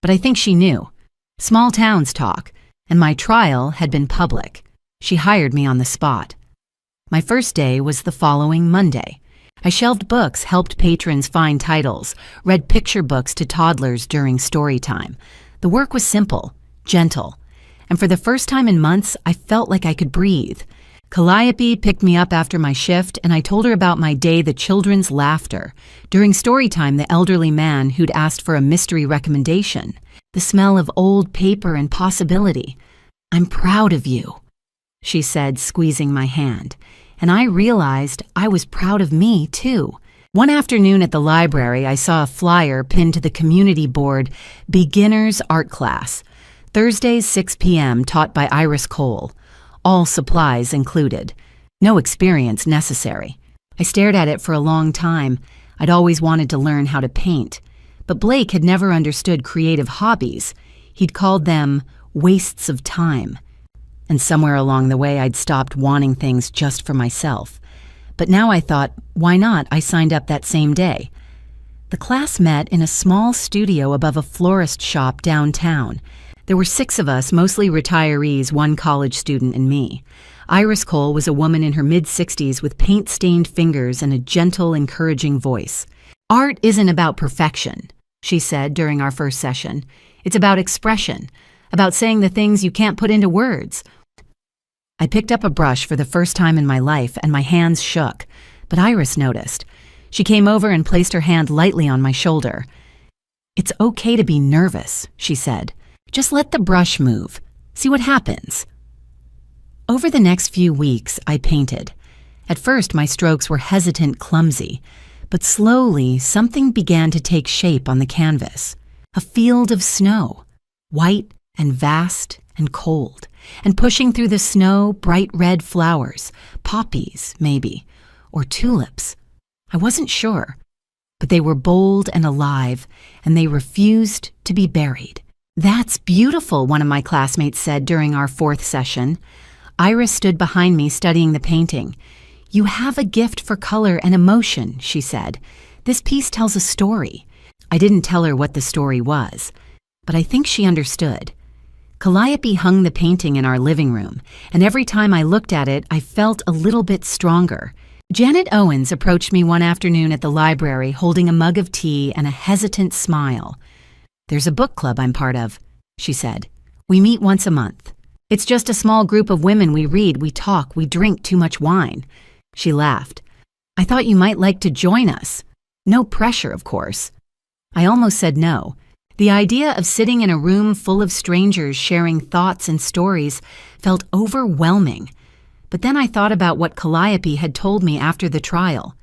S2: but I think she knew. Small towns talk, and my trial had been public. She hired me on the spot. My first day was the following Monday. I shelved books, helped patrons find titles, read picture books to toddlers during story time. The work was simple, gentle, and for the first time in months, I felt like I could breathe. Calliope picked me up after my shift, and I told her about my day, the children's laughter. During story time, the elderly man who'd asked for a mystery recommendation. The smell of old paper and possibility. I'm proud of you, she said, squeezing my hand. And I realized I was proud of me, too. One afternoon at the library, I saw a flyer pinned to the community board, Beginner's Art Class. Thursdays, 6 p.m., taught by Iris Cole. All supplies included. No experience necessary. I stared at it for a long time. I'd always wanted to learn how to paint. But Blake had never understood creative hobbies. He'd called them wastes of time. And somewhere along the way, I'd stopped wanting things just for myself. But now I thought, why not? I signed up that same day. The class met in a small studio above a florist shop downtown. There were 6 of us, mostly retirees, 1 college student, and me. Iris Cole was a woman in her mid-60s with paint-stained fingers and a gentle, encouraging voice. Art isn't about perfection, she said during our first session. It's about expression, about saying the things you can't put into words. I picked up a brush for the first time in my life and my hands shook, but Iris noticed. She came over and placed her hand lightly on my shoulder. "It's okay to be nervous," she said. "Just let the brush move. See what happens." Over the next few weeks, I painted. At first, my strokes were hesitant, clumsy, but slowly something began to take shape on the canvas. A field of snow, white and vast and cold, and pushing through the snow, bright red flowers, poppies, maybe, or tulips. I wasn't sure, but they were bold and alive, and they refused to be buried. "That's beautiful," one of my classmates said during our 4th session. Iris stood behind me studying the painting. "You have a gift for color and emotion," she said. "This piece tells a story." I didn't tell her what the story was, but I think she understood. Calliope hung the painting in our living room, and every time I looked at it, I felt a little bit stronger. Janet Owens approached me one afternoon at the library holding a mug of tea and a hesitant smile. "There's a book club I'm part of," she said. "We meet once a month. It's just a small group of women. We read, we talk, we drink too much wine." She laughed. "I thought you might like to join us. No pressure, of course." I almost said no. The idea of sitting in a room full of strangers sharing thoughts and stories felt overwhelming. But then I thought about what Calliope had told me after the trial.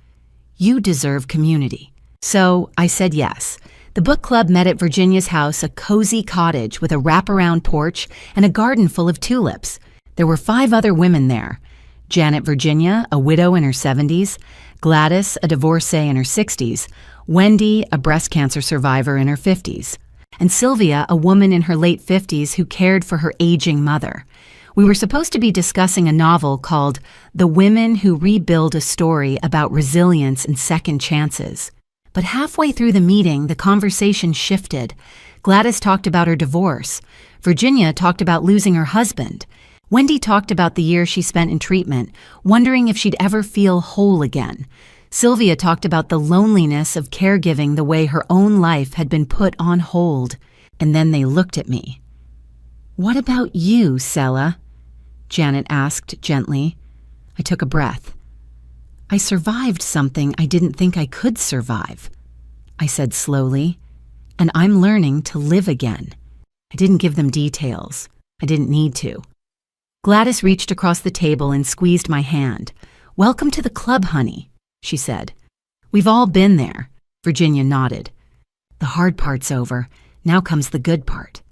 S2: "You deserve community." So I said yes. The book club met at Virginia's house, a cozy cottage with a wraparound porch and a garden full of tulips. There were 5 other women there. Janet Virginia, a widow in her 70s, Gladys, a divorcee in her 60s, Wendy, a breast cancer survivor in her 50s, and Sylvia, a woman in her late 50s who cared for her aging mother. We were supposed to be discussing a novel called The Women Who Rebuild a Story About Resilience and Second Chances. But halfway through the meeting, the conversation shifted. Gladys talked about her divorce. Virginia talked about losing her husband. Wendy talked about the year she spent in treatment, wondering if she'd ever feel whole again. Sylvia talked about the loneliness of caregiving, the way her own life had been put on hold. And then they looked at me. "What about you, Sella?" Janet asked gently. I took a breath. "I survived something I didn't think I could survive," I said slowly, "and I'm learning to live again." I didn't give them details. I didn't need to. Gladys reached across the table and squeezed my hand. "Welcome to the club, honey," she said. "We've all been there." Virginia nodded. "The hard part's over. Now comes the good part."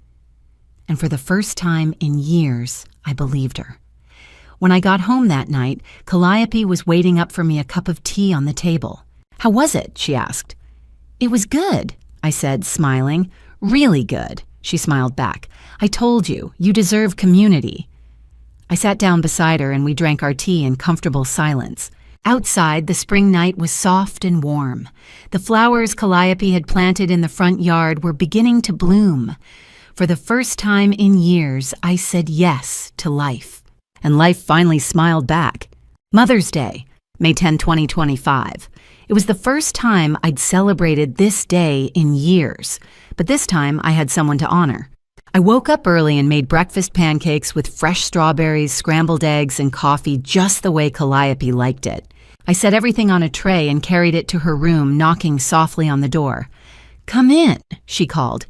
S2: And for the first time in years, I believed her. When I got home that night, Calliope was waiting up for me a cup of tea on the table. "How was it?" she asked. "It was good," I said, smiling. "Really good," she smiled back. "I told you, you deserve community." I sat down beside her and we drank our tea in comfortable silence. Outside, the spring night was soft and warm. The flowers Calliope had planted in the front yard were beginning to bloom. For the first time in years, I said yes to life. And life finally smiled back. Mother's Day, May 10, 2025. It was the first time I'd celebrated this day in years, but this time I had someone to honor. I woke up early and made breakfast pancakes with fresh strawberries, scrambled eggs, and coffee just the way Calliope liked it. I set everything on a tray and carried it to her room, knocking softly on the door. "Come in," she called.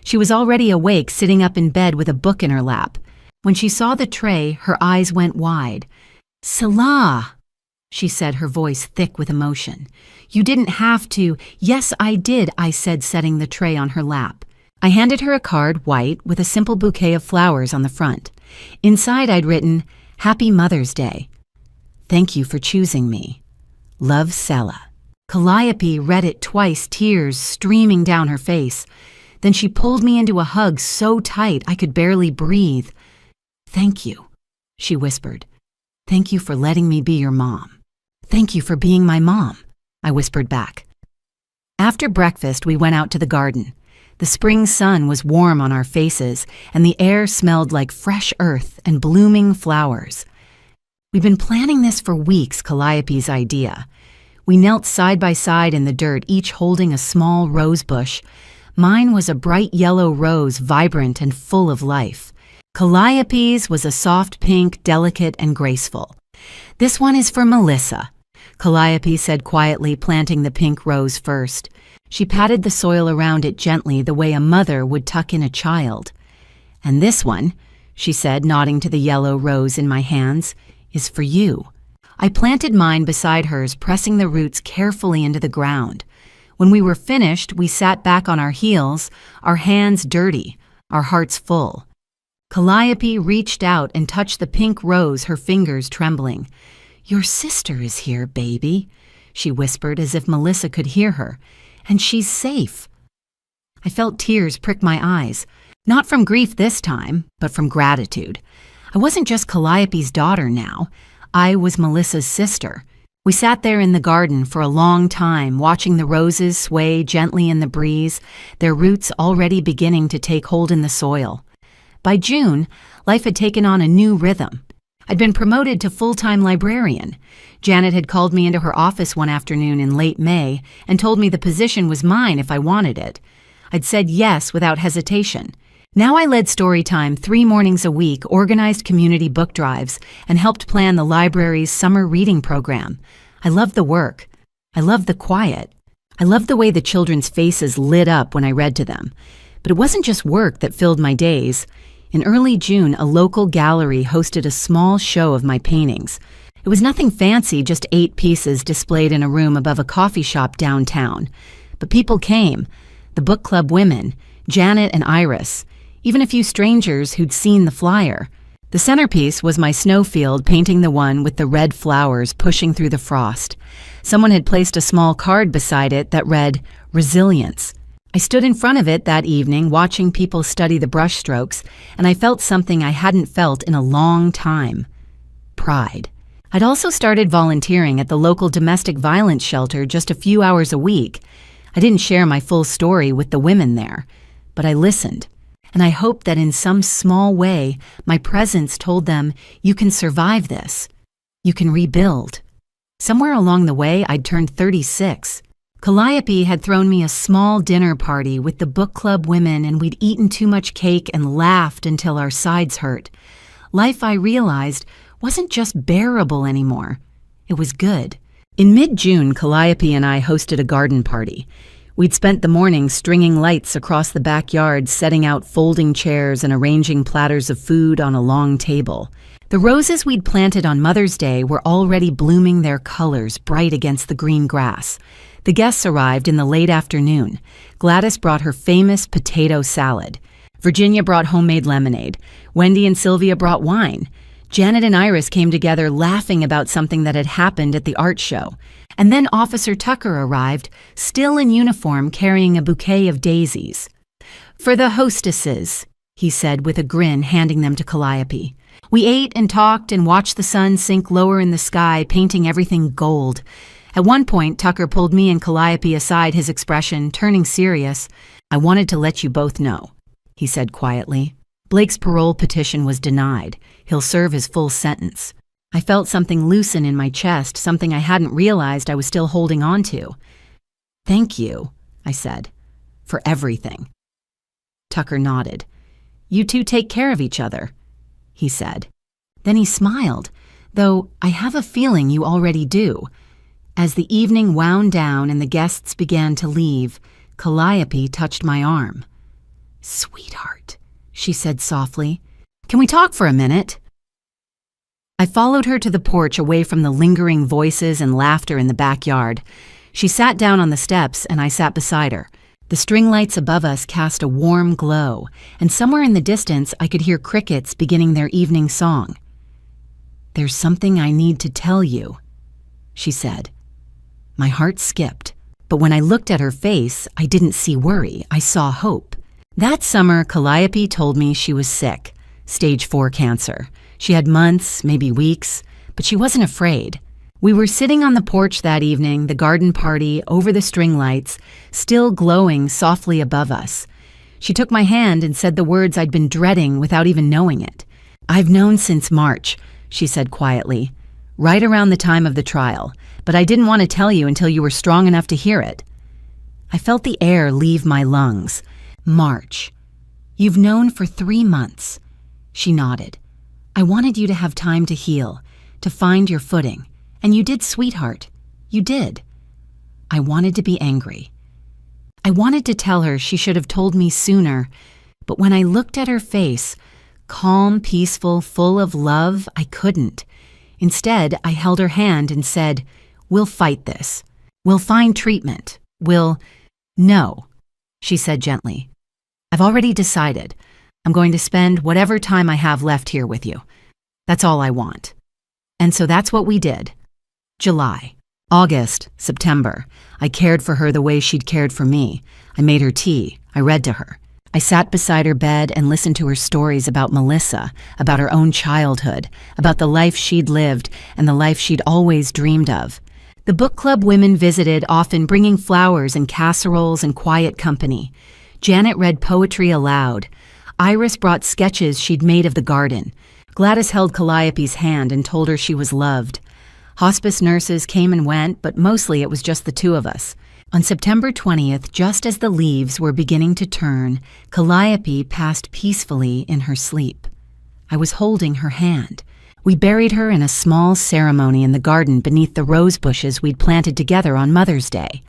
S2: She was already awake, sitting up in bed with a book in her lap. When she saw the tray, her eyes went wide. "Salah," she said, her voice thick with emotion. "You didn't have to." "Yes, I did," I said, setting the tray on her lap. I handed her a card, white, with a simple bouquet of flowers on the front. Inside, I'd written, "Happy Mother's Day. Thank you for choosing me. Love, Sella." Calliope read it twice, tears streaming down her face. Then she pulled me into a hug so tight I could barely breathe. "Thank you," she whispered. "Thank you for letting me be your mom." "Thank you for being my mom," I whispered back. After breakfast, we went out to the garden. The spring sun was warm on our faces, and the air smelled like fresh earth and blooming flowers. We'd been planning this for weeks, Calliope's idea. We knelt side by side in the dirt, each holding a small rose bush. Mine was a bright yellow rose, vibrant and full of life. Calliope's was a soft pink, delicate and graceful. "This one is for Melissa," Calliope said quietly, planting the pink rose first. She patted the soil around it gently, the way a mother would tuck in a child. "And this one," she said, nodding to the yellow rose in my hands, "is for you." I planted mine beside hers, pressing the roots carefully into the ground. When we were finished, we sat back on our heels, our hands dirty, our hearts full. Calliope reached out and touched the pink rose, her fingers trembling. "Your sister is here, baby," she whispered as if Melissa could hear her. "And she's safe." I felt tears prick my eyes, not from grief this time, but from gratitude. I wasn't just Calliope's daughter now. I was Melissa's sister. We sat there in the garden for a long time, watching the roses sway gently in the breeze, their roots already beginning to take hold in the soil. By June, life had taken on a new rhythm. I'd been promoted to full-time librarian. Janet had called me into her office one afternoon in late May and told me the position was mine if I wanted it. I'd said yes without hesitation. Now I led story time 3 mornings a week, organized community book drives, and helped plan the library's summer reading program. I loved the work. I loved the quiet. I loved the way the children's faces lit up when I read to them. But it wasn't just work that filled my days. In early June, a local gallery hosted a small show of my paintings. It was nothing fancy, just 8 pieces displayed in a room above a coffee shop downtown. But people came, the book club women, Janet and Iris, even a few strangers who'd seen the flyer. The centerpiece was my snowfield, painting the one with the red flowers pushing through the frost. Someone had placed a small card beside it that read, "Resilience." I stood in front of it that evening, watching people study the brushstrokes, and I felt something I hadn't felt in a long time: pride. I'd also started volunteering at the local domestic violence shelter just a few hours a week. I didn't share my full story with the women there, but I listened, and I hoped that in some small way, my presence told them, "You can survive this. You can rebuild." Somewhere along the way, I'd turned 36. Calliope had thrown me a small dinner party with the book club women, and we'd eaten too much cake and laughed until our sides hurt. Life, I realized, wasn't just bearable anymore. It was good. In mid-June, Calliope and I hosted a garden party. We'd spent the morning stringing lights across the backyard, setting out folding chairs and arranging platters of food on a long table. The roses we'd planted on Mother's Day were already blooming, their colors bright against the green grass. The guests arrived in the late afternoon. Gladys brought her famous potato salad. Virginia brought homemade lemonade. Wendy and Sylvia brought wine. Janet and Iris came together laughing about something that had happened at the art show. And then Officer Tucker arrived, still in uniform, carrying a bouquet of daisies. "For the hostesses," he said with a grin, handing them to Calliope. We ate and talked and watched the sun sink lower in the sky, painting everything gold. At one point, Tucker pulled me and Calliope aside, his expression turning serious. "I wanted to let you both know," he said quietly. "Blake's parole petition was denied. He'll serve his full sentence." I felt something loosen in my chest, something I hadn't realized I was still holding on to. "Thank you," I said, "for everything." Tucker nodded. "You two take care of each other," he said. Then he smiled, "though I have a feeling you already do." As the evening wound down and the guests began to leave, Calliope touched my arm. "Sweetheart," she said softly, "can we talk for a minute?" I followed her to the porch, away from the lingering voices and laughter in the backyard. She sat down on the steps and I sat beside her. The string lights above us cast a warm glow, and somewhere in the distance I could hear crickets beginning their evening song. "There's something I need to tell you," she said. My heart skipped, but when I looked at her face, I didn't see worry, I saw hope. That summer, Calliope told me she was sick, stage 4 cancer. She had months, maybe weeks, but she wasn't afraid. We were sitting on the porch that evening, the garden party, over the string lights, still glowing softly above us. She took my hand and said the words I'd been dreading without even knowing it. "I've known since March," she said quietly, "right around the time of the trial, but I didn't want to tell you until you were strong enough to hear it." I felt the air leave my lungs. March. You've known for 3 months. She nodded. I wanted you to have time to heal, to find your footing. And you did, sweetheart. You did. I wanted to be angry. I wanted to tell her she should have told me sooner, but when I looked at her face, calm, peaceful, full of love, I couldn't. Instead, I held her hand and said, "We'll fight this. We'll find treatment. No," she said gently. "I've already decided. I'm going to spend whatever time I have left here with you. That's all I want." And so that's what we did. July, August, September. I cared for her the way she'd cared for me. I made her tea. I read to her. I sat beside her bed and listened to her stories about Melissa, about her own childhood, about the life she'd lived and the life she'd always dreamed of. The book club women visited, often bringing flowers and casseroles and quiet company. Janet read poetry aloud. Iris brought sketches she'd made of the garden. Gladys held Calliope's hand and told her she was loved. Hospice nurses came and went, but mostly it was just the two of us. On September 20th, just as the leaves were beginning to turn, Calliope passed peacefully in her sleep. I was holding her hand. We buried her in a small ceremony in the garden beneath the rose bushes we'd planted together on Mother's Day.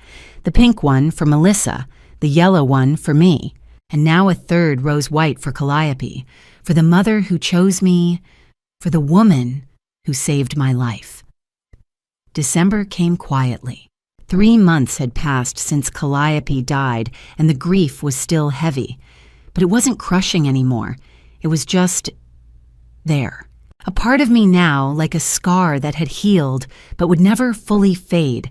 S2: The pink one for Melissa, the yellow one for me, and now a third rose white for Calliope, for the mother who chose me, for the woman who saved my life. December came quietly. 3 months had passed since Calliope died, and the grief was still heavy. But it wasn't crushing anymore. It was just there. A part of me now, like a scar that had healed but would never fully fade.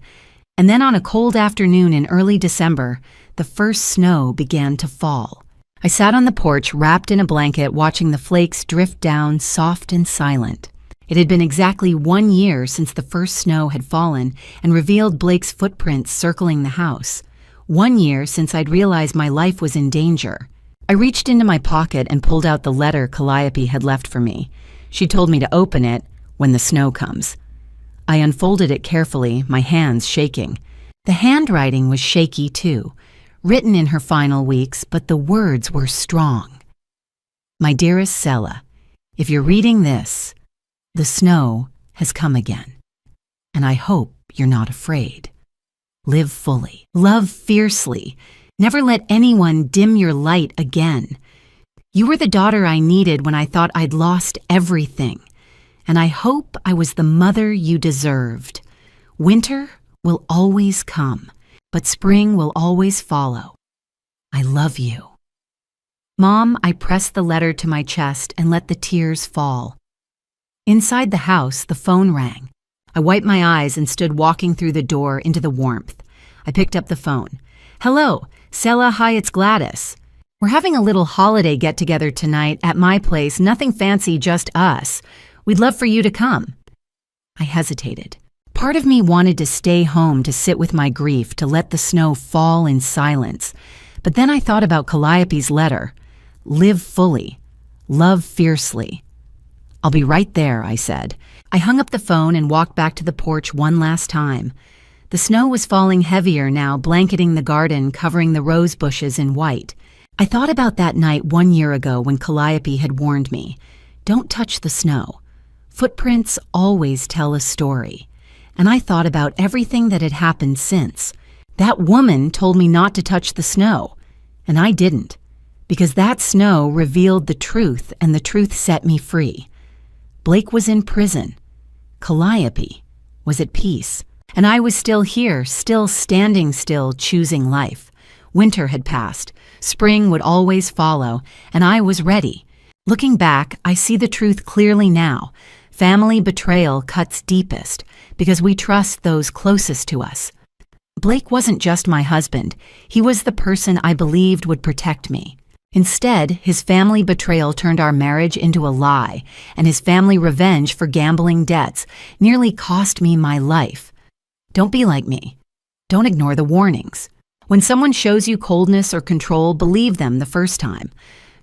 S2: And then on a cold afternoon in early December, the first snow began to fall. I sat on the porch wrapped in a blanket watching the flakes drift down soft and silent. It had been exactly 1 year since the first snow had fallen and revealed Blake's footprints circling the house. 1 year since I'd realized my life was in danger. I reached into my pocket and pulled out the letter Calliope had left for me. She told me to open it when the snow comes. I unfolded it carefully, my hands shaking. The handwriting was shaky too, written in her final weeks, but the words were strong. My dearest Sella, if you're reading this, the snow has come again, and I hope you're not afraid. Live fully, love fiercely, never let anyone dim your light again. You were the daughter I needed when I thought I'd lost everything, and I hope I was the mother you deserved. Winter will always come, but spring will always follow. I love you. Mom, I pressed the letter to my chest and let the tears fall. Inside the house, the phone rang. I wiped my eyes and stood walking through the door into the warmth. I picked up the phone. "Hello, Sella, hi, it's Gladys. We're having a little holiday get-together tonight at my place, nothing fancy, just us. We'd love for you to come." I hesitated. Part of me wanted to stay home to sit with my grief, to let the snow fall in silence. But then I thought about Calliope's letter. Live fully. Love fiercely. "I'll be right there," I said. I hung up the phone and walked back to the porch one last time. The snow was falling heavier now, blanketing the garden, covering the rose bushes in white. I thought about that night 1 year ago when Calliope had warned me, "Don't touch the snow. Footprints always tell a story." And I thought about everything that had happened since. That woman told me not to touch the snow, and I didn't, because that snow revealed the truth, and the truth set me free. Blake was in prison. Calliope was at peace. And I was still here, still standing still, choosing life. Winter had passed. Spring would always follow, and I was ready. Looking back, I see the truth clearly now. Family betrayal cuts deepest because we trust those closest to us. Blake wasn't just my husband. He was the person I believed would protect me. Instead, his family betrayal turned our marriage into a lie, and his family revenge for gambling debts nearly cost me my life. Don't be like me. Don't ignore the warnings. When someone shows you coldness or control, believe them the first time.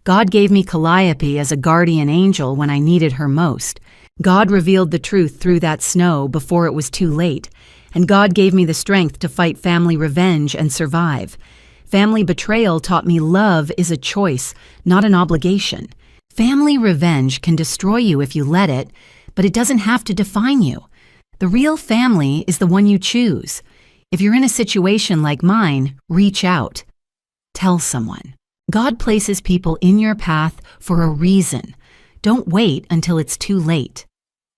S2: God gave me Calliope as a guardian angel when I needed her most. God revealed the truth through that snow before it was too late, and God gave me the strength to fight family revenge and survive. Family betrayal taught me love is a choice, not an obligation. Family revenge can destroy you if you let it, but it doesn't have to define you. The real family is the one you choose. If you're in a situation like mine, reach out. Tell someone. God places people in your path for a reason. Don't wait until it's too late.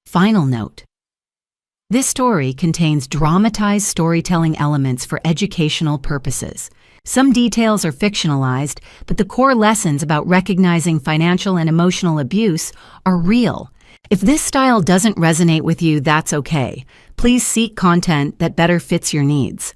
S2: Final note. This story contains dramatized storytelling elements for educational purposes. Some details are fictionalized, but the core lessons about recognizing financial and emotional abuse are real. If this style doesn't resonate with you, that's okay. Please seek content that better fits your needs.